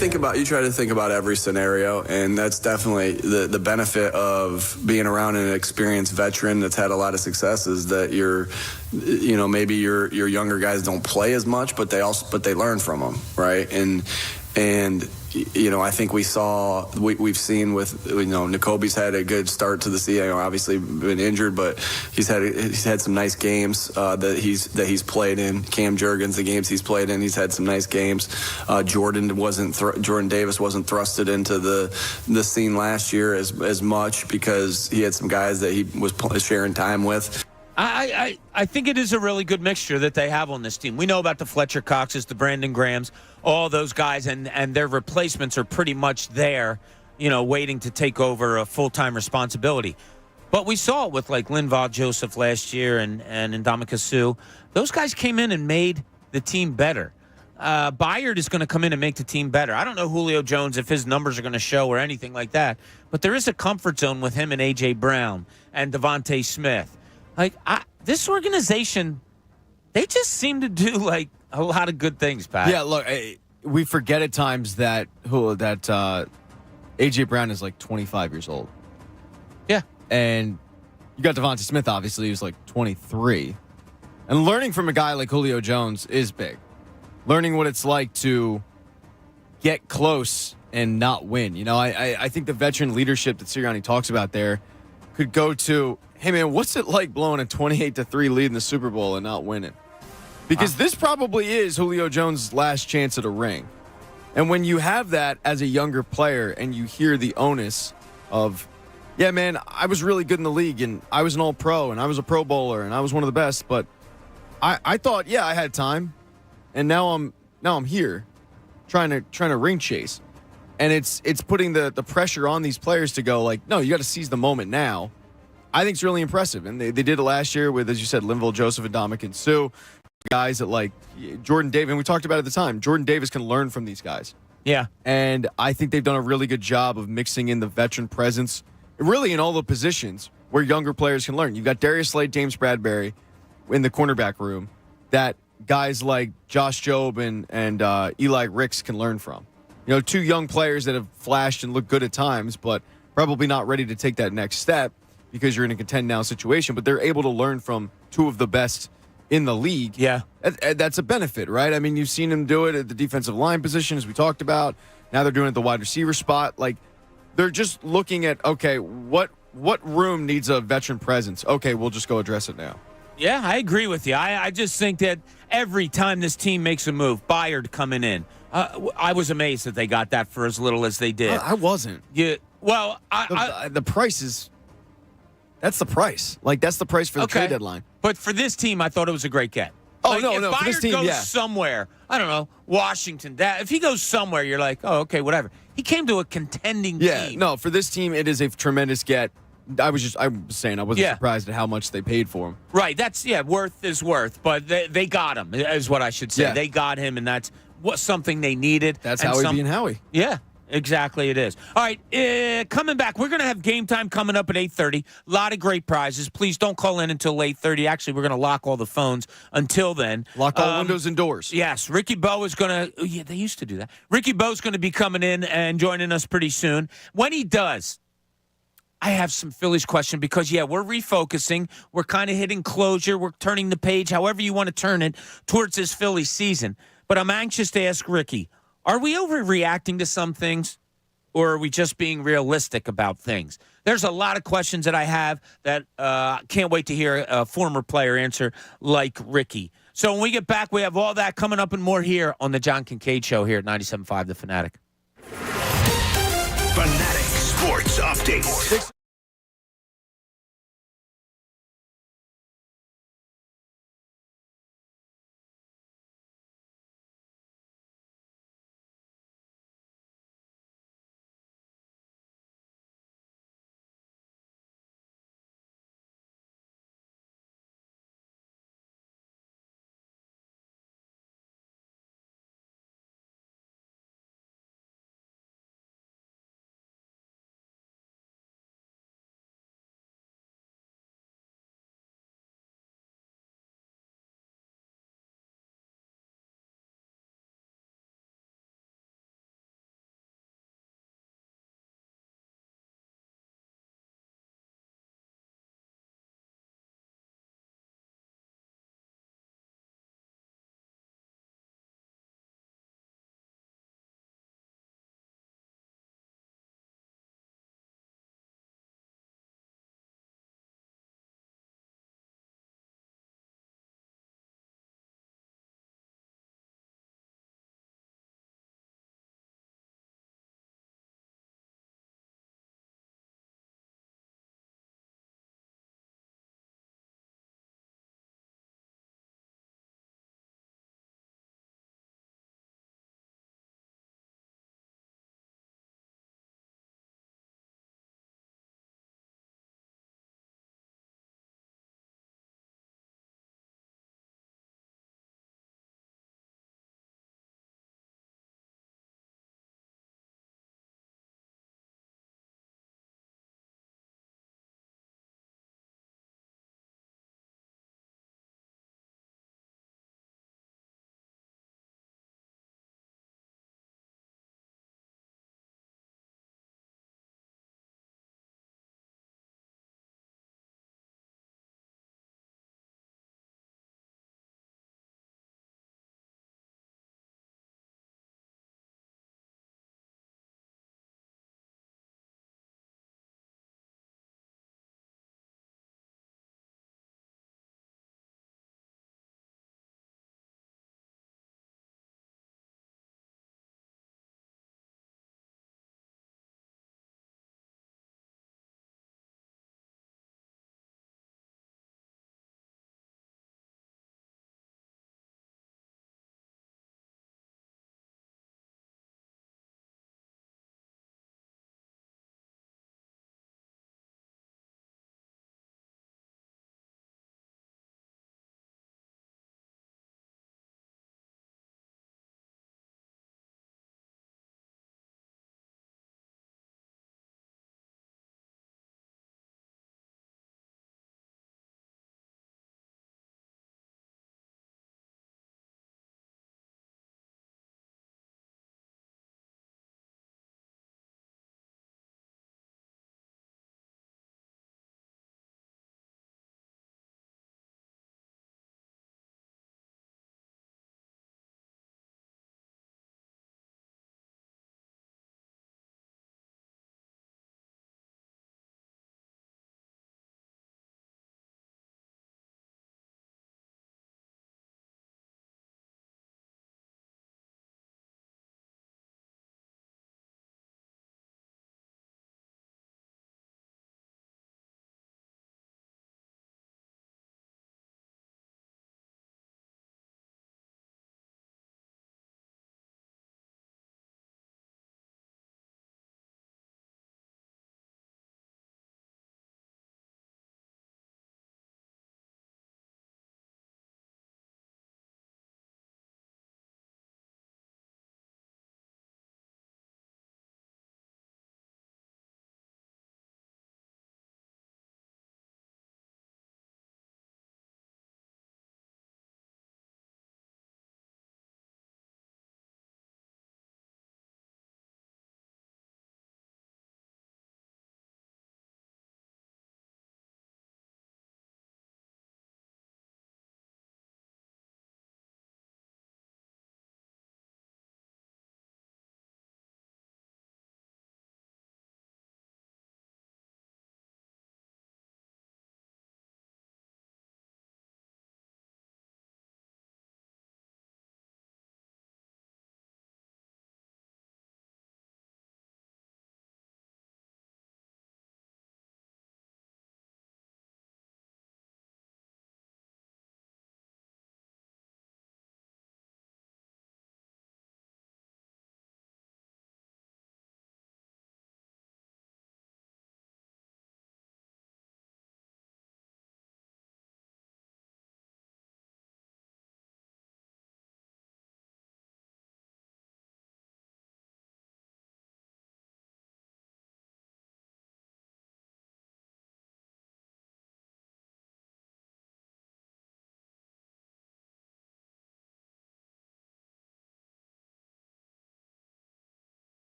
try to think about every scenario, and that's definitely the benefit of being around an experienced veteran that's had a lot of success is that maybe your younger guys don't play as much, but they learn from them, right? And I think we've seen with, N'Kobe's had a good start to the season. Obviously been injured, but he's had some nice games that he's played in. Cam Jurgens, the games he's played in, he's had some nice games. Jordan Davis wasn't thrusted into the scene last year as much because he had some guys that he was sharing time with. I think it is a really good mixture that they have on this team. We know about the Fletcher Coxes, the Brandon Grahams, all those guys, and their replacements are pretty much there, waiting to take over a full-time responsibility. But we saw it with like Linval Joseph last year and Ndamukong Suh. Those guys came in and made the team better. Byard is going to come in and make the team better. I don't know Julio Jones if his numbers are going to show or anything like that, but there is a comfort zone with him and A.J. Brown and Devontae Smith. Like, this organization, they just seem to do, like, a lot of good things, Pat. Yeah, look, we forget at times that A.J. Brown is, like, 25 years old. Yeah. And you got Devontae Smith, obviously, who's, like, 23. And learning from a guy like Julio Jones is big. Learning what it's like to get close and not win. I think the veteran leadership that Sirianni talks about there could go to, hey, man, what's it like blowing a 28-3 lead in the Super Bowl and not winning? Because this probably is Julio Jones' last chance at a ring. And when you have that as a younger player and you hear the onus of, yeah, man, I was really good in the league and I was an all-pro and I was a Pro Bowler and I was one of the best, but I thought, yeah, I had time, and now I'm here trying to ring chase. And it's putting the pressure on these players to go like, no, you got to seize the moment now. I think it's really impressive. And they did it last year with, as you said, Linval Joseph and Ndamukong Suh. Guys that like Jordan Davis, and we talked about it at the time, Jordan Davis can learn from these guys. Yeah. And I think they've done a really good job of mixing in the veteran presence, really in all the positions where younger players can learn. You've got Darius Slade, James Bradbury in the cornerback room that guys like Josh Jobe and Eli Ricks can learn from. You know, two young players that have flashed and looked good at times, but probably not ready to take that next step because you're in a contend now situation. But they're able to learn from two of the best in the league. Yeah. That's a benefit, right? I mean, you've seen them do it at the defensive line position, as we talked about. Now they're doing it at the wide receiver spot. Like, they're just looking at, okay, what room needs a veteran presence? Okay, we'll just go address it now. Yeah, I agree with you. I just think that every time this team makes a move, Byard coming in, I was amazed that they got that for as little as they did. I wasn't. Yeah. Well, the price is. That's the price. Like, that's the price for the trade deadline. But for this team, I thought it was a great get. Oh, like, no. If For this Byard team, goes somewhere, I don't know, Washington. If he goes somewhere, you're like, oh, okay, whatever. He came to a contending team. Yeah, no, for this team, it is a tremendous get. I was saying I wasn't surprised at how much they paid for him. Right. That's, worth is worth. But they got him, is what I should say. Yeah. They got him, and that's something they needed. That's Howie being Howie. Yeah. Exactly, it is. All right, coming back, we're going to have game time coming up at 8:30. A lot of great prizes. Please don't call in until 8:30. Actually, we're going to lock all the phones until then. Lock all windows and doors. Yes, Ricky Bowe is going to. Yeah, they used to do that. Ricky Bowe's going to be coming in and joining us pretty soon. When he does, I have some Phillies question because, we're refocusing. We're kind of hitting closure. We're turning the page, however you want to turn it, towards this Phillies season. But I'm anxious to ask Ricky, are we overreacting to some things, or are we just being realistic about things? There's a lot of questions that I have that can't wait to hear a former player answer like Ricky. So when we get back, we have all that coming up and more here on the John Kincade Show here at 97.5 The Fanatic. Fanatic Sports Update.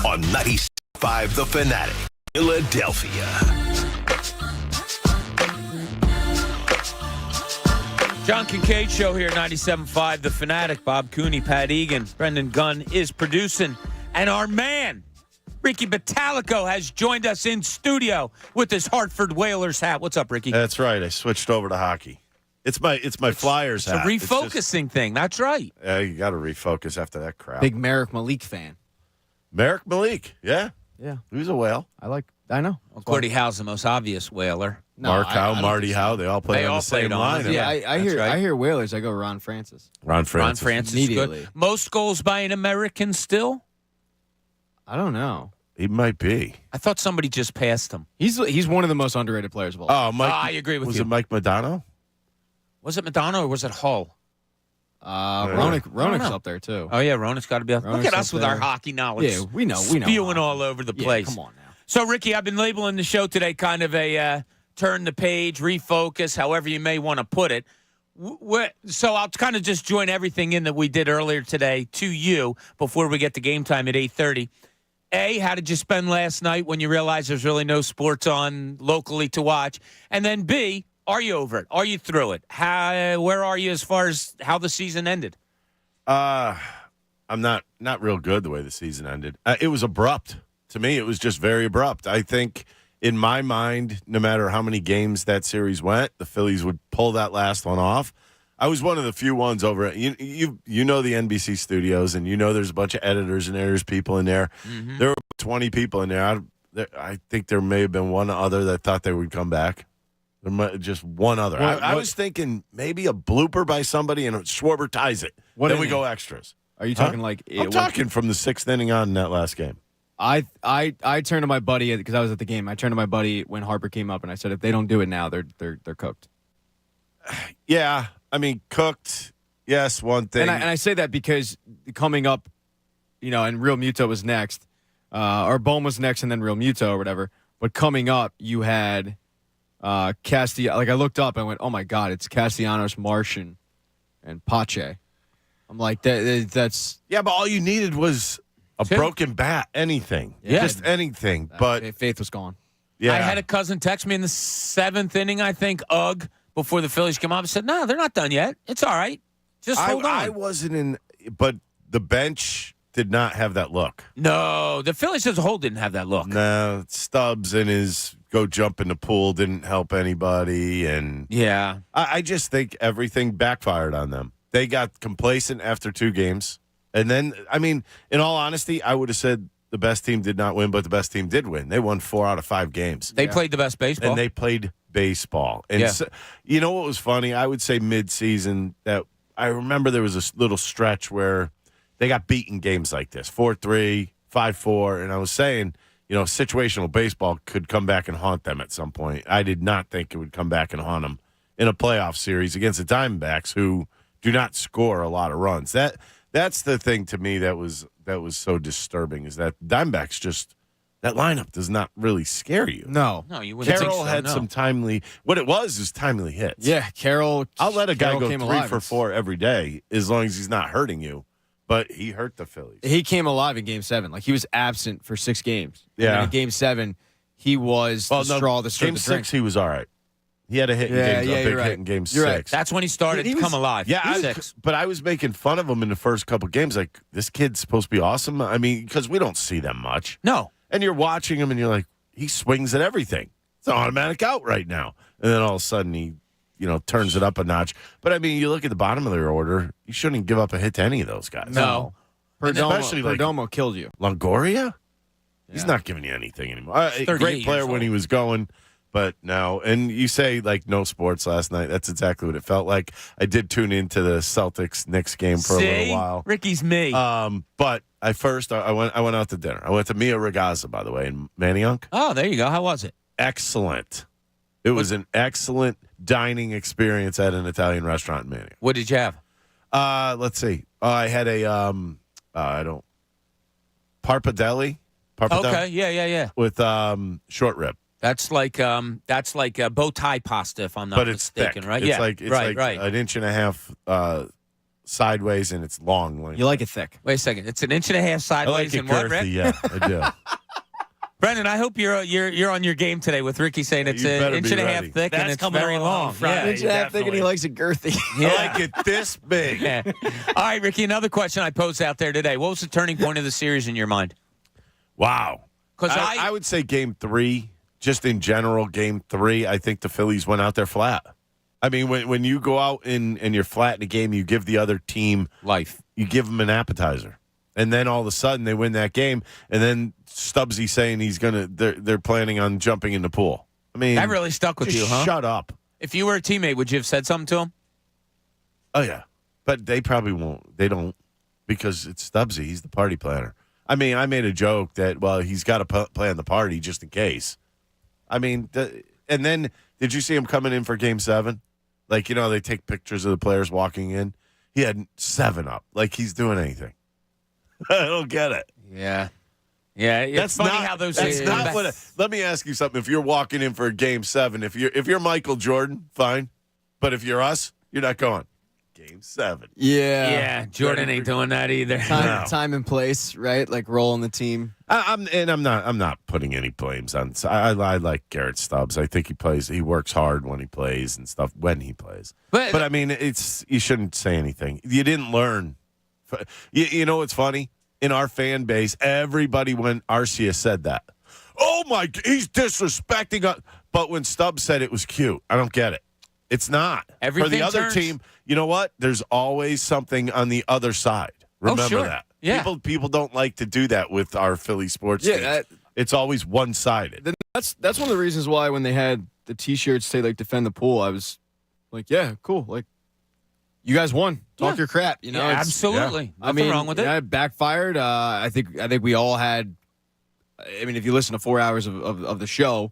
on 96.5 The Fanatic, Philadelphia. John Kincade Show here, 97.5 The Fanatic. Bob Cooney, Pat Egan, Brendan Gunn is producing. And our man, Ricky Bottalico, has joined us in studio with his Hartford Whalers hat. What's up, Ricky? That's right. I switched over to hockey. It's my Flyers It's hat. a refocusing thing. That's right. Yeah, you got to refocus after that crap. Big Merrick Malik fan. Merrick Malik. Yeah. Yeah. He was a whale. I know. Well, Gordie Howe's the most obvious Whaler. No, Mark I Howe, don't Marty think so. Howe, they all played They on all the same played on line. it. Yeah, Yeah, I that's hear right. I hear Whalers. I go Ron Francis. Ron Francis. Ron Francis is Immediately. good. Most goals by an American still? I don't know. He might be. I thought somebody just passed him. He's one of the most underrated players of all time. Oh, Mike. I agree with was you. it Mike Madonna? Was it Madonna or was it Hull? Ronek's up there too. Oh, yeah, Ronan's got to be up. Look Ronan's at us up with there. our hockey knowledge. Yeah, we know. Spewing all over the Yeah, place. come on now. So, Ricky, I've been labeling the show today kind of a turn the page, refocus, however you may want to put it. So I'll kind of just join everything in that we did earlier today to you before we get to game time at 8:30. A, how did you spend last night when you realized there's really no sports on locally to watch? And then B, are you over it? Are you through it? Where are you as far as how the season ended? I'm not real good the way the season ended. It was abrupt. To me, it was just very abrupt. I think in my mind, no matter how many games that series went, the Phillies would pull that last one off. I was one of the few ones over at you know the NBC studios, and you know there's a bunch of editors and editors people in there. Mm-hmm. There were 20 people in there. I think there may have been one other that thought they would come back. There might just one other. I was thinking maybe a blooper by somebody and Schwarber ties it. What then we inning? go extras. Are you talking like? I'm talking from the 6th inning on in that last game. I turned to my buddy because I was at the game. I turned to my buddy when Harper came up, and I said, if they don't do it now, they're cooked. Yeah, I mean, cooked. Yes, one thing. And I say that because coming up, and Real Muto was next, or Bohm was next, and then Real Muto or whatever. But coming up, you had Castellanos. Like I looked up and I went, oh my God, it's Castellanos, Martian, and Pache. I'm like, that's yeah, but all you needed was a broken bat, anything, Yeah. just anything. But faith was gone. yeah, I had a cousin text me in the 7th inning, I think, before the Phillies come up and said, no, they're not done yet. It's all right. Just hold on. I wasn't in, but the bench did not have that look. No, the Phillies as a whole didn't have that look. No, Stubbs and his go jump in the pool didn't help anybody, and Yeah. I just think everything backfired on them. They got complacent after 2 games. And then, I mean, in all honesty, I would have said the best team did not win, but the best team did win. They won 4 out of 5 games. They played the best baseball. And they played baseball. And Yeah. so, you know what was funny? I would say mid-season that I remember there was a little stretch where they got beaten games like this, 4-3, 5-4. And I was saying, situational baseball could come back and haunt them at some point. I did not think it would come back and haunt them in a playoff series against the Diamondbacks, who do not score a lot of runs. That's the thing to me that was so disturbing, is that Diamondbacks just, that lineup does not really scare you. No. No, you wouldn't think Carroll so, had no. some timely, what it was is timely hits. Yeah, Carroll. I'll let a guy Carroll go came 3 alive. for 4 every day as long as he's not hurting you. But he hurt the Phillies. He came alive in Game 7. Like he was absent for 6 games. And Yeah. then in Game 7, he was the straw that stirred Game the drink. 6, he was all right. He had a hit in Yeah, game, yeah, a big you're right. hit in Game 6. You're right. That's when he started He to was- come alive. Yeah, 6. but I was making fun of him in the first couple games. Like, this kid's supposed to be awesome. I mean, because we don't see them much. No. And you're watching him, and you're like, he swings at everything. It's an automatic out right now. And then all of a sudden, he, turns it up a notch. But, I mean, you look at the bottom of their order, you shouldn't give up a hit to any of those guys. No. Especially like Perdomo killed you. Longoria? He's Yeah. not giving you anything anymore. A 38 great player years when he old. was going, but now, and you say like no sports last night. That's exactly what it felt like. I did tune into the Celtics-Knicks game for a little while. Ricky's me. But I went out to dinner. I went to Mia Ragazza, by the way, in Manayunk. Oh, there you go. How was it? Excellent. It was an excellent dining experience at an Italian restaurant in Manayunk. What did you have? Let's see. I had a Parpadelli. Okay, yeah. With short rib. That's like a bow tie pasta, if I'm not But it's mistaken, thick. right? It's yeah, like right. an inch and a half sideways and it's long. Like, You like it thick. Wait a second. It's an inch and a half I sideways like it and what, Rick? girthy. Yeah, I do. Brendan, I hope you're on your game today with Ricky saying it's You an better inch be and a half ready. thick and That's it's coming very on long. Friday. Inch and a half thick, and he definitely. likes it girthy. I like it this big. Yeah. All right, Ricky, another question I posed out there today. What was the turning point of the series in your mind? Wow. Because I would say game 3, just in general, game 3, I think the Phillies went out there flat. I mean, when you go out and you're flat in a game, you give the other team life. You give them an appetizer. And then all of a sudden they win that game, and then Stubbsy saying they're planning on jumping in the pool. I mean, That really stuck with just you, huh? Shut up. If you were a teammate, would you have said something to him? Oh yeah, but they probably won't. They don't, because it's Stubbsy. He's the party planner. I mean, I made a joke that he's got to plan the party just in case. I mean, and then did you see him coming in for Game 7? Like, they take pictures of the players walking in. He had 7 up, like he's doing anything. I don't get it. Yeah. Yeah, it's funny how those. That's not what. Let me ask you something. If you're walking in for a Game 7, if you're Michael Jordan, fine. But if you're us, you're not going. Game 7. Yeah, Jordan ain't doing that either. Time and place, right? Like rolling the team. I'm not putting any blames on. I like Garrett Stubbs. I think he works hard when he plays and stuff when he plays. But I mean, you shouldn't say anything. You didn't learn. You know what's funny? In our fan base, everybody when Arcia said that, oh my, he's disrespecting us. But when Stubbs said it was cute, I don't get it. It's not. Everything for the other turns. team, you know what? There's always something on the other side. Remember sure. that. Yeah. People don't like to do that with our Philly sports teams. It's always one-sided. That's one of the reasons why when they had the T-shirts say like "Defend the Pool," I was like, yeah, cool. Like, you guys won. Talk your crap. You know, Yeah, absolutely. Nothing wrong with it. It backfired. I think we all had. I mean, if you listen to 4 hours of the show,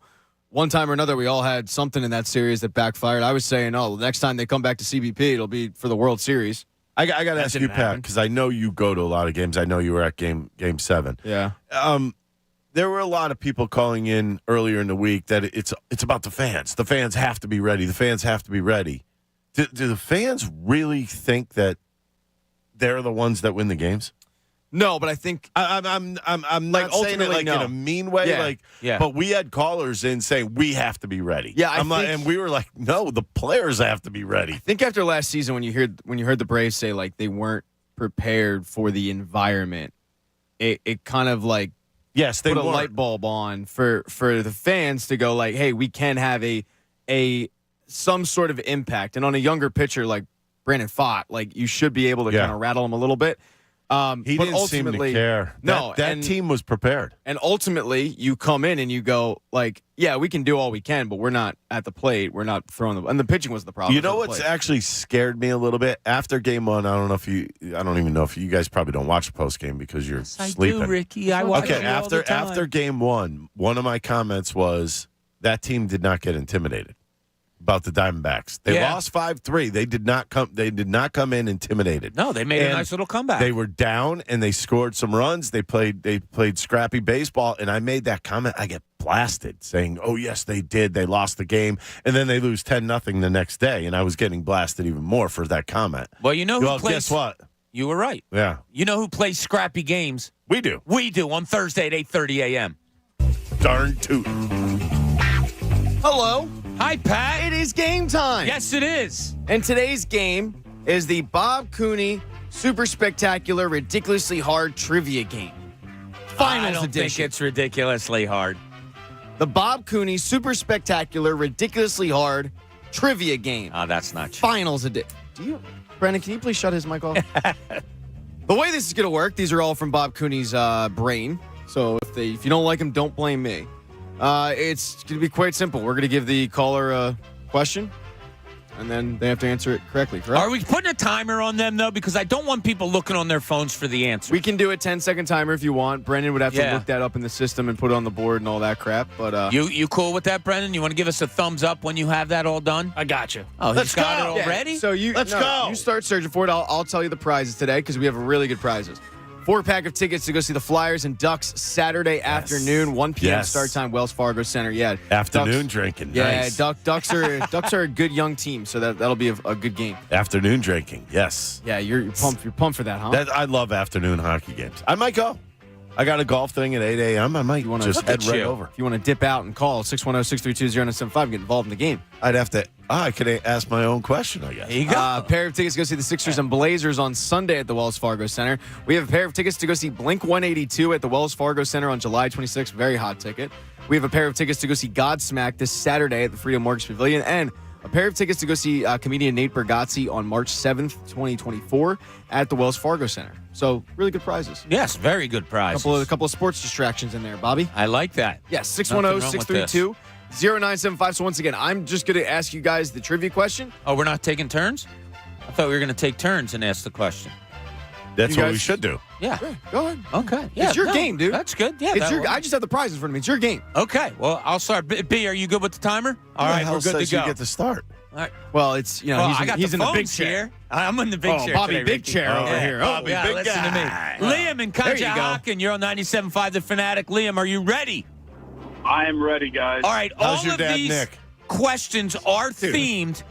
one time or another, we all had something in that series that backfired. I was saying, the next time they come back to CBP, it'll be for the World Series. I got to ask you, Pat, because I know you go to a lot of games. I know you were at game 7. Yeah. There were a lot of people calling in earlier in the week that it's about the fans. The fans have to be ready. The fans have to be ready. Do the fans really think that they're the ones that win the games? No, but I think I'm not saying it like no. in a mean way, but we had callers in saying we have to be ready. Yeah, and we were like, no, the players have to be ready. I think after last season, when you heard the Braves say like they weren't prepared for the environment, it kind of like they put a weren't. light bulb on for the fans to go like, hey, we can have a some sort of impact, and on a younger pitcher like Brandon Pfaadt, like you should be able to kind of rattle him a little bit. He didn't seem to care. No, that team was prepared. And ultimately, you come in and you go like, yeah, we can do all we can, but we're not at the plate. We're not throwing the. And the pitching was the problem. You know what's actually scared me a little bit after game 1? I don't even know if you guys probably don't watch the post game because you're sleeping. I do, Ricky. I watch it all the time. After game 1, one of my comments was that team did not get intimidated about the Diamondbacks. They lost 5-3. They did not come in intimidated. No, they made a nice little comeback. They were down and they scored some runs. They played scrappy baseball, and I made that comment. I get blasted saying, "Oh yes, they did. They lost the game." And then they lose 10-0 the next day, and I was getting blasted even more for that comment. Well, you know who plays, guess what? You were right. Yeah. You know who plays scrappy games? We do. We do on Thursday at 8:30 a.m. Darn toot. Hello. Hi, Pat. It is game time. Yes, it is. And today's game is the Bob Cooney Super Spectacular Ridiculously Hard Trivia Game. Finals I don't edition. think it's ridiculously hard. The Bob Cooney Super Spectacular Ridiculously Hard Trivia Game. Oh, that's not true. Finals edition. Brandon, can you please shut his mic off? The way this is going to work, these are all from Bob Cooney's brain. So if you don't like them, don't blame me. It's going to be quite simple. We're going to give the caller a question, and then they have to answer it correctly, correct? Are we putting a timer on them, though? Because I don't want people looking on their phones for the answer. We can do a 10-second timer if you want. Brendan would have to look that up in the system and put it on the board and all that crap. But You cool with that, Brendan? You want to give us a thumbs up when you have that all done? I got you. Oh, Let's he's got go. it already? So Let's go. You start searching for it. I'll tell you the prizes today because we have really good prizes. 4-pack of tickets to go see the Flyers and Ducks Saturday afternoon, 1 p.m. start time, Wells Fargo Center. Yeah, Afternoon Ducks, drinking. Yeah, Nice. Ducks are a good young team, so that'll be a good game. Afternoon drinking. Yes. Yeah, you're pumped. You're pumped for that, huh? I love afternoon hockey games. I might go. I got a golf thing at 8 a.m. I might just head right over. If you want to dip out and call 610-632-0975, get involved in the game. I'd have to. I could ask my own question, I guess. There you go. Pair of tickets to go see the Sixers and Blazers on Sunday at the Wells Fargo Center. We have a pair of tickets to go see Blink-182 at the Wells Fargo Center on July 26th. Very hot ticket. We have a pair of tickets to go see Godsmack this Saturday at the Freedom Mortgage Pavilion. And a pair of tickets to go see comedian Nate Bargatze on March 7th, 2024 at the Wells Fargo Center. So, really good prizes. Yes, very good prize. A couple of sports distractions in there, Bobby. I like that. Yes, Nothing wrong with this. 610-632-0975. So once again, I'm just going to ask you guys the trivia question. Oh, we're not taking turns? I thought we were going to take turns and ask the question. That's You what guys- we should do. Yeah. Go ahead. Okay. Yeah, It's your game, dude. That's good. Yeah. It's I just have the prize in front of me. It's your game. Okay. Well, I'll start. B, are you good with the timer? All Who the right, hell we're good says to go. You get to start. All right. Well, it's Well, he's in the big phones chair. here. I'm in the big chair. Bobby today, big Ricky. chair over here. Bobby, yeah, big listen guy. to me. Liam and There you go. Conshohocken, you're on 97.5 The Fanatic. Liam, are you ready? I am ready, guys. All right. How's all your of dad, these Nick? questions are themed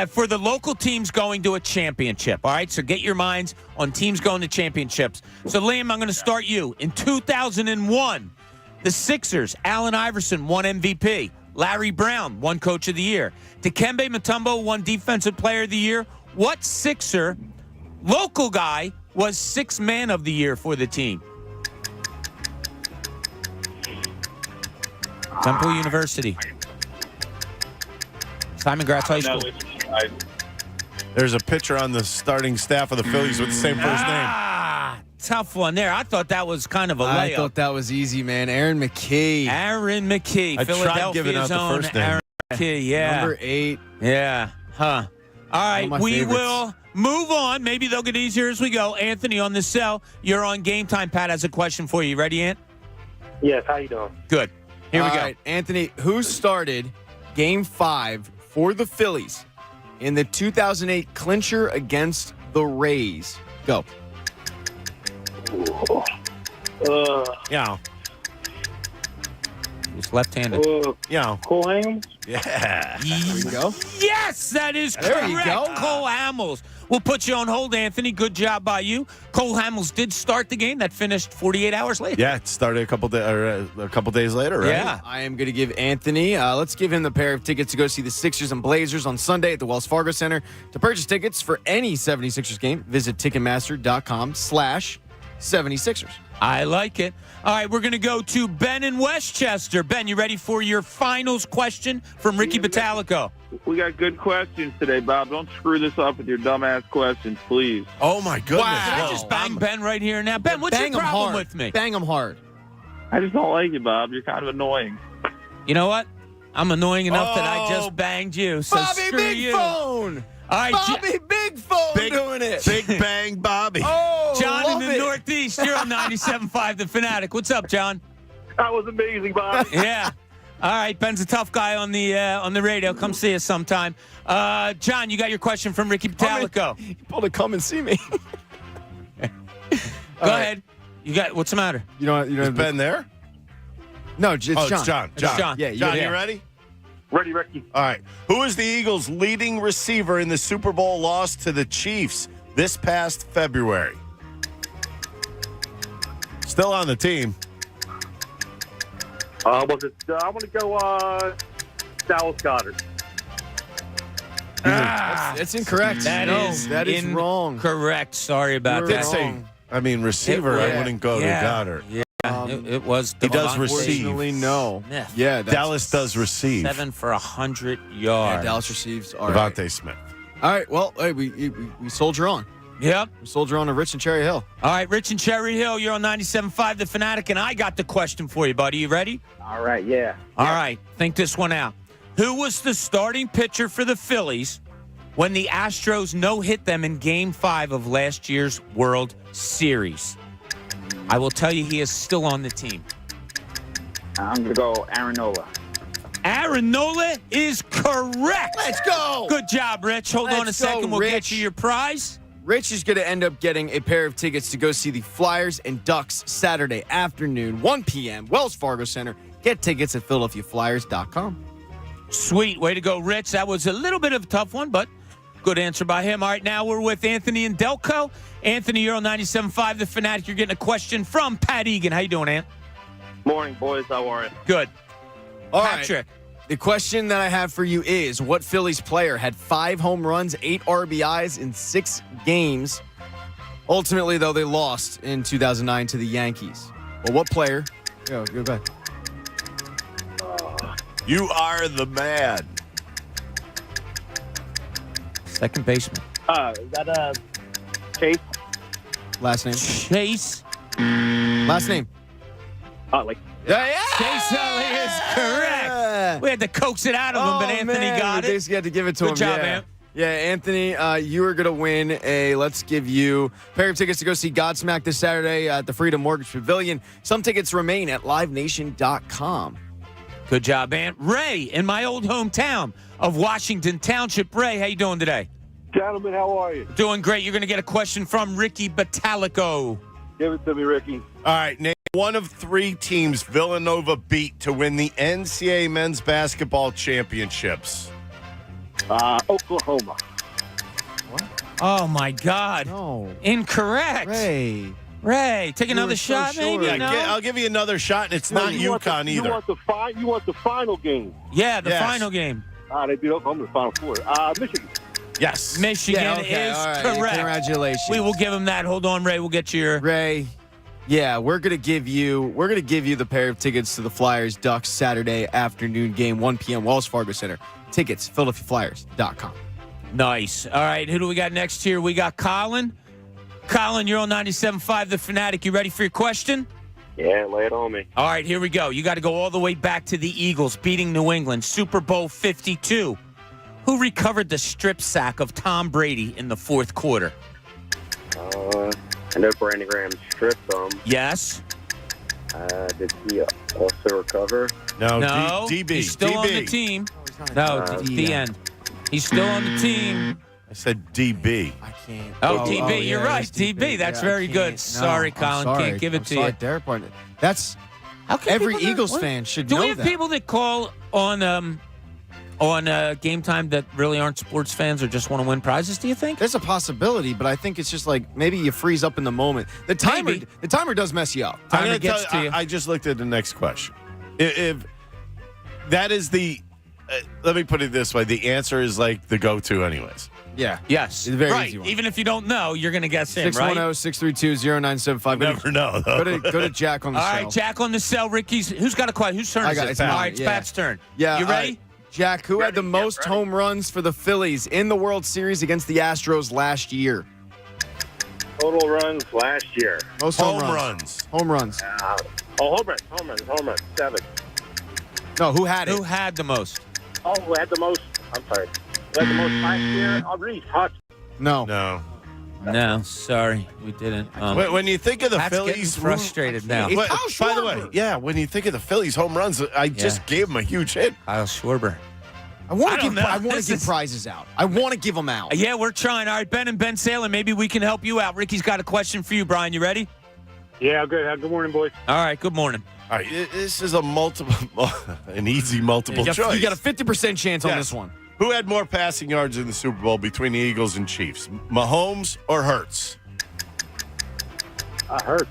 for the local teams going to a championship. All right. So get your minds on teams going to championships. So, Liam, I'm going to start you. In 2001, the Sixers, Allen Iverson won MVP. Larry Brown won Coach of the Year. Dikembe Mutombo won Defensive Player of the Year. What Sixer, local guy, was Sixth Man of the Year for the team? Temple University. Simon Gratz High School. There's a pitcher on the starting staff of the Phillies with the same first name. Ah, tough one there. I thought that was kind of a I layup. thought that was easy, man. Aaron McKee. Aaron McKee, I tried giving out Philadelphia's the own first name. Aaron McKee. Yeah. Number 8. Yeah. Huh. All right. One of my We favorites. will move on. Maybe they'll get easier as we go. Anthony on the cell. You're on Game Time. Pat has a question for you. Ready, Ant? Yes, how you doing? Good. Here we All go. right, Anthony, who started Game 5 for the Phillies in the 2008 clincher against the Rays? Go. Yeah. He's left-handed. Yeah. Cole Hamels? Yeah. There you go. Yes, that is There correct. you go. Cole Hamels. We'll put you on hold, Anthony. Good job by you. Cole Hamels did start the game. That finished 48 hours later. Yeah, it started a couple days later, right? Yeah. I am going to give Anthony, let's give him the pair of tickets to go see the Sixers and Blazers on Sunday at the Wells Fargo Center. To purchase tickets for any 76ers game, visit Ticketmaster.com/76ers. I like it. All right, we're going to go to Ben in Westchester. Ben, you ready for your finals question from Ricky Bottalico? We got good questions today, Bob. Don't screw this up with your dumbass questions, please. Oh, my goodness. Can I Whoa. just bang Ben right here now? Ben, what's Bang your 'em problem hard. with me? Bang them hard. I just don't like you, Bob. You're kind of annoying. You know what? I'm annoying enough that I Oh. just banged you. So Bobby screw Big you. Phone. All right, Bobby Big Phone Big, doing it. Big Bang Bobby. Oh, John in love the it. Northeast, you're on 97.5 The Fanatic. What's up, John? That was amazing, Bob. Yeah. All right, Ben's a tough guy on the radio. Come see us sometime. John, you got your question from Ricky Bottalico. People to come and see me. Go right. ahead. You got what's the matter? You know, Is Ben there? No, it's Oh, John. it's John. It's John. Yeah, John, yeah. you ready? Ready, Ricky. All right. Who is the Eagles' leading receiver in the Super Bowl loss to the Chiefs this past February? Still on the team. Was it? I want to go Dallas Goddard. That's incorrect. That is that is wrong. Correct. Sorry about You're Did that. say, wrong. I mean, receiver, It- I wouldn't go to Goddard. Yeah, it was. He does Devontae receive. Unfortunately, no. Smith. Yeah, that's, Dallas does receive. 7 for 100 Yeah, yards. Dallas receives. All right. Devontae Smith. All right. Well, hey, we soldier on. Yep. We soldier on to Rich and Cherry Hill. All right, Rich and Cherry Hill, you're on 97.5 The Fanatic, and I got the question for you, buddy. You ready? All right, yeah. All right, think this one out. Who was the starting pitcher for the Phillies when the Astros no-hit them in Game 5 of last year's World Series? I will tell you he is still on the team. I'm going to go Aaron Nola. Aaron Nola is correct. Let's go. Good job, Rich. Hold on a Let's go, second. We'll get Rich. you your prize. Rich is going to end up getting a pair of tickets to go see the Flyers and Ducks Saturday afternoon, 1 p.m., Wells Fargo Center. Get tickets at PhiladelphiaFlyers.com. Sweet. Way to go, Rich. That was a little bit of a tough one, but good answer by him. All right, now we're with Anthony and Delco. Anthony, you're on 97.5 The Fanatic. You're getting a question from Pat Egan. How you doing, Ant? Morning, boys. How are you? Good. All right. Patrick. The question that I have for you is, what Phillies player had 5 home runs, 8 RBIs in 6 games? Ultimately, though, they lost in 2009 to the Yankees. Well, what player? Go back. You are the man. Second baseman. Is that Chase? Last name? Chase. Last name? Like Chase Utley is correct. We had to coax it out of him, but Anthony got it. Basically had to give it to him. Good job, yeah. Ant. Yeah, Anthony, you are going to win let's give you a pair of tickets to go see Godsmack this Saturday at the Freedom Mortgage Pavilion. Some tickets remain at livenation.com. Good job, Ant. Ray, in my old hometown of Washington Township. Ray, how you doing today? Gentlemen, how are you? Doing great. You're going to get a question from Ricky Bottalico. Give it to me, Ricky. All right, name one of 3 teams Villanova beat to win the NCAA men's basketball championships. Oklahoma. Oh, my God. No. Incorrect. Ray, take another so shot, sure. maybe? Yeah, No? I'll give you another shot, and it's not UConn either. You want the final game? Yeah, the Yes. final game. They beat Oklahoma in the Final Four. Michigan. Yes. Michigan Yeah, okay, is all right. correct. Congratulations. We will give him that. Hold on, Ray. We'll get you your... Ray, yeah, we're gonna give you the pair of tickets to the Flyers Ducks Saturday afternoon game, 1 p.m. Wells Fargo Center. Tickets, PhiladelphiaFlyers.com. Nice. All right, who do we got next here? We got Colin. Colin, you're on 97.5 The Fanatic. You ready for your question? Yeah, lay it on me. All right, here we go. You got to go all the way back to the Eagles beating New England, Super Bowl 52. Who recovered the strip sack of Tom Brady in the fourth quarter? I know Brandon Graham stripped them. Yes. Did he also recover? No, No. DB. He's still on the team. No, the end. He's still on the team. I said DB. I can't. Oh, DB, yeah, you're right. it's DB, that's Yeah, I very can't. good. No, Sorry, I'm Colin, sorry. can't give it I'm to sorry, you. Derek Barnett. That's How can every people not- Eagles what? fan should Do know we have that. people that call on game time that really aren't sports fans or just want to win prizes? Do you think? There's a possibility, but I think it's just like maybe you freeze up in the moment. The timer does mess you up. I'm Timer gonna gets tell to you. I just looked at the next question. If that is the, let me put it this way: the answer is like the go-to, anyways. Yeah. Yes, It's a very right. easy one. Even if you don't know, you're going to guess him, right? 610-632-0975. Never know, though. Go to Jack on the All cell. right, Jack on the cell. Ricky's. Who's got a question? Whose turn I is got it? it. It's mine, All right, it's yeah. Pat's turn. Yeah. You ready? Jack, who had the most home runs for the Phillies in the World Series against the Astros last year? Total runs last year. Most home runs. Home runs. Home runs. 7. No, who had it? Who had the most? Who had the most? I'm sorry. Who had the most last year? Reese Hutch. No. No, sorry, we didn't. When you think of the Pat's getting Phillies, frustrated now. It's Kyle by the way, Schwarber. yeah, when you think of the Phillies home runs, I just gave them a huge hit. Kyle Schwarber. I want don't to know. give prizes out. I want to give them out. Yeah, we're trying. All right, Ben and Ben Salem, maybe we can help you out. Ricky's got a question for you, Brian. You ready? Yeah, good. Good morning, boys. All right, good morning. All right, this is an easy multiple choice. You got a 50% chance on Yes. this one. Who had more passing yards in the Super Bowl between the Eagles and Chiefs, Mahomes or Hurts? Hurts.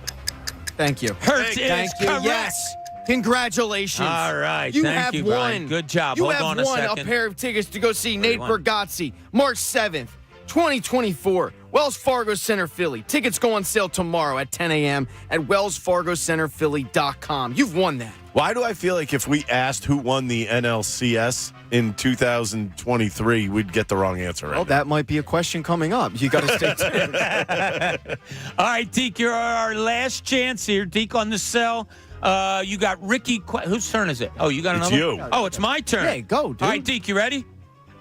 Thank you. Hurts is Thank you. correct. Yes. Congratulations. All right, You thank have you, won. Brian. Good job. You Hold have on a won second. pair of tickets to go see Nate won? Bargatze, March 7th, 2024, Wells Fargo Center, Philly. Tickets go on sale tomorrow at 10 a.m. at wellsfargocenterphilly.com. You've won that. Why do I feel like if we asked who won the NLCS in 2023, we'd get the wrong answer right Well, now? that might be a question coming up. You got to stay tuned. All right, Deke, you're our last chance here. Deke on the cell. You got Ricky. Whose turn is it? Oh, you got It's another? you. Oh, it's my turn. Hey, go, dude. All right, Deke, you ready?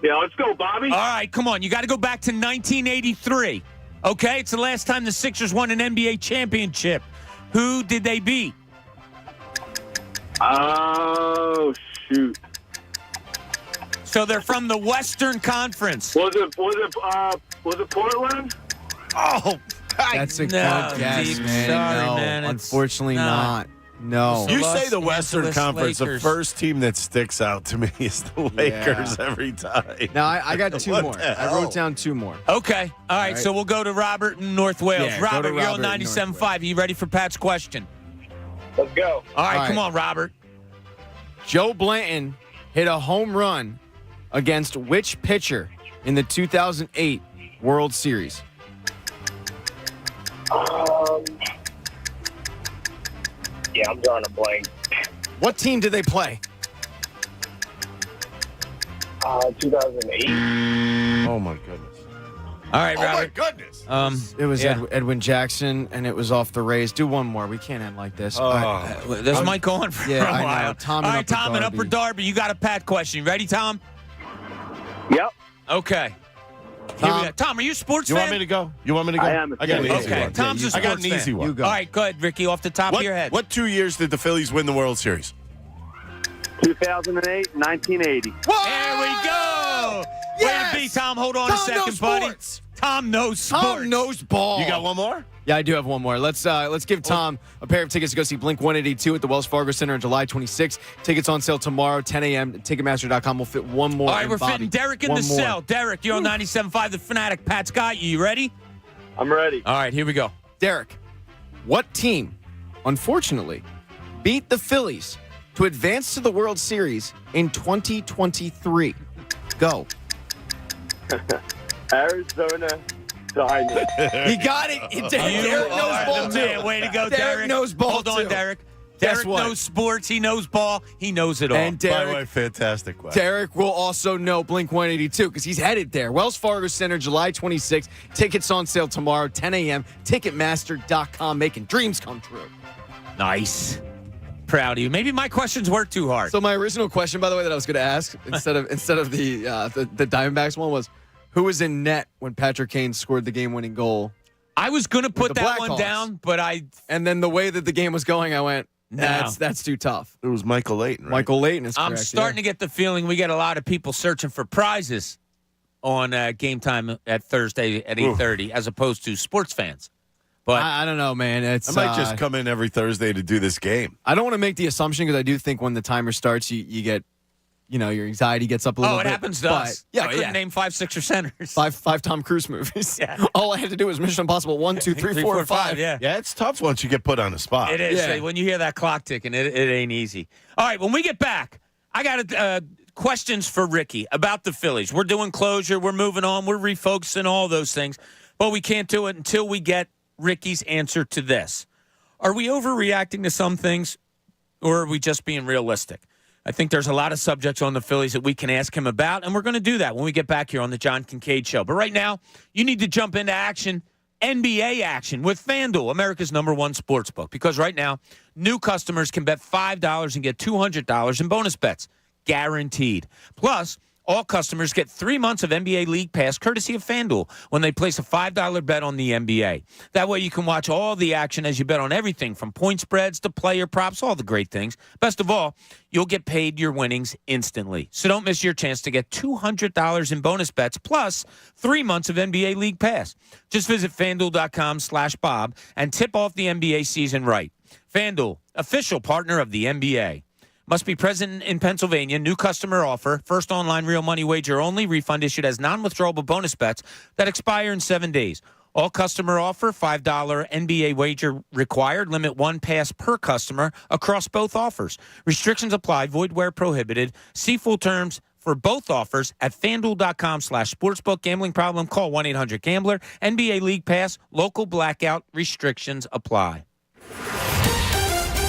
Yeah, let's go, Bobby. All right, come on. You got to go back to 1983. Okay, it's the last time the Sixers won an NBA championship. Who did they beat? Oh, shoot. So they're from the Western Conference. Was it Portland? Oh, That's a No, good guess, Deep. man. Sorry, No, man. Unfortunately No. not. No. you Los say the Western Angeles Conference, Lakers. the first team that sticks out to me is the Lakers every time. Now, I got two What more. the I hell? wrote down two more. Okay. All right. right. So we'll go to Robert in North Wales. Yeah, go to Robert, you're on Robert in North 97.5. You ready for Pat's question? Let's go. All right. All Come right. on, Robert. Joe Blanton hit a home run against which pitcher in the 2008 World Series? Yeah, I'm drawing a blank. What team did they play? 2008. Oh, my goodness. All right, Oh, my Robert. goodness. It was Yeah. Edwin Jackson, and it was off the Rays. Do one more. We can't end like this. Oh. All right. This might go on for Yeah, a I know. while. Tom All in right, Upper Tom in Upper Darby. Darby. You got a Pat question. You ready, Tom? Yep. Okay. Here we go. Tom, are you a sports You fan? want me to go? You want me to go? I am a I got an sports easy Okay. one. Tom's a I got an sports easy fan. one. You go. All right, go ahead, Ricky, off the top of your head. What 2 years did the Phillies win the World Series? 2008, 1980. There we go. Way Yes! to be, Tom. Hold on a Tom second, knows buddy. sports. Tom knows sports. Tom knows ball. You got one more? Yeah, I do have one more. Let's give Tom a pair of tickets to go see Blink 182 at the Wells Fargo Center on July 26th. Tickets on sale tomorrow, 10 a.m. Ticketmaster.com. We'll fit one more. All right, in we're Bobby. fitting Derek in One the more. cell. Derek, you're on 97.5, The Fanatic. Pat's got you. You ready? I'm ready. All right, here we go. Derek, what team, unfortunately, beat the Phillies to advance to the World Series in 2023? Go. Arizona Diamondbacks. You got it. Derek knows are ball, the too. man. Way to go, Derek Derek. knows ball, Hold on, too. Derek. Guess Derek what? knows sports. He knows ball. He knows it all. And By the way, Derek, fantastic question. Derek will also know Blink 182 because he's headed there. Wells Fargo Center, July 26th. Tickets on sale tomorrow, 10 a.m. Ticketmaster.com, making dreams come true. Nice. Proud of you. Maybe my questions were too hard. So my original question, by the way, that I was going to ask instead of the Diamondbacks one was, who was in net when Patrick Kane scored the game-winning goal? I was going to put the that one Blackhawks. down, but And then the way that the game was going, I went, that's too tough. It was Michael Layton, right? Michael Layton is correct. I'm starting to get the feeling we get a lot of people searching for prizes on game time at Thursday at 8:30 as opposed to sports fans. But I don't know, man. I might just come in every Thursday to do this game. I don't want to make the assumption because I do think when the timer starts, you get, your anxiety gets up a little bit. it happens to but, us. Yeah, I couldn't name 5 6 or centers. Five Tom Cruise movies. Yeah. All I had to do was Mission Impossible 1, 2, 3, 4, 5. Yeah. Yeah, it's tough once you get put on the spot. It is. Yeah. When you hear that clock ticking, it ain't easy. All right, when we get back, I got questions for Ricky about the Phillies. We're doing closure. We're moving on. We're refocusing, all those things. But we can't do it until we get Ricky's answer to this. Are we overreacting to some things, or are we just being realistic? I think there's a lot of subjects on the Phillies that we can ask him about, and we're going to do that when we get back here on the John Kincade Show. But right now, you need to jump into action, NBA action with FanDuel, America's #1 sportsbook. Because right now, new customers can bet $5 and get $200 in bonus bets, guaranteed. Plus, all customers get 3 months of NBA League Pass courtesy of FanDuel when they place a $5 bet on the NBA. That way you can watch all the action as you bet on everything from point spreads to player props, all the great things. Best of all, you'll get paid your winnings instantly. So don't miss your chance to get $200 in bonus bets plus 3 months of NBA League Pass. Just visit FanDuel.com/Bob and tip off the NBA season right. FanDuel, official partner of the NBA. Must be present in Pennsylvania. New customer offer. First online real money wager only. Refund issued as non-withdrawable bonus bets that expire in 7 days. All customer offer. $5 NBA wager required. Limit 1 pass per customer across both offers. Restrictions apply. Void where prohibited. See full terms for both offers at FanDuel.com/sportsbook. Gambling problem? Call 1-800-GAMBLER. NBA League Pass. Local blackout. Restrictions apply.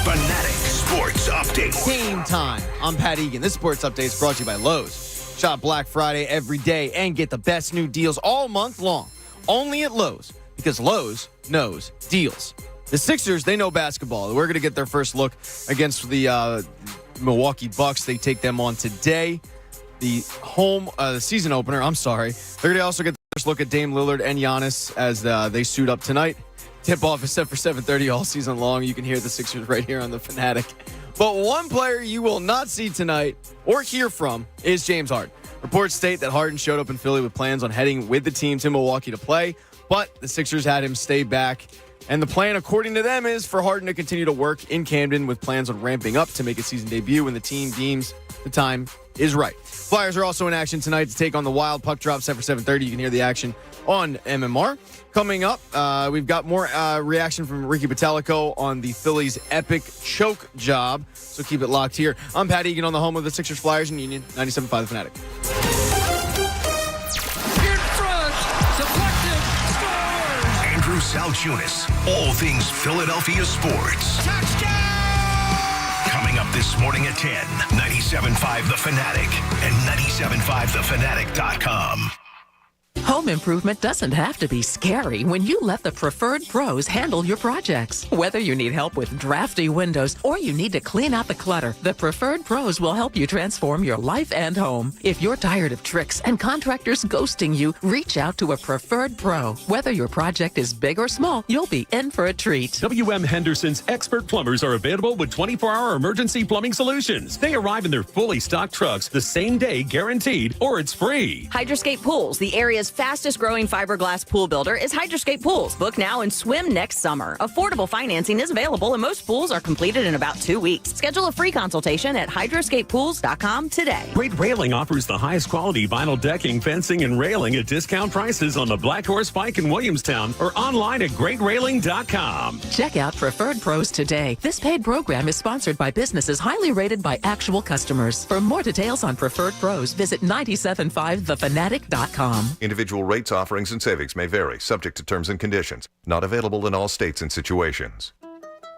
Fanatic Sports Update. Game time. I'm Pat Egan. This sports update is brought to you by Lowe's. Shop Black Friday every day and get the best new deals all month long. Only at Lowe's, because Lowe's knows deals. The Sixers, they know basketball. We're going to get their first look against the Milwaukee Bucks. They take them on today. The season opener, They're going to also get the first look at Dame Lillard and Giannis as they suit up tonight. Tip-off is set for 7:30 all season long. You can hear the Sixers right here on the Fanatic. But one player you will not see tonight or hear from is James Harden. Reports state that Harden showed up in Philly with plans on heading with the team to Milwaukee to play, but the Sixers had him stay back. And the plan, according to them, is for Harden to continue to work in Camden with plans on ramping up to make a season debut when the team deems the time is right. Flyers are also in action tonight to take on the Wild. Puck drop set for 7:30. You can hear the action on MMR. Coming up, we've got more reaction from Ricky Bottalico on the Phillies' epic choke job. So keep it locked here. I'm Pat Egan on the home of the Sixers, Flyers, and Union, 97.5 The Fanatic. In front, deflected, scores! Andrew Salchunas, all things Philadelphia sports. Touchdown! Coming up this morning at 10, 97.5 The Fanatic and 97.5thefanatic.com. Home improvement doesn't have to be scary when you let the Preferred Pros handle your projects. Whether you need help with drafty windows or you need to clean out the clutter, the Preferred Pros will help you transform your life and home. If you're tired of tricks and contractors ghosting you, reach out to a Preferred Pro. Whether your project is big or small, you'll be in for a treat. W.M. Henderson's expert plumbers are available with 24-hour emergency plumbing solutions. They arrive in their fully stocked trucks the same day, guaranteed, or it's free. Hydroscape Pools, the area's fastest growing fiberglass pool builder, is Hydroscape Pools. Book now and swim next summer. Affordable financing is available and most pools are completed in about 2 weeks. Schedule a free consultation at hydroscapepools.com today. Great Railing offers the highest quality vinyl decking, fencing, and railing at discount prices on the Black Horse Pike in Williamstown or online at greatrailing.com. Check out Preferred Pros today. This paid program is sponsored by businesses highly rated by actual customers. For more details on Preferred Pros, visit 975thefanatic.com. Individual rates, offerings, and savings may vary, subject to terms and conditions. Not available in all states and situations.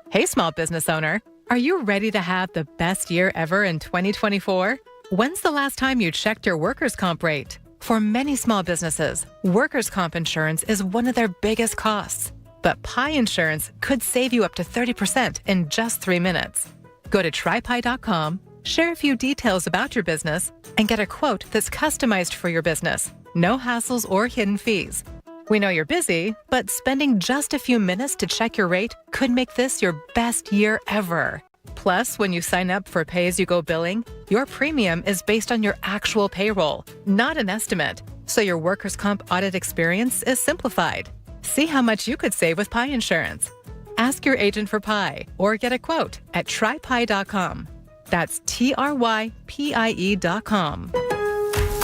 Hey, small business owner. Are you ready to have the best year ever in 2024? When's the last time you checked your workers' comp rate? For many small businesses, workers' comp insurance is one of their biggest costs. But Pi Insurance could save you up to 30% in just 3 minutes. Go to trypi.com, share a few details about your business, and get a quote that's customized for your business. No hassles or hidden fees. We know you're busy, but spending just a few minutes to check your rate could make this your best year ever. Plus, when you sign up for pay-as-you-go billing, your premium is based on your actual payroll, not an estimate. So your workers' comp audit experience is simplified. See how much you could save with Pi Insurance. Ask your agent for Pi or get a quote at trypi.com. That's trypie.com.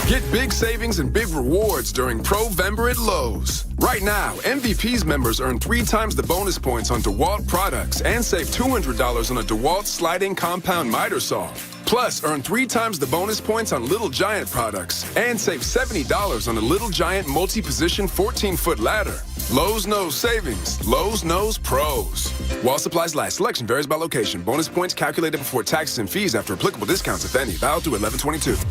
Get big savings and big rewards during Provember at Lowe's. Right now, MVP's members earn 3 times the bonus points on DeWalt products and save $200 on a DeWalt sliding compound miter saw. Plus, earn 3 times the bonus points on Little Giant products and save $70 on a Little Giant multi-position 14-foot ladder. Lowe's knows savings. Lowe's knows pros. While supplies last, selection varies by location. Bonus points calculated before taxes and fees after applicable discounts, if any. Valid through 11/22.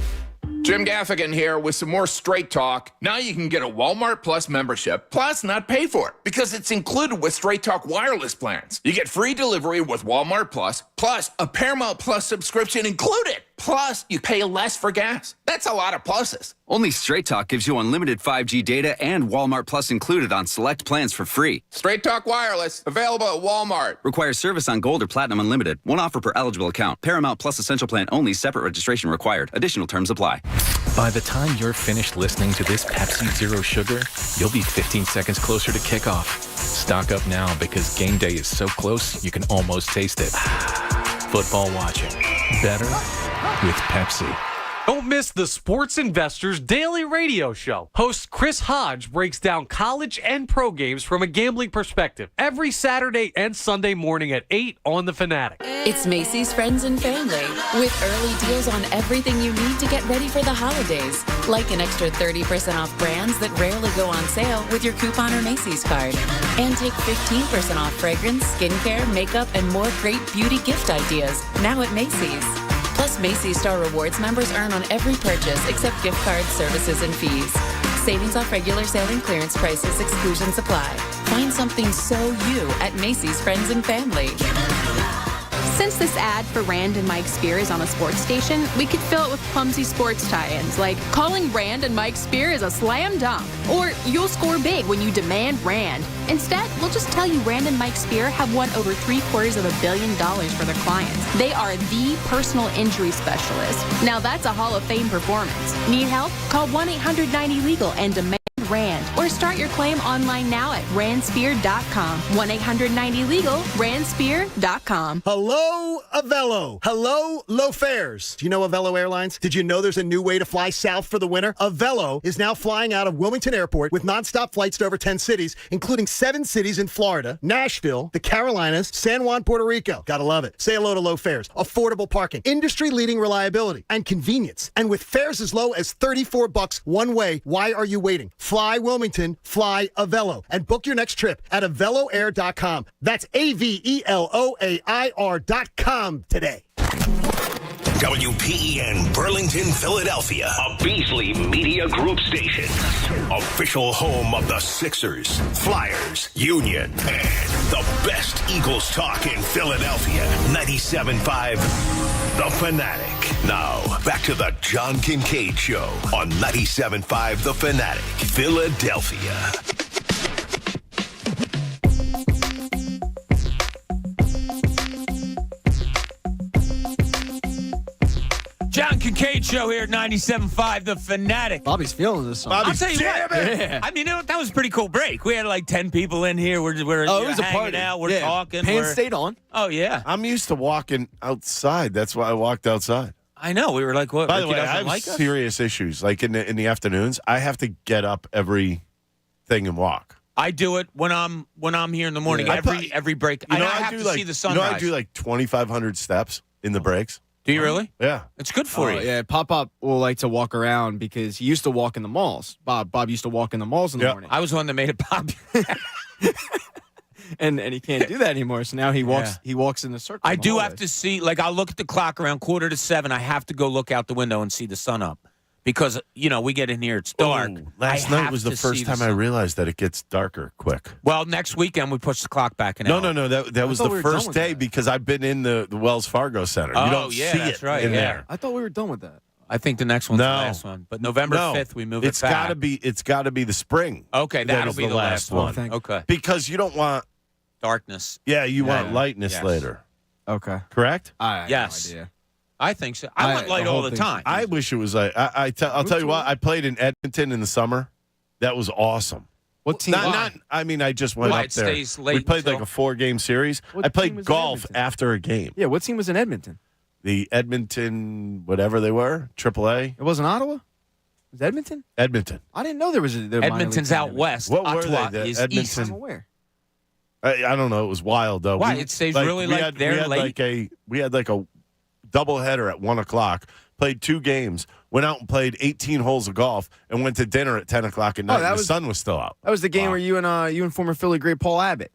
Jim Gaffigan here with some more Straight Talk. Now you can get a Walmart Plus membership, plus not pay for it, because it's included with Straight Talk wireless plans. You get free delivery with Walmart Plus a Paramount Plus subscription included. Plus, you pay less for gas. That's a lot of pluses. Only Straight Talk gives you unlimited 5G data and Walmart Plus included on select plans for free. Straight Talk wireless, available at Walmart. Requires service on Gold or Platinum Unlimited. One offer per eligible account. Paramount Plus Essential Plan only. Separate registration required. Additional terms apply. By the time you're finished listening to this Pepsi Zero Sugar, you'll be 15 seconds closer to kickoff. Stock up now because game day is so close you can almost taste it. Football watching. Better with Pepsi. Don't miss the Sports Investors Daily Radio Show. Host Chris Hodge breaks down college and pro games from a gambling perspective every Saturday and Sunday morning at 8 on The Fanatic. It's Macy's Friends and Family with early deals on everything you need to get ready for the holidays, like an extra 30% off brands that rarely go on sale with your coupon or Macy's card. And take 15% off fragrance, skincare, makeup, and more great beauty gift ideas now at Macy's. Plus, Macy's Star Rewards members earn on every purchase except gift cards, services, and fees. Savings off regular sale and clearance prices, exclusions apply. Find something so you at Macy's Friends and Family. Since this ad for Rand and Mike Spear is on a sports station, we could fill it with clumsy sports tie-ins like calling Rand and Mike Spear is a slam dunk, or you'll score big when you demand Rand. Instead, we'll just tell you Rand and Mike Spear have won over $750 million for their clients. They are the personal injury specialist. Now that's a Hall of Fame performance. Need help? Call 1-800-90-LEGAL and demand Rand, or start your claim online now at randspear.com. 1-800-90-LEGAL, randspear.com. Hello, Avello. Hello, low fares. Do you know Avello Airlines? Did you know there's a new way to fly south for the winter? Avello is now flying out of Wilmington Airport with nonstop flights to over 10 cities, including 7 cities in Florida, Nashville, the Carolinas, San Juan, Puerto Rico. Gotta love it. Say hello to low fares, affordable parking, industry-leading reliability, and convenience. And with fares as low as $34 one way, why are you waiting? Fly Wilmington, fly Avello, and book your next trip at AvelloAir.com. That's AVELOAIR.com today. WPEN Burlington, Philadelphia, a Beasley Media Group station. Official home of the Sixers, Flyers, Union, and the best Eagles talk in Philadelphia. 97.5, The Fanatic. Now, back to the John Kincade Show on 97.5, The Fanatic, Philadelphia. John Kincade Show here at 97.5, The Fanatic. Bobby's feeling this song. I'll tell you what. Yeah. I mean, that was a pretty cool break. We had like 10 people in here. We're it was a hanging party. out. We're talking. Pants stayed on. Oh, yeah. I'm used to walking outside. That's why I walked outside. I know. We were like, what? By the Ricky way, doesn't I have like us? serious issues. Like in the afternoons, I have to get up every thing and walk. I do it when I'm here in the morning. Yeah. Every break. You know, I have to see the sunrise. You know, I do like 2,500 steps in the breaks. Do you really? Yeah. It's good for you. Yeah, Pop will like to walk around because he used to walk in the malls. Bob used to walk in the malls in the morning. I was the one that made it pop. and he can't do that anymore. So now he walks. Yeah. He walks in the circle. I in the do hallways. have to see. Like, I'll look at the clock around 6:45. I have to go look out the window and see the sun up because we get in here. It's dark. Ooh, last night was the first time I realized that it gets darker quick. Well, next weekend we push the clock back an hour. No. That was the first day because I've been in the Wells Fargo Center. You don't see that's it right. in there. I thought we were done with that. I think the next one's the last one. But November 5th, we move it back. It's gotta be the spring. Okay, that'll be the last one. Okay. Because you don't want darkness. Yeah, you want lightness later. Okay. Correct? I have no idea. I think so. I want light all the time. I wish it was like I'll tell you what. I played in Edmonton in the summer. That was awesome. What team? I mean, I just went up there. Stays late We played like a 4-game series. I played golf after a game. Yeah, what team was in Edmonton? The Edmonton, whatever they were, AAA. It wasn't Ottawa? It was Edmonton? Edmonton. I didn't know there was a Edmonton's out west. What Ottawa were they? is Edmonton. east. I'm aware. I don't know. It was wild though. Why? It stays really we like had, they're we had late? we had like a doubleheader at 1:00. Played 2 games. Went out and played 18 holes of golf and went to dinner at 10:00 at night. The sun was still out. That was the game where you and former Philly great Paul Abbott.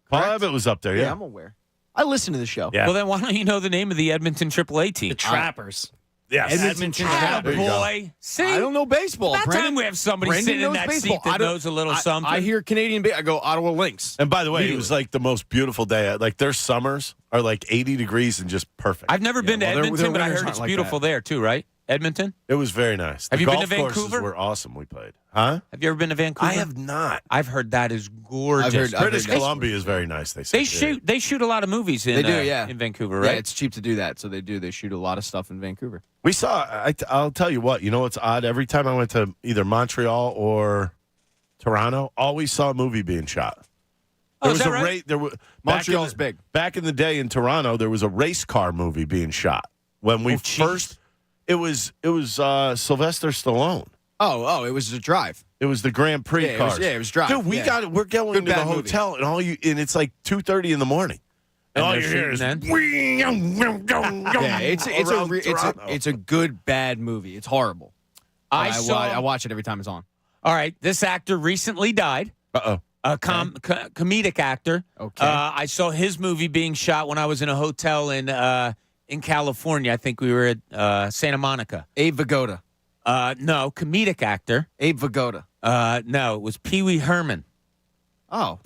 Paul Abbott was up there. Yeah, I'm aware. I listened to the show. Yeah. Well, then why don't you know the name of the Edmonton AAA team? The Trappers. Yes. Edmonton There you go. Boy, see, I don't know baseball. That time we have somebody sitting in that seat that knows a little something. I hear Canadian. I go Ottawa Lynx. And by the way, it was like the most beautiful day. Like their summers are like 80 degrees and just perfect. I've never been to Edmonton, but I heard it's beautiful there too, right? Edmonton? It was very nice. Have The you been to golf courses Vancouver? were awesome. We played. Huh? Have you ever been to Vancouver? I have not. I've heard that is gorgeous. British Columbia is very nice. They say. They shoot a lot of movies in in Vancouver, right? Yeah, it's cheap to do that, so they do. They shoot a lot of stuff in Vancouver. We saw. I'll tell you what. You know what's odd? Every time I went to either Montreal or Toronto, always saw a movie being shot. Oh, is that right? Montreal's big. Back in the day in Toronto, there was a race car movie being shot. When we first, it was Sylvester Stallone. Oh, it was a drive. It was the Grand Prix cars. It was drive. Dude, we're going to the hotel and it's like 2:30 in the morning. And all you hear is it's a good bad movie. It's horrible. I watch it every time it's on. All right, this actor recently died. A comedic actor. Okay. I saw his movie being shot when I was in a hotel in California. I think we were at Santa Monica. Abe Vigoda. No, comedic actor. Abe Vigoda. No, it was Pee Wee Herman. Oh.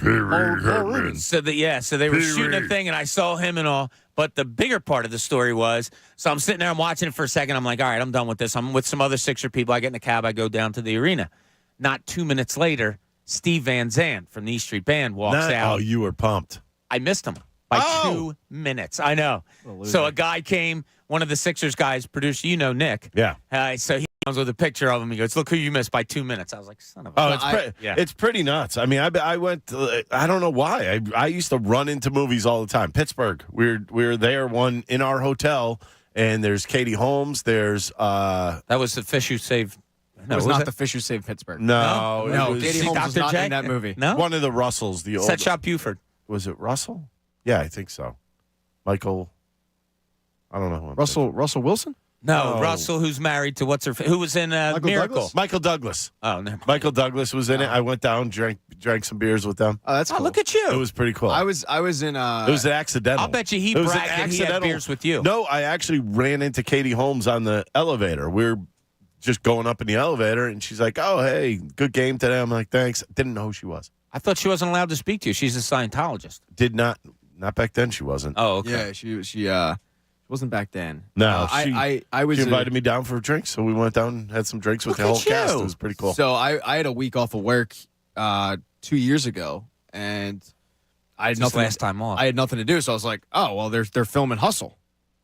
So they were shooting a thing, and I saw him and all. But the bigger part of the story was, so I'm sitting there, I'm watching it for a second. I'm like, all right, I'm done with this. I'm with some other Sixer people. I get in a cab. I go down to the arena. Not 2 minutes later, Steve Van Zandt from the East Street Band walks out. Oh, you were pumped. I missed him by 2 minutes. I know. So a guy came, one of the Sixers guys, producer, Nick. Yeah. So he comes with a picture of him. He goes, look who you missed by 2 minutes. I was like, son of a... It's pretty nuts. I mean, I went, I don't know why. I used to run into movies all the time. Pittsburgh. We were there one in our hotel, and there's Katie Holmes. There's... That was the fish who saved... No, it was not the fish who saved Pittsburgh. No. Katie Holmes was not in that movie. No? One of the Russells. The Set Shop Buford. Was it Russell? Yeah, I think so. Michael... I don't know. Russell Wilson? No, Russell, who's married to who was in Miracle? Douglas? Michael Douglas. Oh, never mind. Michael Douglas was in it. I went down, drank some beers with them. Oh, that's cool. Look at you. It was pretty cool. I was in. It was an accidental. I'll bet you he bragged that he had beers with you. No, I actually ran into Katie Holmes on the elevator. We were just going up in the elevator, and she's like, "Oh, hey, good game today." I'm like, "Thanks." Didn't know who she was. I thought she wasn't allowed to speak to you. She's a Scientologist. Did not back then. She wasn't. Oh, okay. Yeah, she wasn't back then. No, I was. She invited me down for drinks, so we went down and had some drinks with the whole cast. It was pretty cool. So I had a week off of work 2 years ago, and I had nothing. Last time off. I had nothing to do, so I was like, oh well, they're filming Hustle,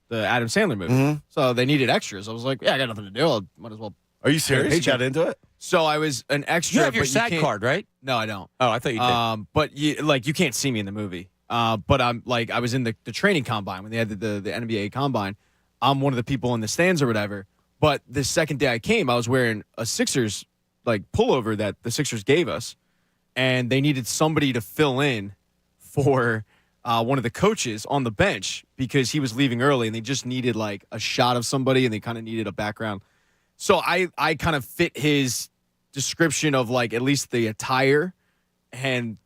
the Adam Sandler movie. Mm-hmm. So they needed extras. I was like, yeah, I got nothing to do. I might as well. Are you serious? You got into it? So I was an extra. You have your but SAG card, right? No, I don't. Oh, I thought you did. But you can't see me in the movie. But I'm like, I was in the training combine when they had the NBA combine. I'm one of the people in the stands or whatever. But the second day I came, I was wearing a Sixers pullover that the Sixers gave us, and they needed somebody to fill in for one of the coaches on the bench because he was leaving early, and they just needed a shot of somebody, and they kind of needed a background. So I kind of fit his description of at least the attire, and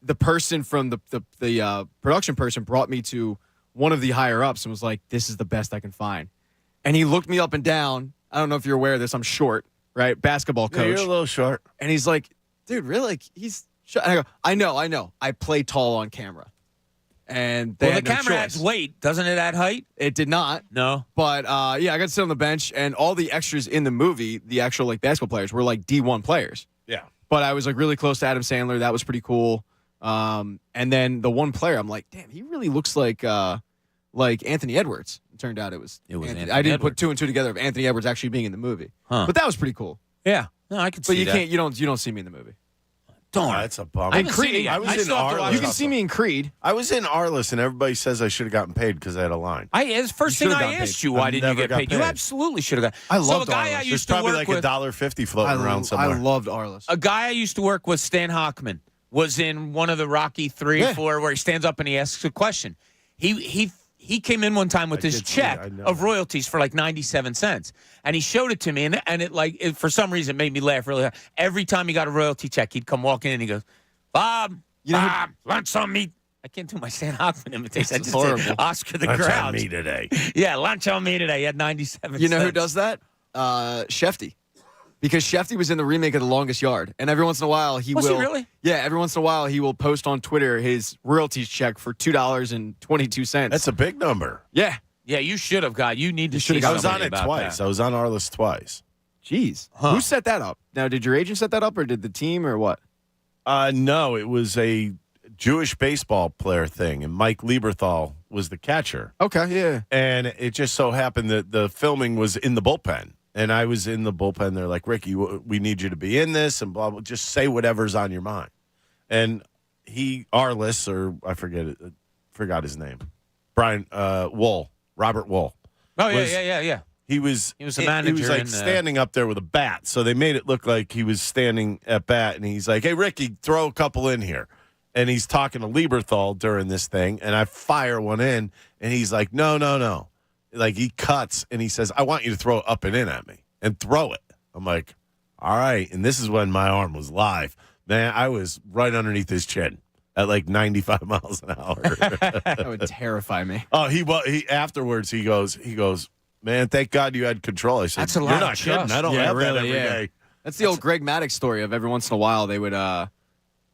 the person from the production person brought me to one of the higher ups and was like, "This is the best I can find." And he looked me up and down. I don't know if you're aware of this. I'm short, right? Basketball coach. Yeah, you're a little short. And he's like, "Dude, really? He's short." And I go, I know. I play tall on camera. And they had the camera adds weight, doesn't it? Add height? It did not. No. But I got to sit on the bench, and all the extras in the movie, the actual basketball players, were D1 players. Yeah. But I was really close to Adam Sandler. That was pretty cool. And then the one player, I'm like, damn, he really looks like Anthony Edwards. It turned out it was Anthony. I didn't put two and two together of Anthony Edwards actually being in the movie. Huh. But that was pretty cool. Yeah. No, I can see that. But you can't. You don't see me in the movie. Darn, that's a bummer. And Creed. I was in Arliss. You can see me in Creed. I was in Arliss, and everybody says I should have gotten paid because I had a line. It's first thing I asked you. Why didn't you get paid? You absolutely should have got. I loved a guy Arliss. I used There's to probably work with. $1.50 floating around somewhere. I loved Arliss. A guy I used to work with, Stan Hockman, was in one of the Rocky 3 or 4 where he stands up and he asks a question. He came in one time with his check of royalties for 97 cents, and he showed it to me, and it for some reason made me laugh really hard. Every time he got a royalty check, he'd come walking in and he goes, Bob, lunch on me. I can't do my Stan Hockman imitation. I just did Oscar the Grouch. Lunch on me today. Yeah, lunch on me today. He had 97 cents. You know who does that? Shefty. Because Shefty was in the remake of The Longest Yard. And every once in a while, he will. Was he really? Yeah, every once in a while, he will post on Twitter his royalties check for $2.22. That's a big number. Yeah. Yeah, you should have got. You need to see. I was on it twice. I was on Arliss twice. Jeez. Who set that up? Now, did your agent set that up, or did the team, or what? No, it was a Jewish baseball player thing, and Mike Lieberthal was the catcher. Okay, yeah. And it just so happened that the filming was in the bullpen. And I was in the bullpen. They're like, Ricky, we need you to be in this and blah, blah. Just say whatever's on your mind. And Arliss, or I forgot his name. Robert Wool. Oh, yeah. He was the manager. He was standing up there with a bat. So they made it look like he was standing at bat. And he's like, hey, Ricky, throw a couple in here. And he's talking to Lieberthal during this thing. And I fire one in. And he's like, no. He cuts and he says, I want you to throw it up and in at me and throw it. I'm like, all right. And this is when my arm was live. Man, I was right underneath his chin at 95 miles an hour. That would terrify me. Oh, he afterwards he goes, man, thank God you had control. I said, that's a lot. You're not kidding. I don't have that every day. That's the old Greg Maddux story of every once in a while they would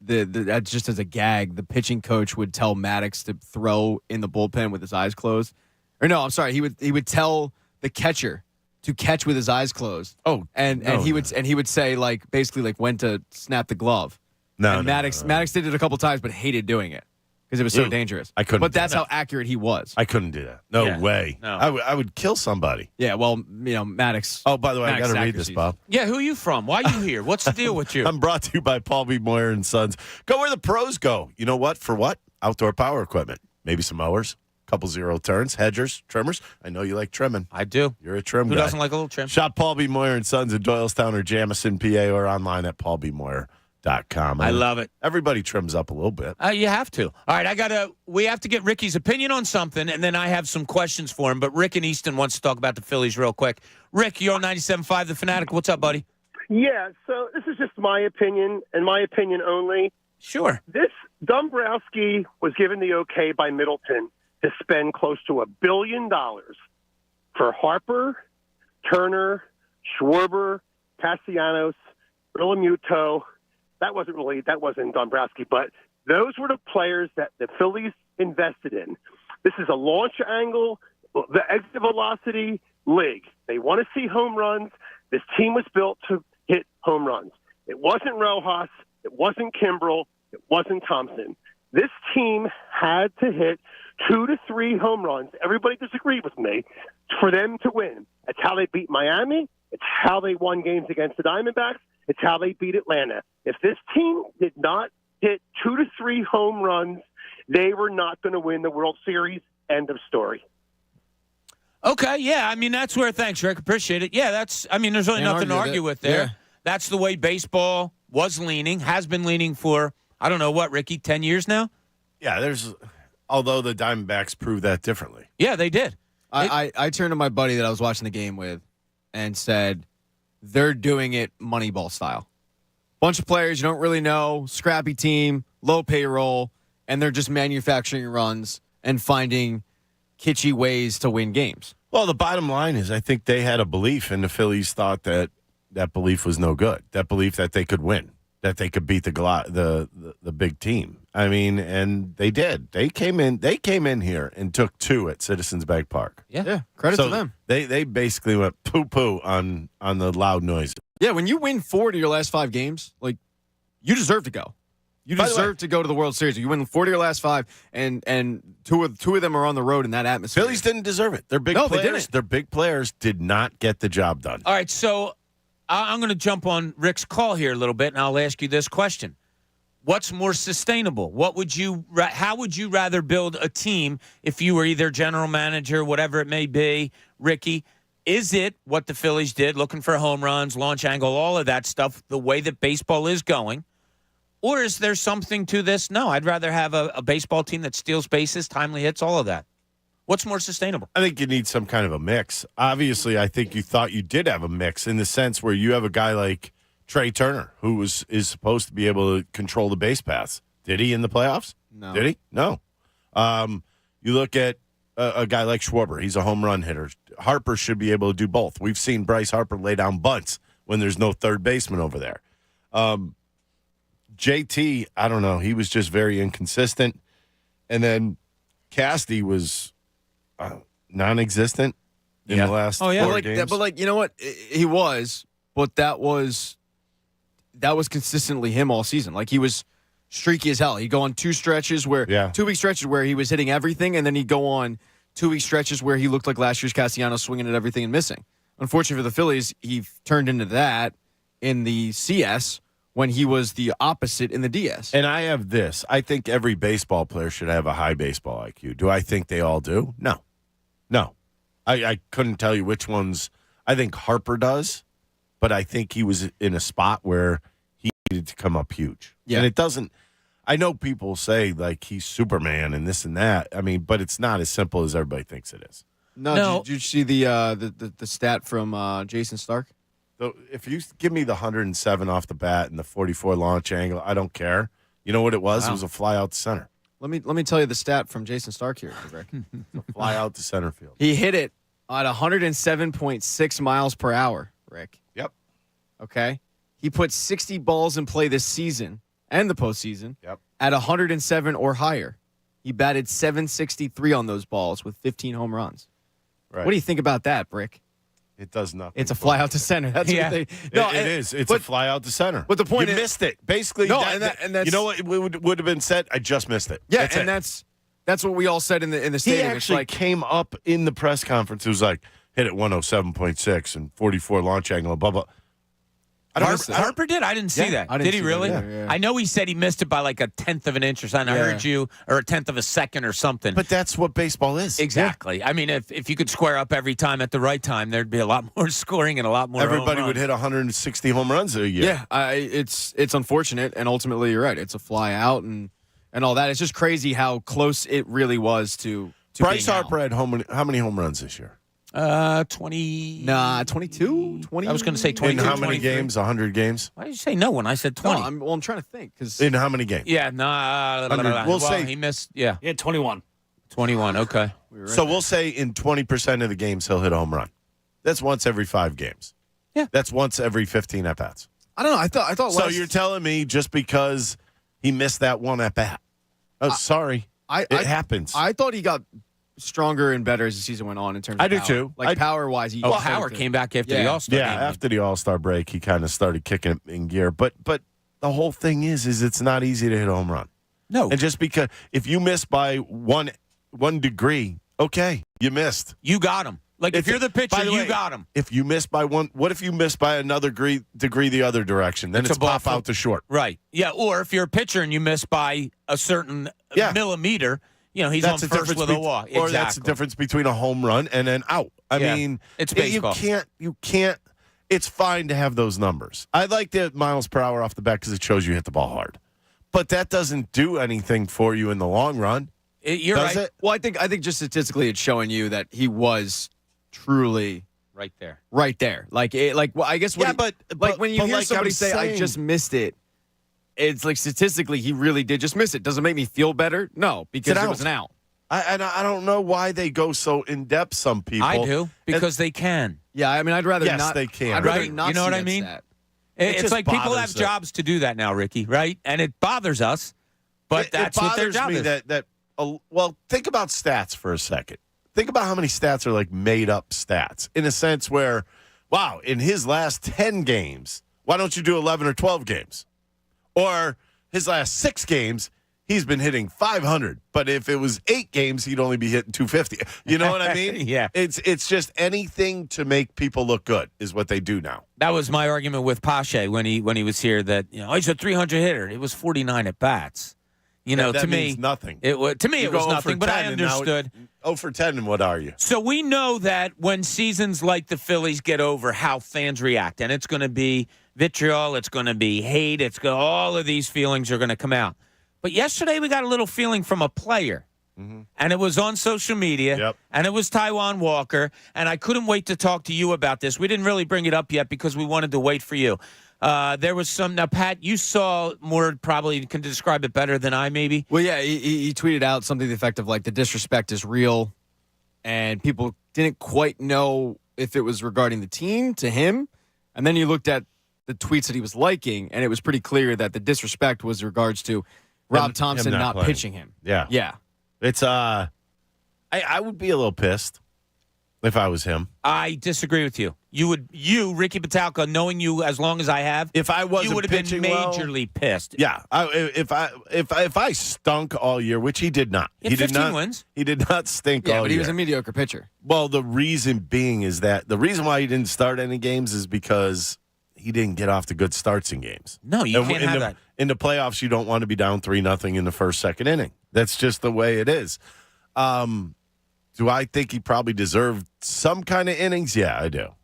just as a gag, the pitching coach would tell Maddox to throw in the bullpen with his eyes closed. Or no, I'm sorry, he would tell the catcher to catch with his eyes closed. And he would say basically when to snap the glove. Maddox did it a couple times, but hated doing it because it was so dangerous. I couldn't. But that's how accurate he was. I couldn't do that. No way. No. I would kill somebody. Yeah. Well, Maddox. Oh, by the way, I got to read this, Bob. Yeah, who are you from? Why are you here? What's the deal with you? I'm brought to you by Paul B. Moyer and Sons. Go where the pros go. You know what? For what? Outdoor power equipment. Maybe some mowers, couple zero turns, hedgers, trimmers. I know you like trimming. I do. You're a trim Who guy. doesn't like a little trim? Shop Paul B. Moyer and Sons in Doylestown or Jamison, PA, or online at paulbmoyer.com. I love it. Everybody trims up a little bit. You have to. All right, we have to get Ricky's opinion on something, and then I have some questions for him. But Rick in Easton wants to talk about the Phillies real quick. Rick, you're on 97.5 The Fanatic. What's up, buddy? Yeah, so this is just my opinion, and my opinion only. Sure. This Dombrowski was given the okay by Middleton to spend close to $1 billion for Harper, Turner, Schwarber, Castellanos, Realmuto. That wasn't Dombrowski, but those were the players that the Phillies invested in. This is a launch angle, the exit velocity league. They want to see home runs. This team was built to hit home runs. It wasn't Rojas. It wasn't Kimbrel. It wasn't Thompson. This team had to hit 2 to 3 home runs. Everybody disagreed with me for them to win. That's how they beat Miami. It's how they won games against the Diamondbacks. It's how they beat Atlanta. If this team did not hit 2 to 3 home runs, they were not going to win the World Series. End of story. Okay, yeah. I mean, that's where, thanks, Rick. Appreciate it. Yeah, there's really nothing to argue with there. Yeah. That's the way baseball was leaning, has been leaning for, I don't know what, Ricky, 10 years now? Yeah, although the Diamondbacks proved that differently. Yeah, they did. I turned to my buddy that I was watching the game with and said, they're doing it Moneyball style. Bunch of players you don't really know, scrappy team, low payroll, and they're just manufacturing runs and finding kitschy ways to win games. Well, the bottom line is I think they had a belief, and the Phillies thought that belief was no good. That belief that they could win, that they could beat the big team. I mean, and they did. They came in here and took 2 at Citizens Bank Park. Yeah. Credit to them. They basically went poo-poo on the loud noise. Yeah, when you win 4 to your last 5 games, you deserve to go. You deserve to go to the World Series. You win 4 to your last 5, and two of them are on the road in that atmosphere. Phillies didn't deserve it. Their big players, they didn't. Their big players did not get the job done. All right, so I'm going to jump on Rick's call here a little bit, and I'll ask you this question. What's more sustainable? How would you rather build a team if you were either general manager, whatever it may be, Ricky? Is it what the Phillies did, looking for home runs, launch angle, all of that stuff, the way that baseball is going? Or is there something to this? No, I'd rather have a baseball team that steals bases, timely hits, all of that. What's more sustainable? I think you need some kind of a mix. Obviously, I think you thought you did have a mix in the sense where you have a guy like Trey Turner, who is supposed to be able to control the base paths. Did he in the playoffs? No. Did he? No. You look at a guy like Schwarber. He's a home run hitter. Harper should be able to do both. We've seen Bryce Harper lay down bunts when there's no third baseman over there. JT, I don't know. He was just very inconsistent. And then Casty was non-existent in the last 4 games. But you know what? He was, but that was consistently him all season. He was streaky as hell. He'd go on 2 stretches where 2-week stretches where he was hitting everything, and then he'd go on 2-week stretches where he looked like last year's Castellanos, swinging at everything and missing. Unfortunately for the Phillies, he turned into that in the CS when he was the opposite in the DS. And I have this. I think every baseball player should have a high baseball IQ. Do I think they all do? No. I couldn't tell you which ones. I think Harper does, but I think he was in a spot where he needed to come up huge. Yeah. And it doesn't. I know people say he's Superman and this and that. I mean, but it's not as simple as everybody thinks it is. No. Did you see the stat from Jason Stark? So if you give me the 107 off the bat and the 44 launch angle, I don't care. You know what it was? Wow. It was a fly out to center. Let me tell you the stat from Jason Stark here, Rick. A fly out to center field. He hit it at 107.6 miles per hour, Rick. Yep. Okay. He put 60 balls in play this season and the postseason Yep. at 107 or higher. He batted .763 on those balls with 15 home runs. Right. What do you think about that, Brick? It does nothing. It's a fly out to center. That's Yeah. what they. It is. It's a fly out to center. But the point you is, missed it. Basically, No, and that's, you know what would have been said? I just missed it. Yeah, That's and it. that's what we all said in the He stadium. actually came up in the press conference. It was like, hit it 107.6 and 44 launch angle, blah, blah. Harper did? I didn't see that. Did he really? Yeah. I know he said he missed it by like a 1/10 of an inch or something. I heard you, or a 1/10 of a second or something. But that's what baseball is. Exactly. I mean, if you could square up every time at the right time, there'd be a lot more scoring and a lot more. Everybody would hit 160 home runs a year. Yeah, it's unfortunate, and ultimately you're right. It's a fly out and all that. It's just crazy how close it really was to Bryce being Harper out. had how many home runs this year? 20. Nah, 22? 20? I was going to say 22. In how many 23. games? 100 games? Why did you say no when I said 20? No, I'm trying to think. Cause In how many games? Yeah, We'll say he missed. Yeah, He had 21. 21. Okay. So we'll say in 20% of the games he'll hit a home run. That's once every 5 games. Yeah. That's once every 15 at bats. I don't know. I thought. So you're telling me just because he missed that one at bat? Oh, sorry. It happens. I thought he got stronger and better as the season went on in terms of I do power. too. Like power wise, he Power came back after the All-Star game. After the All-Star break, he kind of started kicking it in gear. But the whole thing is it's not easy to hit a home run. No. And just because if you miss by one degree, okay, you missed. You got him. Like if you're the pitcher, you got him. If you miss by one, what if you miss by another degree the other direction? Then it's pop out to short. Right. Yeah. Or if you're a pitcher and you miss by a certain millimeter, he's That's on the first difference with a walk. Or Exactly. that's the difference between a home run and an out. I mean, it's baseball. You can't. It's fine to have those numbers. I like the miles per hour off the bat because it shows you hit the ball hard. But that doesn't do anything for you in the long run. You're Does right. it? Well, I think just statistically, it's showing you that he was truly right there. Like I guess. But when you hear somebody say, "I just missed it," it's like statistically, he really did just miss it. Does it make me feel better? No, because it was an out. I don't know why they go so in depth. Some people I do because they can. Yeah, I mean, I'd rather Yes, not. they can. I'd rather Right? not. You know see what I that mean? stat. It's just like people have bothers them. jobs to do that now, Ricky. Right? And it bothers us, but that's what their job is. Well, think about stats for a second. Think about how many stats are like made up stats in a sense where, wow, in his last 10 games, why don't you do 11 or 12 games? Or his last 6 games, he's been hitting 500. But if it was 8 games, he'd only be hitting 250. You know what I mean? Yeah. It's just anything to make people look good is what they do now. That was my argument with Pache when he was here. That he's a 300 hitter. It was 49 at bats. That to me, means nothing. It was to me You it was go 0 nothing, for but I 10 and now understood. 0 for 10, and what are you? So we know that when seasons like the Phillies get over, how fans react, and it's going to be vitriol, it's going to be hate, all of these feelings are going to come out. But yesterday we got a little feeling from a player, and it was on social media, and it was Taijuan Walker, and I couldn't wait to talk to you about this. We didn't really bring it up yet because we wanted to wait for you. There was some. Now, Pat, you saw more. Probably can describe it better than I. Maybe. Well, yeah, he tweeted out something to the effect of like the disrespect is real, and people didn't quite know if it was regarding the team to him. And then you looked at the tweets that he was liking, and it was pretty clear that the disrespect was regards to Rob Thompson him not playing. pitching him. Yeah. It's I would be a little pissed if I was him. I disagree with you. You, Ricky Bottalico, knowing you as long as I have, if I wasn't you would have been pitching well, majorly pissed. Yeah, if I stunk all year, which he did not. He had 15 wins. He did not stink all year. Yeah, but he was a mediocre pitcher. Well, the reason being is that the reason why he didn't start any games is because he didn't get off to good starts in games. No, you can't have that. In the playoffs, you don't want to be down 3-0 in the first, second inning. That's just the way it is. Do I think he probably deserved some kind of innings? Yeah, I do.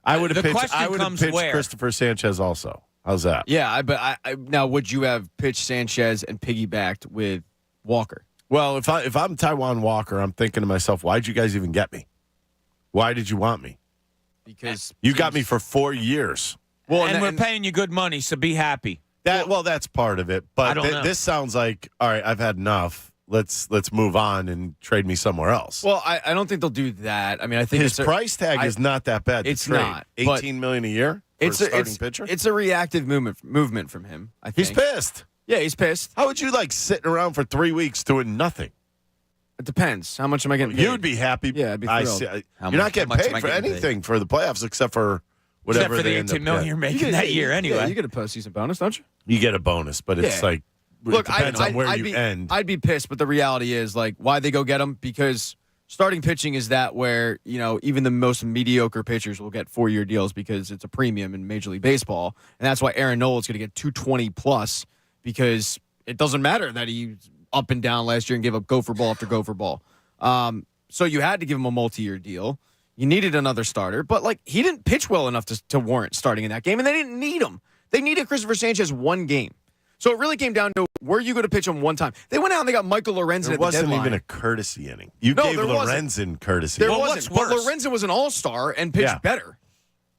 I would have pitched Christopher Sanchez also. How's that? Yeah, but I now would you have pitched Sanchez and piggybacked with Walker? Well, if I'm Taijuan Walker, I'm thinking to myself, why'd you guys even get me? Why did you want me? Because you got me for 4 years. Well, and we're paying you good money, so be happy. That's part of it. But this sounds like, all right, I've had enough. let's move on and trade me somewhere else. Well, I don't think they'll do that. I mean, I think his price tag is not that bad. It's trade. not. $18 million a year for a starting pitcher. It's a reactive movement from him. I think He's pissed. Yeah, he's pissed. How would you like sitting around for 3 weeks doing nothing? It depends. How much am I getting paid? You'd be happy. Yeah, I'd be thrilled. You're not getting paid for anything for the playoffs except for whatever Except for they the end up $18 million you're making that year anyway. Yeah, you get a postseason bonus, don't you? You get a bonus, but it's like it depends on where you end. I'd be pissed, but the reality is, like, why'd they go get him? Because starting pitching is that where, even the most mediocre pitchers will get 4-year deals because it's a premium in Major League Baseball. And that's why Aaron Nola's going to get $220 plus because it doesn't matter that he's up and down last year and gave up gopher ball after gopher ball. So you had to give him a multi-year deal. You needed another starter, but he didn't pitch well enough to warrant starting in that game, and they didn't need him. They needed Christopher Sanchez one game. So it really came down to, were you going to pitch him one time? They went out and they got Michael Lorenzen at the deadline. There wasn't even a courtesy inning. You gave Lorenzen courtesy. There wasn't, but Lorenzen was an all-star and pitched better.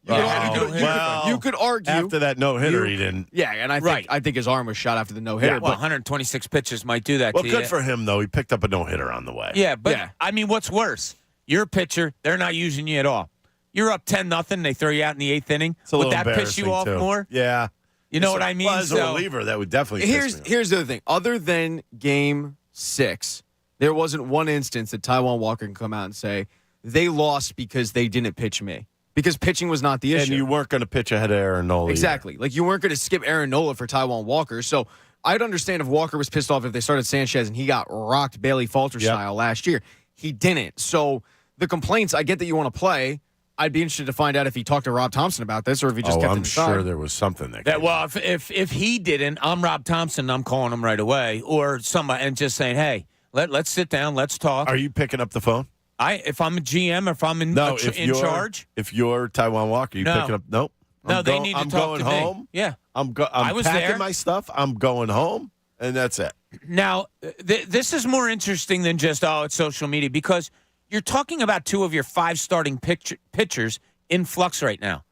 You could argue after that no-hitter he didn't. Yeah, and I think his arm was shot after the no-hitter. Yeah, well, 126 pitches might do that well, to good you. for him, though. He picked up a no-hitter on the way. Yeah, but I mean, what's worse? You're a pitcher. They're not using you at all. You're up 10-0. They throw you out in the 8th inning. Would that piss you off more? Yeah. You know what I mean? Well, as a reliever, that would definitely piss me off. Here's the other thing. Other than Game 6, there wasn't one instance that Taijuan Walker can come out and say, they lost because they didn't pitch me. Because pitching was not the issue. And you weren't going to pitch ahead of Aaron Nola. Exactly. Either. Like, you weren't going to skip Aaron Nola for Taijuan Walker. So I'd understand if Walker was pissed off if they started Sanchez and he got rocked Bailey Falter style last year. He didn't. So the complaints, I get that you want to play. I'd be interested to find out if he talked to Rob Thompson about this or if he just kept it inside. I'm sure there was something that well, if he didn't, I'm Rob Thompson. I'm calling him right away, or somebody, and just saying, "Hey, let's sit down, let's talk." Are you picking up the phone? If I'm a GM, if I'm in charge, if you're Taijuan Walker, you picking up? Nope. No, they need to talk to me. Home. Yeah, I'm I was packing there. my stuff. I'm going home, and that's it. Now, this is more interesting than just it's social media because you're talking about 2 of your 5 starting pitchers in flux right now.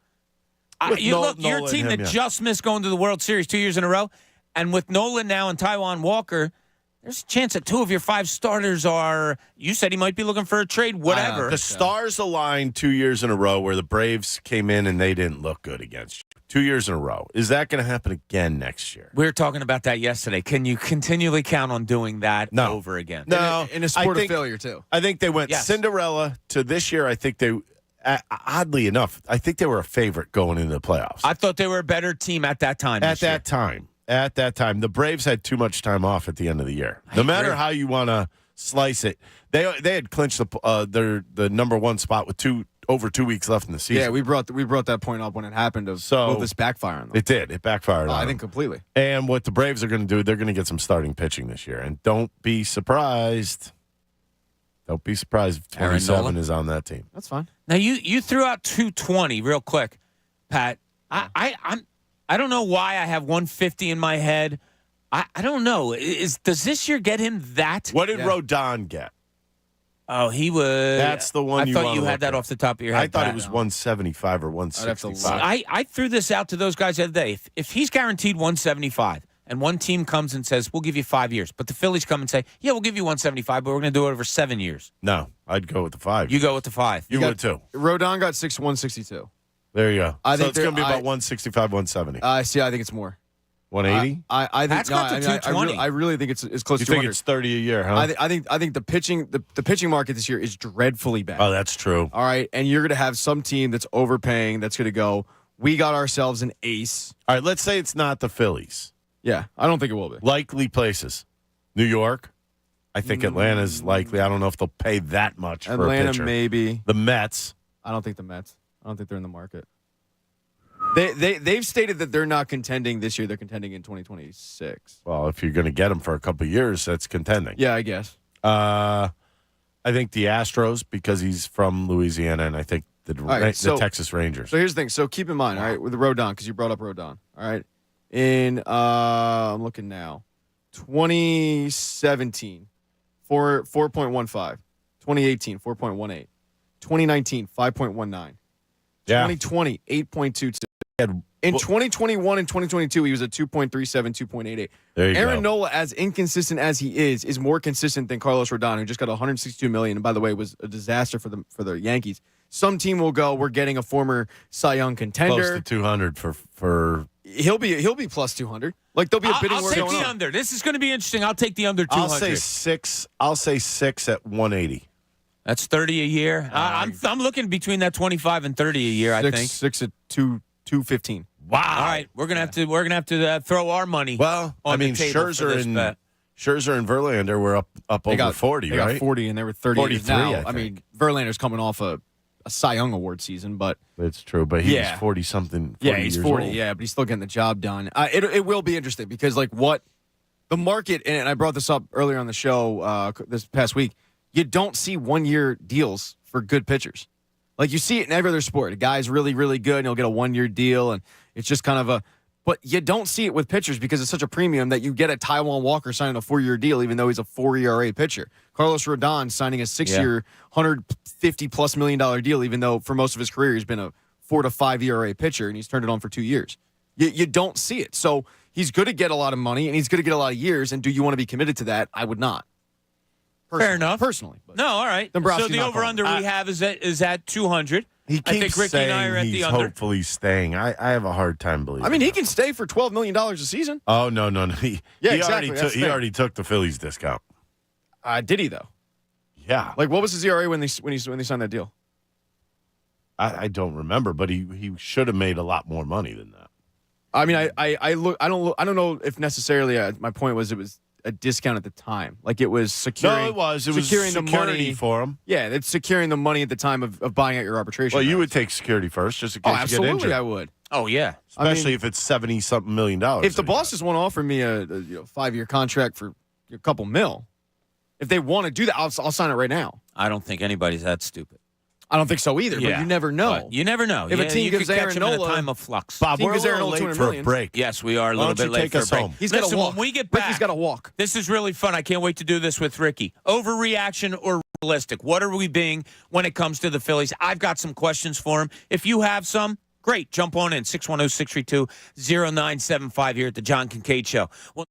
Your team that just missed going to the World Series 2 years in a row, and with Nolan now and Taijuan Walker, there's a chance that 2 of your 5 starters are. You said he might be looking for a trade. Whatever. The stars aligned 2 years in a row where the Braves came in and they didn't look good against you. 2 years in a row. Is that going to happen again next year? We were talking about that yesterday. Can you continually count on doing that over again? No. In a sport of failure, too. I think they went Cinderella to this year. I think they, oddly enough, I think they were a favorite going into the playoffs. I thought they were a better team at that time. At that time. The Braves had too much time off at the end of the year. No matter how you want to slice it, they had clinched the number 1 spot with over 2 weeks left in the season. Yeah, we brought that point up when it happened. Will this backfire on them? It did. It backfired on them. I think completely. And what the Braves are going to do, they're going to get some starting pitching this year. And don't be surprised. Don't be surprised if 27 is on that team. That's fine. Now, you threw out 220 real quick, Pat. I don't know why I have 150 in my head. I don't know. Does this year get him that? What did Rodon get? Oh, he was. That's the one. I thought you had that off the top of your head. I thought it was 175 or 165. I threw this out to those guys the other day. If he's guaranteed 175, and one team comes and says, "We'll give you 5 years," but the Phillies come and say, "Yeah, we'll give you 175, but we're going to do it over 7 years." No, I'd go with the 5. You go with the 5. You would too. Rodon got 162. There you go. I so think it's going to be about 165, 170. I think it's more. 180. I think That's got to 220. I really think it's close you to 200. think it's 30 a year, huh? I think the pitching market this year is dreadfully bad. Oh, that's true. All right, and you're going to have some team that's overpaying that's going to go, we got ourselves an ace. All right, let's say it's not the Phillies. Yeah, I don't think it will be. Likely places. New York. I think Atlanta's likely. I don't know if they'll pay that much for a pitcher. Atlanta, maybe. The Mets. I don't think the Mets. I don't think they're in the market. They've stated that they're not contending this year. They're contending in 2026. Well, if you're going to get them for a couple of years, that's contending. Yeah, I guess. I think the Astros, because he's from Louisiana, and I think the Texas Rangers. So here's the thing. So keep in mind, all right, with Rodon, because you brought up Rodon. All right. I'm looking now. 2017, 4.15. 2018, 4.18. 2019, 5.19. 2020, 8.22. He had In 2021 and 2022, he was at 2.37, 2.88. There you Aaron go. Nola, as inconsistent as he is more consistent than Carlos Rodon, who just got $162 million, and by the way, was a disaster for the Yankees. Some team will go, we're getting a former Cy Young contender. Close to 200 for He'll be plus 200. Like there'll be a bidding I'll war take going the on. under. This is going to be interesting. I'll take the under 200. I'll say 6 at 180. That's 30 a year. I'm looking between that 25 and 30 a year. I think 6 at 215. Wow. All right, we're gonna have to throw our money. Well, on I mean, the table for this bet. Scherzer and Verlander were up over 40, they right? got 40 and they were 30 43. now. I mean, Verlander's coming off a Cy Young Award season, but it's true. But he's 40 something. Yeah, he's 40. Old. Yeah, but he's still getting the job done. It will be interesting because like what the market, and I brought this up earlier on the show this past week. You don't see 1-year deals for good pitchers. Like you see it in every other sport. A guy's really, really good and he'll get a 1-year deal, and it's just kind of but you don't see it with pitchers because it's such a premium that you get a Taijuan Walker signing a 4-year deal, even though he's a 4 ERA pitcher. Carlos Rodon signing a 6-year, $150+ million deal, even though for most of his career he's been a 4 to 5 ERA pitcher and he's turned it on for 2 years. You don't see it. So he's going to get a lot of money and he's going to get a lot of years. And do you want to be committed to that? I would not. Fair enough. Personally. No, all right. Dombrowski So the not over-under calling. we have is at 200. He I think keeps Ricky saying and I are at he's the under. hopefully staying. I have a hard time believing. I mean, he can stay for $12 million a season. Oh no. He exactly. He already took the Phillies discount. Did he though? Yeah. Like, what was his ERA when they signed that deal? I don't remember, but he should have made a lot more money than that. I mean, I don't know if necessarily my point was it was a discount at the time. Like it was securing. No, it was. It was securing the security money for him. Yeah, it's securing the money at the time of buying out your arbitration. Well, you would take security first, just in case you get absolutely, injured. I would. Oh yeah, Especially if it's $70-something million. If the bosses want to offer me a 5-year contract for a couple mil, if they want to do that, I'll sign it right now. I don't think anybody's that stupid. I don't think so either, but you never know. But you never know. If a team you gives could catch Aaron him in a Nola time of flux. Bob, team we're a gives Aaron little Nola late 200 for a million. break. Yes, we are a Why little don't bit you late take for a us break. home? He's got to Listen, walk. when we get back, Ricky's got to walk. This is really fun. I can't wait to do this with Ricky. Overreaction or realistic? What are we being when it comes to the Phillies? I've got some questions for him. If you have some, great. Jump on in. 610-632-0975 here at the John Kincade Show. Well,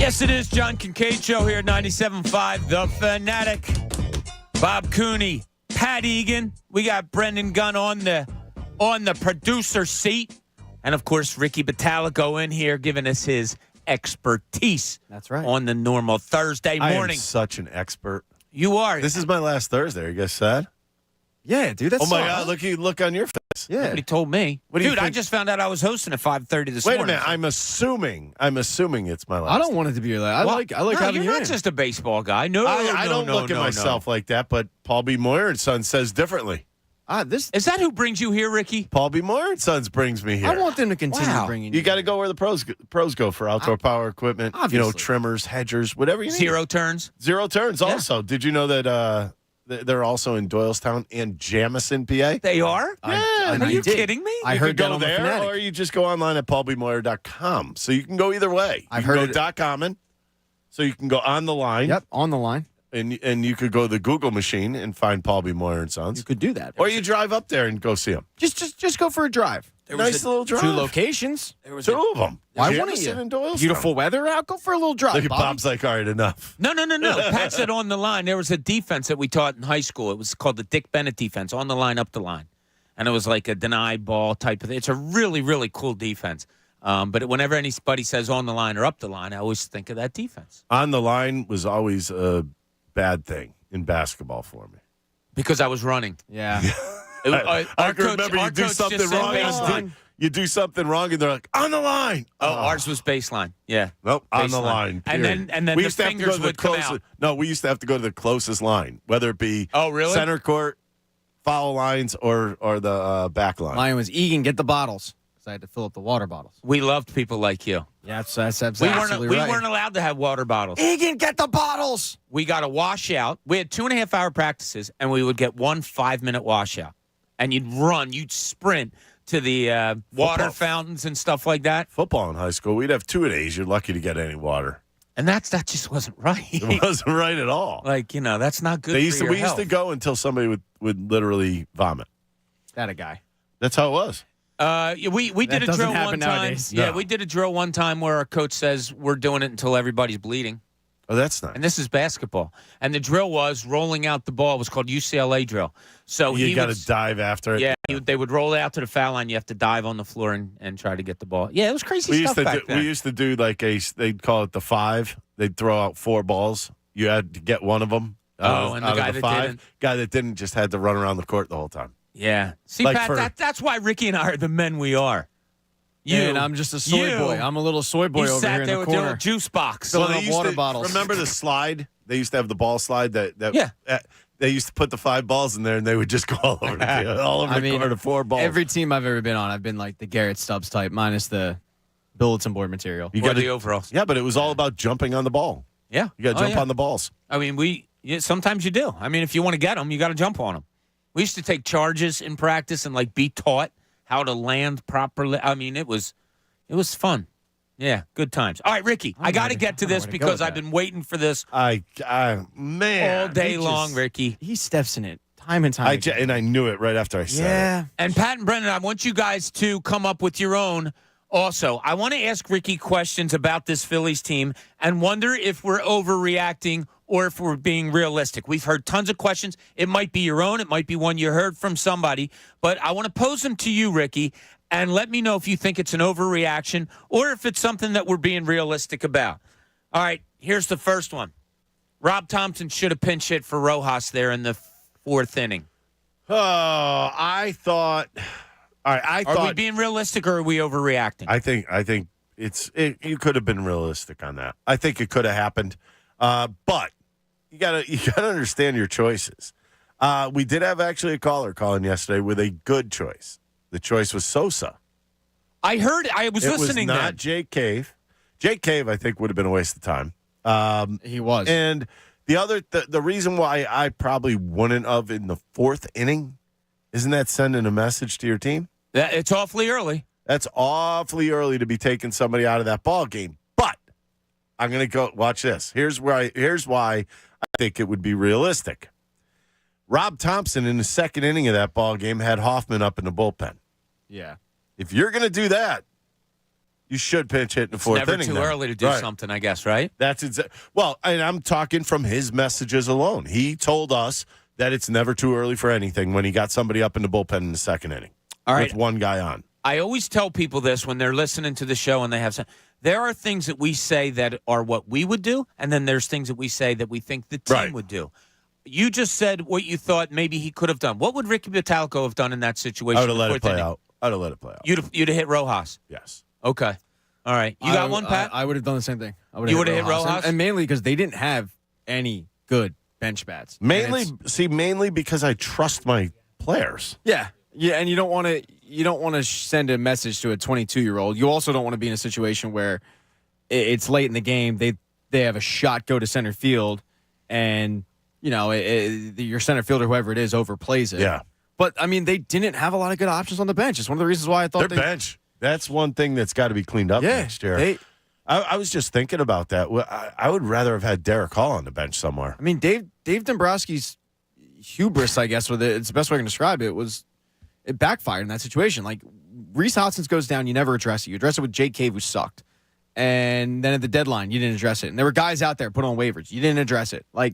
Yes, it is John Kincade Show here at 97.5 The Fanatic. Bob Cooney, Pat Egan. We got Brendan Gunn on the producer seat. And, of course, Ricky Bottalico in here giving us his expertise. That's right. On the normal Thursday morning. I am such an expert. You are. This is my last Thursday. Are you guys sad? Yeah, dude. That's oh my God! Look on your face. Yeah. Nobody told me. What do you Dude, I think? just found out I was hosting at 5:30 this morning. Wait a minute. I'm assuming it's my last. I don't want it to be your last. I like having you're you not in. just a baseball guy. No, I don't look at myself like that, but Paul B. Moyer and Sons says differently. Is that who brings you here, Ricky? Paul B. Moyer and Sons brings me here. I want them to continue bringing you. You got to go where the pros go for outdoor power equipment. Obviously. Trimmers, hedgers, whatever you need. Zero turns. Zero turns. Also, did you know that they're also in Doylestown and Jamison, PA? They are? Yeah. Are you kidding me? I You heard could go that on the there, Fanatic. or you just go online at paulbmoyer.com. So you can go either way. I've you can heard go .com, so you can go on the line. Yep, on the line. And you could go to the Google machine and find Paul B. Moyer and Sons. You could do that. Or you drive up there and go see them. Just go for a drive. Nice little drive. 2 locations. Two of them. Why wouldn't Jamison you? and Doylestown. Beautiful weather out. Go for a little drive. Look at Bobby. Bob's like, all right, enough. No. Pat said on the line. There was a defense that we taught in high school. It was called the Dick Bennett defense, on the line, up the line. And it was like a deny ball type of thing. It's a really, really cool defense. But whenever anybody says on the line or up the line, I always think of that defense. On the line was always a bad thing in basketball for me. Because I was running. Yeah. I can remember you do something wrong. You do something wrong, and they're like, on the line. Ours was baseline. Yeah. Nope, on the Baseline. line. And then we the used to have to fingers go to the would come closest. out. No, we used to have to go to the closest line, whether it be really? center court, foul lines, or the back line. Mine was Egan, get the bottles. Because I had to fill up the water bottles. We loved people like you. Yeah, that's We absolutely right. weren't allowed to have water bottles. Egan, get the bottles. We got a washout. We had 2.5 hour practices, and we would get 1 5-minute washout. And you'd sprint to the water fountains and stuff like that. Football in high school, we'd have 2 a days. You're lucky to get any water. And that just wasn't right. It wasn't right at all. Like, that's not good We for used your to health. go until somebody would literally vomit. That a guy. That's how it was. We did a doesn't drill happen one time. nowadays. Yeah, No. we did a drill one time where our coach says we're doing it until everybody's bleeding. Oh, that's nice. And this is basketball. And the drill was rolling out the ball. It was called UCLA drill. So You got to dive after it. Yeah, they would roll it out to the foul line. You have to dive on the floor and try to get the ball. Yeah, it was crazy stuff back then. We used to do like they'd call it the 5. They'd throw out 4 balls. You had to get one of them. And the guy that 5. didn't. Guy that didn't just had to run around the court the whole time. Yeah. See, Like Pat, that's why Ricky and I are the men we are. And I'm just a soy boy. I'm a little soy boy you over sat here in there the with corner. the old juice box. Filling they up used water to- bottles. Remember the slide? They used to have the ball slide that Yeah. They used to put the 5 balls in there, and they would just go all over the field, all over the court, 4 balls. Every team I've ever been on, I've been like the Garrett Stubbs type, minus the bulletin board material. You Or got the overalls. Yeah, but it was all about jumping on the ball. Yeah. You got to jump on the balls. I mean, sometimes you do. I mean, if you want to get them, you got to jump on them. We used to take charges in practice and be taught how to land properly. I mean, it was fun. Yeah, good times. All right, Ricky, I got to get to this because I've been waiting for this Man, all day long, Ricky. He steps in it time and time again. And I knew it right after I said it. And Pat and Brendan, I want you guys to come up with your own. Also, I want to ask Ricky questions about this Phillies team and wonder if we're overreacting or if we're being realistic. We've heard tons of questions. It might be your own. It might be one you heard from somebody. But I want to pose them to you, Ricky, and let me know if you think it's an overreaction or if it's something that we're being realistic about. All right, here's the first one. Rob Thompson should have pinch hit for Rojas there in the 4th inning. Oh, I thought. All right, Are we being realistic or are we overreacting? I think you could have been realistic on that. I think it could have happened, but you gotta understand your choices. We did have actually a caller calling yesterday with a good choice. The choice was Sosa. I heard. I was listening. It was not then. Jake Cave. Jake Cave, I think, would have been a waste of time. He was. And the reason why I probably wouldn't have in the 4th inning, isn't that sending a message to your team? It's awfully early. That's awfully early to be taking somebody out of that ball game. But I'm going to go watch this. Here's why I think it would be realistic. Rob Thompson in the 2nd inning of that ball game had Hoffman up in the bullpen. Yeah. If you're going to do that, You should pinch hit in the fourth Never inning. too then. early to do Right. something, I guess, right? That's well, and I'm talking from his messages alone. He told us that it's never too early for anything when he got somebody up in the bullpen in the second inning. All right. With one guy on. I always tell people this when they're listening to the show and they have some. There are things that we say that are what we would do, and then there's things that we say that we think the team would do. You just said what you thought maybe he could have done. What would Ricky Bottalico have done in that situation? I would have let it play out. I'd have let it play out. You'd have hit Rojas. Yes. Okay. All right. You got one, Pat? I would have done the same thing. You would have hit Rojas? And mainly because they didn't have any good bench bats. Mainly because I trust my players. Yeah. Yeah, and you don't want to send a message to a 22-year-old. You also don't want to be in a situation where it's late in the game. They have a shot go to center field, and your center fielder, whoever it is, overplays it. Yeah. But I mean, they didn't have a lot of good options on the bench. It's one of the reasons why I thought their bench. That's one thing that's got to be cleaned up next year. I was just thinking about that. I would rather have had Derek Hall on the bench somewhere. I mean, Dave Dombrowski's hubris, I guess, it's the best way I can describe it, it backfired in that situation. Like, Reese Hoskins goes down, you never address it. You address it with Jake Cave, who sucked. And then at the deadline, you didn't address it. And there were guys out there put on waivers. You didn't address it. Well,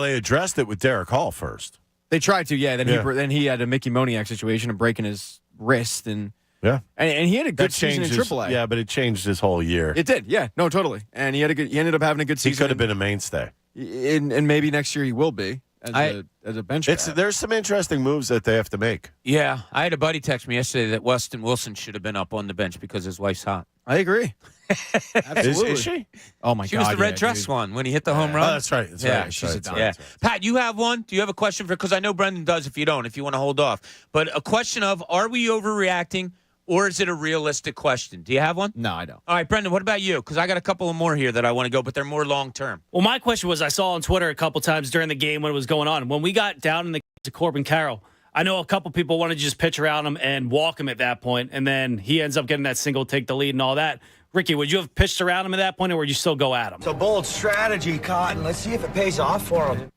they addressed it with Derek Hall first. They tried to, yeah. Then he had a Mickey Moniak situation of breaking his wrist. And he had a good season in AAA. Yeah, but it changed his whole year. It did, yeah. No, totally. And he ended up having a good season. He could have been a mainstay. And maybe next year he will be. As a bench bat. There's some interesting moves that they have to make. Yeah. I had a buddy text me yesterday that Weston Wilson should have been up on the bench because his wife's hot. I agree. Absolutely. Is she? Oh, my God. She was the red dress one when he hit the home run. Oh, that's right. She's a dime. Pat, you have one? Do you have a question for? Because I know Brendan does if you don't, if you want to hold off. But a question of, are we overreacting? Or is it a realistic question? Do you have one? No, I don't. All right, Brendan, what about you? Because I got a couple of more here that I want to go, but they're more long-term. Well, my question was, I saw on Twitter a couple times during the game when it was going on. When we got down in the to Corbin Carroll, I know a couple people wanted to just pitch around him and walk him at that point, and then he ends up getting that single, take the lead and all that. Ricky, would you have pitched around him at that point, or would you still go at him? It's a bold strategy, Cotton. Let's see if it pays off for him.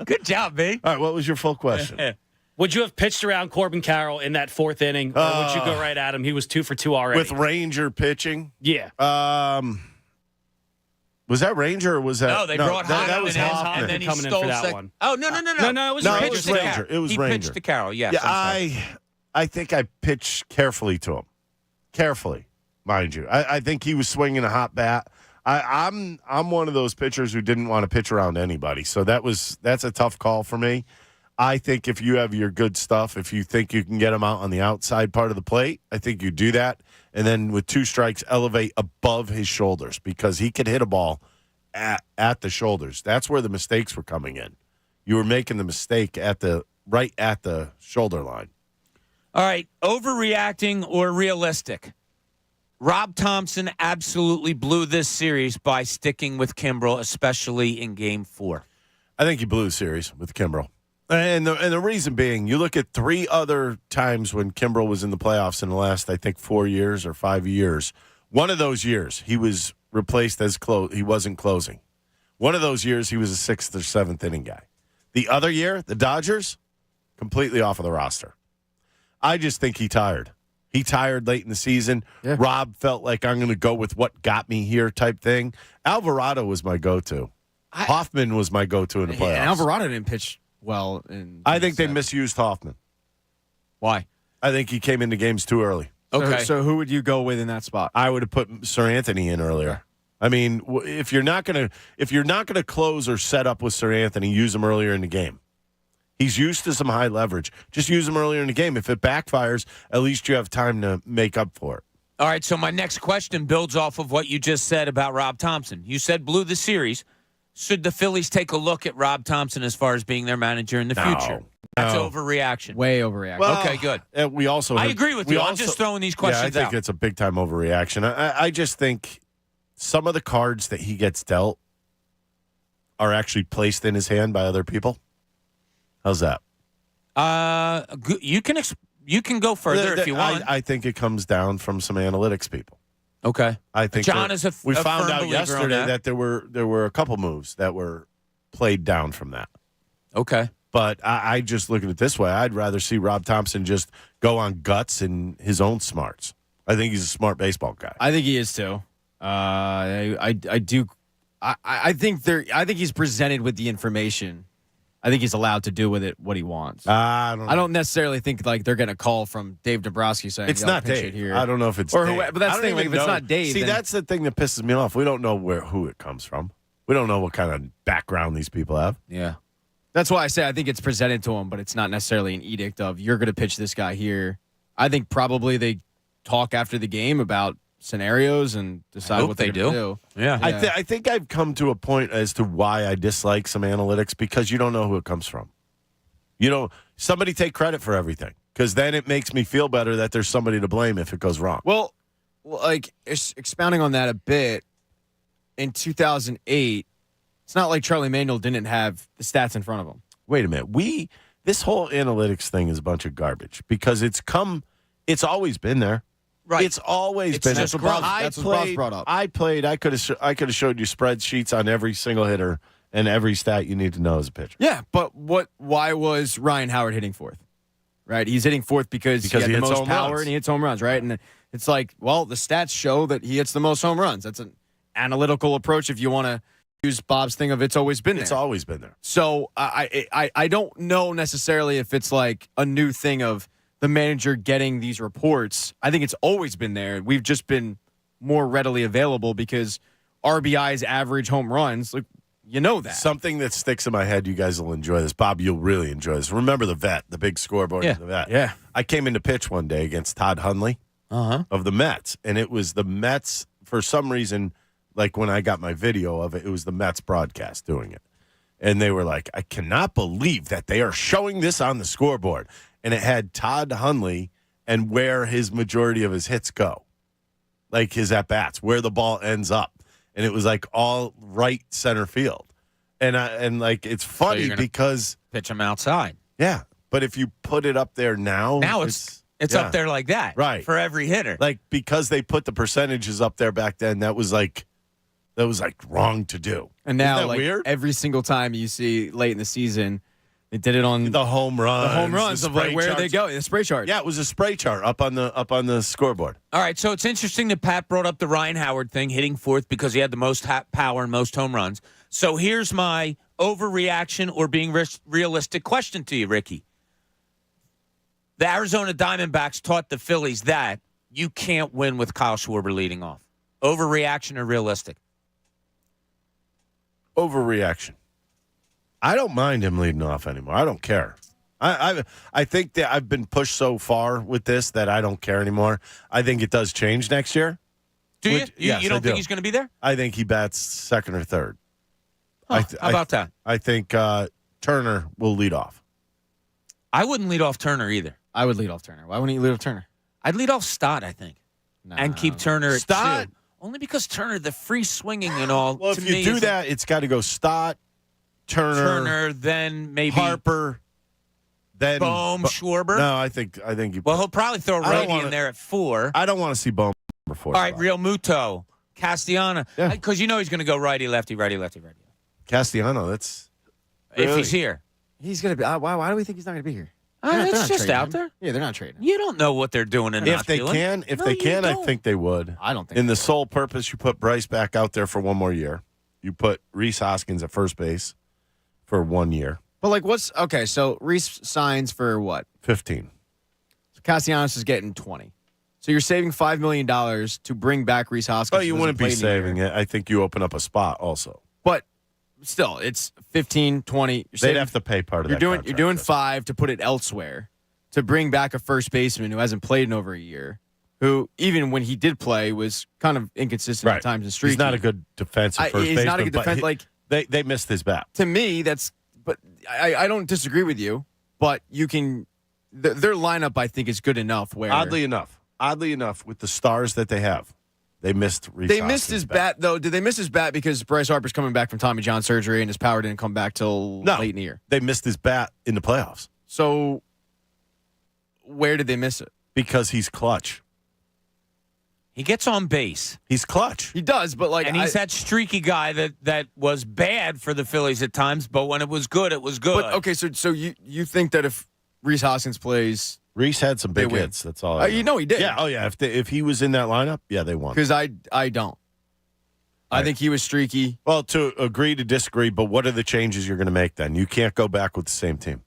Good job, B. All right, what was your full question? Would you have pitched around Corbin Carroll in that fourth inning, or would you go right at him? He was 2 for 2 already. With Ranger pitching? Yeah. Was that Ranger or was that? No, they brought Hoffman that was Hoffman. and then he coming in stole for that one. Oh, no. No, it was Ranger. It was he Ranger. pitched to Carroll, yes. Yeah, I think I pitched carefully to him. Carefully, mind you. I think he was swinging a hot bat. I'm one of those pitchers who didn't want to pitch around anybody, so that's a tough call for me. I think if you have your good stuff, if you think you can get him out on the outside part of the plate, I think you do that. And then with 2 strikes, elevate above his shoulders because he could hit a ball at the shoulders. That's where the mistakes were coming in. You were making the mistake right at the shoulder line. All right, overreacting or realistic? Rob Thompson absolutely blew this series by sticking with Kimbrel, especially in Game 4. I think he blew the series with Kimbrel. And the reason being, you look at 3 other times when Kimbrel was in the playoffs in the last, I think, 4 years or 5 years. One of those years, he was replaced as he wasn't closing. One of those years, he was a 6th or 7th inning guy. The other year, the Dodgers, completely off of the roster. I just think he tired. He tired late in the season. Yeah. Rob felt like I'm going to go with what got me here type thing. Alvarado was my go-to. Hoffman was my go-to in the playoffs. And Alvarado didn't pitch well. I think they misused Hoffman. Why? I think he came into games too early. Okay. So who would you go with in that spot? I would have put Sir Anthony in earlier. I mean, if you're not gonna close or set up with Sir Anthony, use him earlier in the game. He's used to some high leverage. Just use him earlier in the game. If it backfires, at least you have time to make up for it. All right, so my next question builds off of what you just said about Rob Thompson. You said blew the series. Should the Phillies take a look at Rob Thompson as far as being their manager in the future? That's overreaction. Way overreaction. Well, okay, good. I agree with you. I'm just throwing these questions I think it's a big-time overreaction. I just think some of the cards that he gets dealt are actually placed in his hand by other people. How's that? You can go further if you want. I think it comes down from some analytics people. Okay. I think John is we a found firm out believer yesterday on that there were a couple moves that were played down from that. Okay. But I just look at it this way. I'd rather see Rob Thompson just go on guts and his own smarts. I think he's a smart baseball guy. I think he is too. I do. I think he's presented with the information. I think he's allowed to do with it what he wants. I don't necessarily think like they're getting a call from Dave Dombrowski saying it's not Dave. Here. I don't know if it's or Dave. but that's the thing. Like, if it's not Dave, see, then, that's the thing that pisses me off. We don't know who it comes from. We don't know what kind of background these people have. Yeah. That's why I say I think it's presented to him, but it's not necessarily an edict of you're going to pitch this guy here. I think probably they talk after the game about scenarios and decide what they do. Yeah. I think I've come to a point as to why I dislike some analytics because you don't know who it comes from. Somebody take credit for everything because then it makes me feel better that there's somebody to blame if it goes wrong. Well, like expounding on that a bit, in 2008, it's not like Charlie Manuel didn't have the stats in front of him. Wait a minute. This whole analytics thing is a bunch of garbage because it's always been there. Right. It's always been there. That's what Bob's brought up. I could have showed you spreadsheets on every single hitter and every stat you need to know as a pitcher. Yeah, but why was Ryan Howard hitting fourth? Right? He's hitting fourth because he had the most power and he hits home runs, right? And it's like, well, the stats show that he hits the most home runs. That's an analytical approach if you want to use Bob's thing of it's always been there. It's always been there. So I don't know necessarily if it's like a new thing of the manager getting these reports. I think it's always been there. We've just been more readily available because RBIs average home runs. Like, you know that. Something that sticks in my head, you guys will enjoy this. Bob, you'll really enjoy this. Remember the vet, the big scoreboard of the vet. Yeah. I came in to pitch one day against Todd Hundley of the Mets, and it was the Mets, for some reason, like when I got my video of it, it was the Mets broadcast doing it. And they were like, I cannot believe that they are showing this on the scoreboard. And it had Todd Hundley and where his majority of his hits go, like his at-bats, where the ball ends up. And it was like all right center field. And like it's funny because pitch him outside. Yeah. But if you put it up there now it's up there like that. Right. For every hitter. Like because they put the percentages up there back then, that was like wrong to do. And now, Isn't that like weird? every single time you see late in the season, they did it on the home runs. The home runs of like where they go. The spray chart. Yeah, it was a spray chart up on the scoreboard. All right, so it's interesting that Pat brought up the Ryan Howard thing, hitting fourth because he had the most power and most home runs. So here's my overreaction or being realistic question to you, Ricky. The Arizona Diamondbacks taught the Phillies that you can't win with Kyle Schwarber leading off. Overreaction or realistic? Overreaction. I don't mind him leading off anymore. I don't care. I think that I've been pushed so far with this that I don't care anymore. I think it does change next year. Do you? Yes, you don't think he's going to be there? I think he bats second or third. How about that? I think Turner will lead off. I wouldn't lead off Turner either. I would lead off Turner. Why wouldn't you lead off Turner? I'd lead off Stott, I think. And keep Turner at Stott? 2. Only because Turner, the free swinging and all. Well, to if you me do is that, it's got to go Stott, Turner, then maybe Harper, then Bohm, Schwarber. No, I think you. Well, he'll probably throw Rady in there at 4. I don't want to see Bohm number 4. All right, Real Muto, Castellano, because you know he's going to go righty, lefty, righty, lefty, righty. Castellano, that's if he's here. He's going to be. Why do we think he's not going to be here? It's just out there. Yeah, they're not trading. You don't know what they're doing and if they can, I think they would. I don't think in the sole purpose you put Bryce back out there for one more year. You put Rhys Hoskins at first base for 1 year. But like, what's okay? So Rhys signs for what? 15. So Castellanos is getting 20. So you're saving $5 million to bring back Rhys Hoskins. Well, you wouldn't be saving it. I think you open up a spot also. But still, it's 15, 20. They'd have to pay part of that. You're doing 5 to put it elsewhere to bring back a first baseman who hasn't played in over a year, who even when he did play was kind of inconsistent at times and streaky. He's not a good defensive first baseman. He's not a good defense. Like they missed his bat. To me, that's. But I don't disagree with you. But you can. Their lineup, I think, is good enough. Where oddly enough, with the stars that they have. They missed Rhys They missed his bat, though. Did they miss his bat because Bryce Harper's coming back from Tommy John surgery and his power didn't come back till late in the year? They missed his bat in the playoffs. So where did they miss it? Because he's clutch. He gets on base. He's clutch. He does, but And he's that streaky guy that was bad for the Phillies at times, but when it was good, it was good. But okay, so you think that if Rhys Hoskins plays, Reese had some big hits. That's all. You know he did. Yeah. Oh yeah. If he was in that lineup, yeah, they won. Because I don't. I think he was streaky. Well, to agree to disagree, but what are the changes you're going to make then? You can't go back with the same team.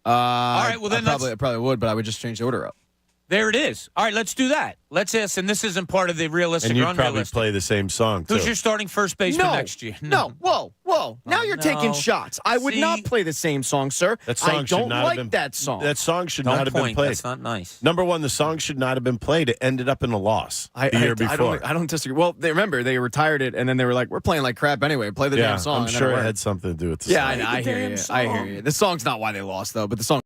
All right. Well, then I probably would, but I would just change the order up. There it is. All right, let's do that. Let's ask, and this isn't part of the realistic And or you'd probably unrealistic. play the same song, too. Who's your starting first baseman next year? No. Whoa. Now you're taking shots. I would not play the same song, sir. That song I should don't not like have been, that song. That song should Don't not have been point. played. That's not nice. Number one, the song should not have been played. It ended up in a loss the year before. I don't disagree. Well, they retired it, and then they were like, we're playing like crap anyway. Play the damn song. I'm sure it had something to do with the song. I hear you. I hear you. The song's not why they lost, though, but the song.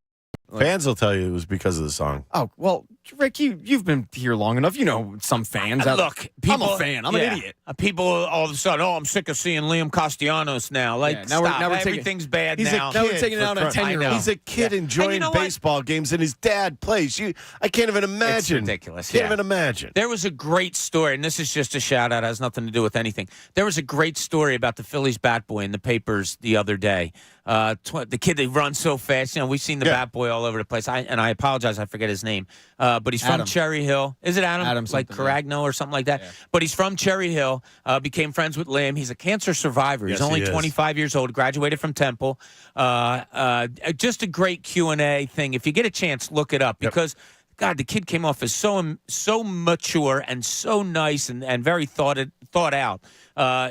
Fans will tell you it was because of the song. Oh, well, Rick, you've been here long enough. You know some fans. Look, people, I'm a fan. I'm an idiot. People all of a sudden, I'm sick of seeing Liam Castellanos now. Like, now stop. we're Everything's bad He's now. a kid. we're taking it out on a 10-year-old. He's a kid enjoying baseball games, and his dad plays. I can't even imagine. It's ridiculous. Can't even imagine. There was a great story, and this is just a shout out. It has nothing to do with anything. There was a great story about the Phillies bat boy in the papers the other day. The kid that runs so fast. You know, we've seen the bat boy all over the place. I apologize, I forget his name. But he's Adam. from Cherry Hill. Is it Adam? Adam Like something, Caragno or something like that. Yeah. But he's from Cherry Hill. Became friends with Liam. He's a cancer survivor. He's only 25 years old. Graduated from Temple. Just a great Q&A thing. If you get a chance, look it up because. God, the kid came off as so mature and so nice and very thought out.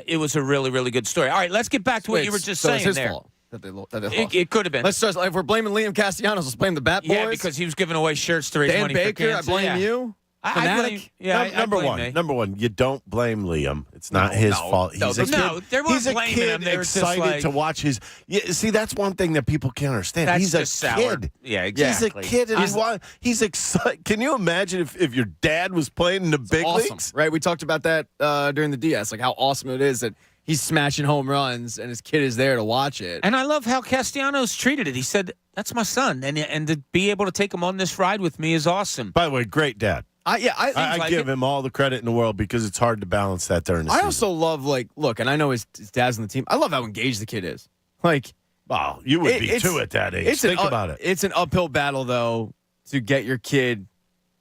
It was a really, really good story. All right, let's get back to what you were just saying it's his there. fault that they lost. It could have been. Let's start. If we're blaming Liam Castellanos, let's blame the Bat Boys. Yeah, because he was giving away shirts to raise Dan money Baker, for cancer. I blame you. I blame, Number one, you don't blame Liam. It's not his fault. He's a kid. They weren't He's a blaming kid him. They were just excited like, to watch his. See, that's one thing that people can't understand. That's He's a just sour. kid. Yeah, exactly. He's a kid, and he's excited. Can you imagine if your dad was playing in the big leagues? Right? We talked about that during the DS, like how awesome it is that he's smashing home runs and his kid is there to watch it. And I love how Castellanos treated it. He said, "That's my son, and to be able to take him on this ride with me is awesome." By the way, great dad. I give him all the credit in the world because it's hard to balance that during the season. I also love, look, and I know his dad's on the team. I love how engaged the kid is. Wow, you would be too at that age. Think about it. It's an uphill battle, though, to get your kid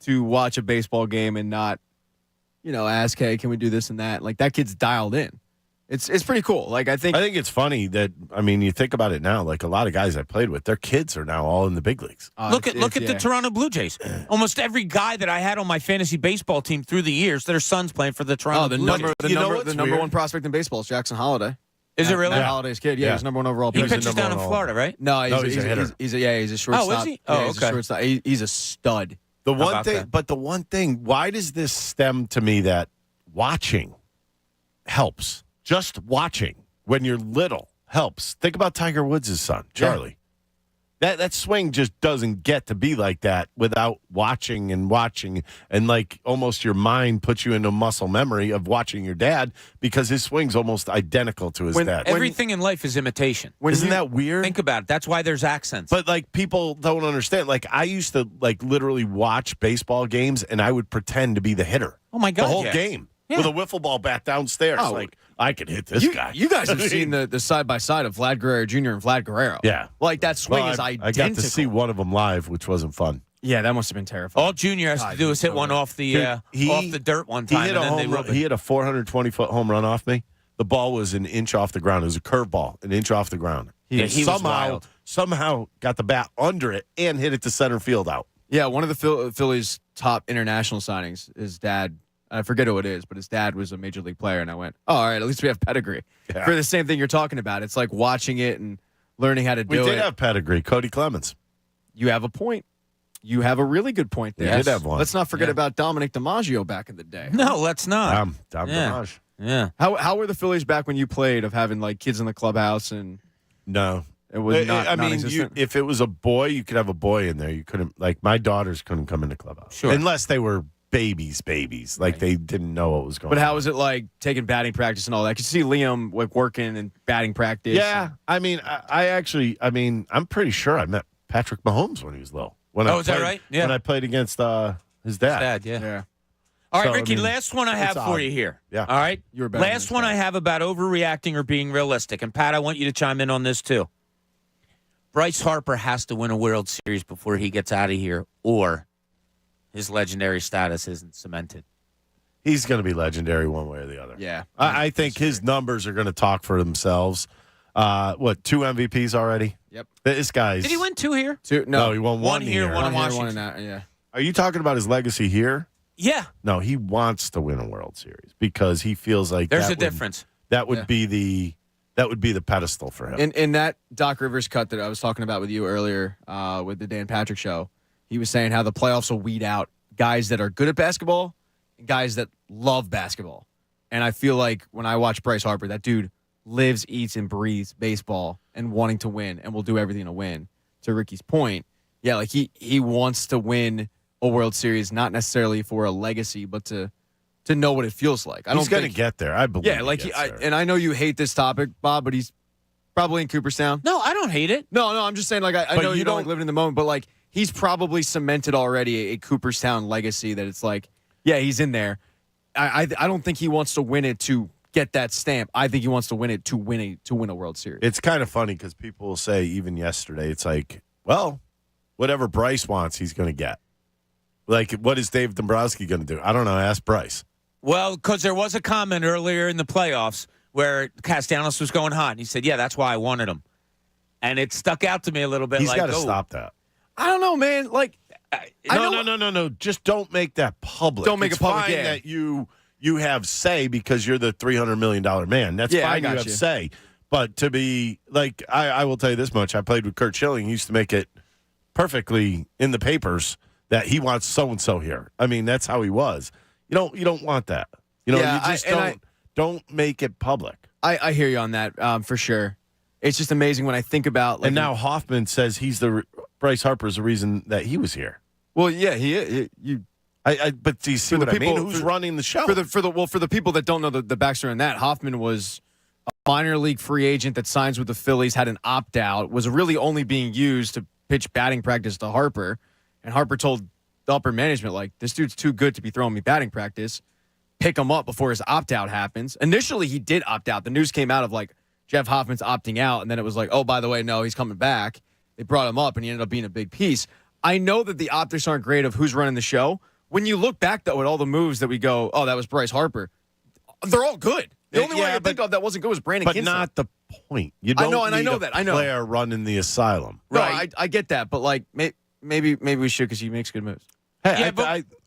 to watch a baseball game and not, ask, hey, can we do this and that? Like, that kid's dialed in. It's pretty cool. I think it's funny that you think about it now. Like a lot of guys I played with, their kids are now all in the big leagues. Look at the Toronto Blue Jays. Almost every guy that I had on my fantasy baseball team through the years, their sons playing for the Toronto Blue Jays. The number one prospect in baseball is Jackson Holiday. Is it really? Matt Holiday's kid. Yeah, he's number one overall. He pitches down in Florida, right? No, he's a hitter. He's a shortstop. Oh, is he? Yeah, He's a shortstop. He's a stud. The one thing, why does this stem to me that watching helps? Just watching when you're little helps. Think about Tiger Woods' son, Charlie. Yeah. That swing just doesn't get to be like that without watching and like almost your mind puts you into muscle memory of watching your dad because his swing's almost identical to his dad. Everything in life is imitation. Isn't that weird? Think about it. That's why there's accents. But people don't understand. I used to literally watch baseball games and I would pretend to be the hitter. Oh my God. The whole game. Yeah. With a wiffle ball bat downstairs. I could hit this guy. You guys have seen the side-by-side of Vlad Guerrero Jr. and Vlad Guerrero. Yeah. That swing is identical. I got to see one of them live, which wasn't fun. Yeah, that must have been terrifying. All Junior has to do is hit one off the off the dirt one time. He hit a 420-foot home run off me. The ball was an inch off the ground. It was a curveball, an inch off the ground. He somehow got the bat under it and hit it to center field out. Yeah, one of the Phillies' top international signings, his dad, I forget who it is, but his dad was a major league player, and I went, oh, all right, at least we have pedigree. Yeah. For the same thing you're talking about. It's like watching it and learning how to do it. We did have pedigree. Cody Clemens. You have a point. You have a really good point there. We did have one. Let's not forget about Dominic DiMaggio back in the day. No, let's not. Dom DiMaggio. Yeah. How were the Phillies back when you played of having kids in the clubhouse and no? It was not. If it was a boy, you could have a boy in there. You couldn't my daughters couldn't come in the clubhouse. Sure. Unless they were babies. They didn't know what was going on. But how was it taking batting practice and all that? I could see Liam working and batting practice. Yeah. I'm pretty sure I met Patrick Mahomes when he was little. Is that right? Yeah. When I played against his dad. Yeah. All right, So, Ricky, I mean, last one I have it's for odd. you here. Yeah. All right? You were better than Last this one guy. I have about overreacting or being realistic. And, Pat, I want you to chime in on this, too. Bryce Harper has to win a World Series before he gets out of here, or his legendary status isn't cemented. He's going to be legendary one way or the other. Yeah. I think his numbers are going to talk for themselves. 2 MVPs already? Yep. This guy's. Did he win 2 here? 2. No, he won One one here, here. one in One Washington. in that, yeah. Are you talking about his legacy here? Yeah. No, he wants to win a World Series because he feels like There's a difference. That would be the pedestal for him. In that Doc Rivers cut that I was talking about with you earlier with the Dan Patrick show, he was saying how the playoffs will weed out guys that are good at basketball and guys that love basketball. And I feel like when I watch Bryce Harper, that dude lives, eats, and breathes baseball and wanting to win and will do everything to win. To Ricky's point, yeah, like he wants to win a World Series, not necessarily for a legacy, but to know what it feels like. He's going to get there. I believe. Yeah, like and I know you hate this topic, Bob, but he's probably in Cooperstown. No, I don't hate it. No, I'm just saying, like, I know you don't like living in the moment, but like he's probably cemented already a Cooperstown legacy that it's like, yeah, he's in there. I don't think he wants to win it to get that stamp. I think he wants to win it to win a World Series. It's kind of funny because people will say, even yesterday, it's like, well, whatever Bryce wants, he's going to get. Like, what is Dave Dombrowski going to do? I don't know. Ask Bryce. Well, because there was a comment earlier in the playoffs where Castellanos was going hot, and he said, yeah, that's why I wanted him. And it stuck out to me a little bit. He's like, got to stop that. I don't know, man. Like, No. Just don't make that public. Don't make it's it public, fine yeah. that you have say because you're the $300 million man. That's Yeah, I fine. got You have you. say. But to be like, I will tell you this much. I played with Kurt Schilling. He used to make it perfectly in the papers that he wants so-and-so here. I mean, that's how he was. You don't want that. You just don't make it public. I hear you on that for sure. It's just amazing when I think about. Like, and now Hoffman says Bryce Harper's the reason that he was here. Well, yeah, you. But do you see what I mean? Who's running the show? For the people that don't know the backstory on that, Hoffman was a minor league free agent that signs with the Phillies, had an opt out, was really only being used to pitch batting practice to Harper, and Harper told the upper management, like, this dude's too good to be throwing me batting practice. Pick him up before his opt out happens. Initially, he did opt out. The news came out of like Jeff Hoffman's opting out, and then it was like, oh, by the way, no, he's coming back. They brought him up, and he ended up being a big piece. I know that the optics aren't great of who's running the show. When you look back, though, at all the moves that we go, oh, that was Bryce Harper, they're all good. The only one I think of that wasn't good was Brandon But Kinsler. not the point. You don't I know that. I know. Player running the asylum. No, Right. I get that, but like maybe we should because he makes good moves. Hey,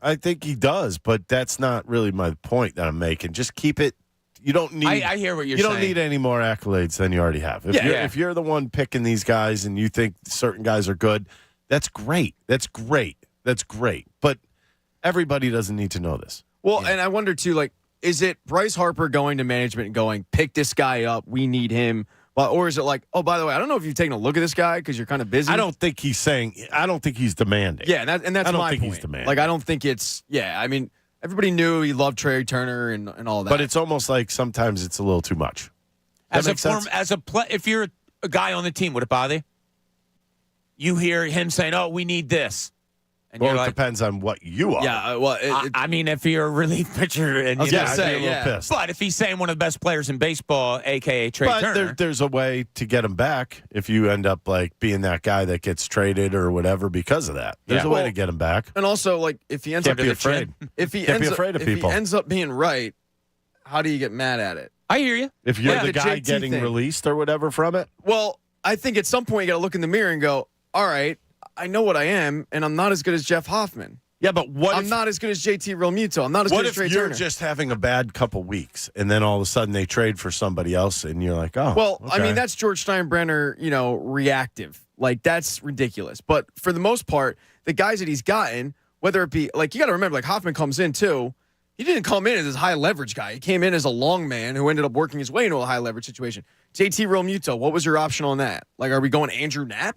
I think he does, but that's not really my point that I'm making. Just keep it. You don't need. I hear what you're You saying. don't need any more accolades than you already have. If you're the one picking these guys and you think certain guys are good, that's great. That's great. But everybody doesn't need to know this. Well, and I wonder too, like, is it Bryce Harper going to management and going, pick this guy up, we need him? Or is it like, oh, by the way, I don't know if you've taken a look at this guy because you're kind of busy. I don't think he's demanding. Yeah, that's I don't my think point. he's demanding. Like, I don't think it's, I mean, everybody knew he loved Trey Turner and all that. But it's almost like sometimes it's a little too much. If you're a guy on the team, would it bother you? You hear him saying, "Oh, we need this," and Well, you're it like, depends on what you are. Yeah, well, I mean, if you're a relief pitcher, and I was gonna say, I'd be a little pissed. But if he's saying one of the best players in baseball, aka Trey But Turner, there's a way to get him back if you end up like being that guy that gets traded or whatever because of that. There's a way to get him back. And also, like, if he ends Can't up be afraid. if he Can't be ends afraid up, of people. If he ends up being right, how do you get mad at it? I hear you. If you're Yeah, the the guy JT getting thing. released or whatever from it. Well, I think at some point you got to look in the mirror and go, all right, I know what I am, and I'm not as good as Jeff Hoffman. Yeah, but I'm not as good as JT Realmuto. I'm not as What good as if Trey you're Turner. just having a bad couple weeks and then all of a sudden they trade for somebody else and you're like, oh, Well, I okay. mean, that's George Steinbrenner, reactive. Like, that's ridiculous. But for the most part, the guys that he's gotten, whether it be, like, you got to remember, like, Hoffman comes in, too. He didn't come in as this high leverage guy. He came in as a long man who ended up working his way into a high leverage situation. JT Realmuto, what was your option on that? Like, are we going Andrew Knapp?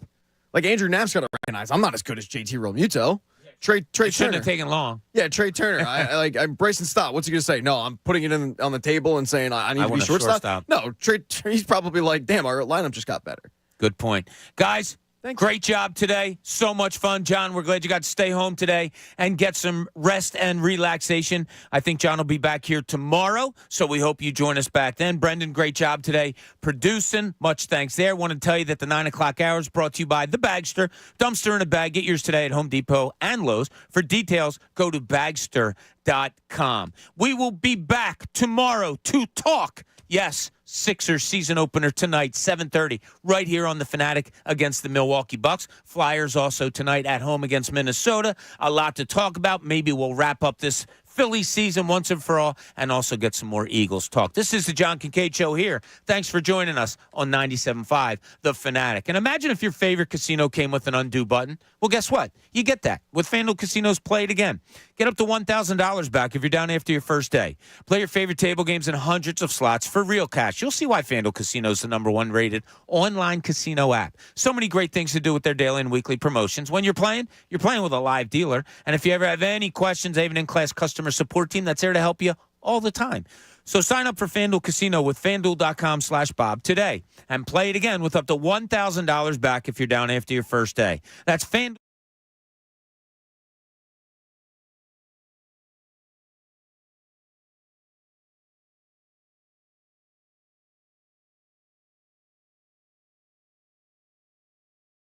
Like, Andrew Knapp's got to recognize, I'm not as good as JT Realmuto. Trey it Turner. shouldn't have taken long. Yeah, Trey Turner. I'm Bryson Stott. What's he going to say? No, I'm putting it on the table and saying I need to be want a shortstop. shortstop. No, he's probably like, damn, our lineup just got better. Good point, guys. Great job today. So much fun. John, we're glad you got to stay home today and get some rest and relaxation. I think John will be back here tomorrow, so we hope you join us back then. Brendan, great job today producing. Much thanks there. Want to tell you that the 9 o'clock hour is brought to you by The Bagster. Dumpster in a bag. Get yours today at Home Depot and Lowe's. For details, go to bagster.com. We will be back tomorrow to talk. Yes, Sixers season opener tonight, 7:30, right here on the Fanatic against the Milwaukee Bucks. Flyers also tonight at home against Minnesota. A lot to talk about. Maybe we'll wrap up this Phillies season once and for all and also get some more Eagles talk. This is the John Kincade Show here. Thanks for joining us on 97.5 The Fanatic. And imagine if your favorite casino came with an undo button. Well, guess what? You get that with FanDuel Casino's Play It Again. Get up to $1,000 back if you're down after your first day. Play your favorite table games and hundreds of slots for real cash. You'll see why FanDuel Casino is the #1 rated online casino app. So many great things to do with their daily and weekly promotions. When you're playing with a live dealer. And if you ever have any questions, they have an in-class customer support team that's there to help you all the time. So sign up for FanDuel Casino with FanDuel.com/Bob today and play it again with up to $1,000 back if you're down after your first day. That's FanDuel.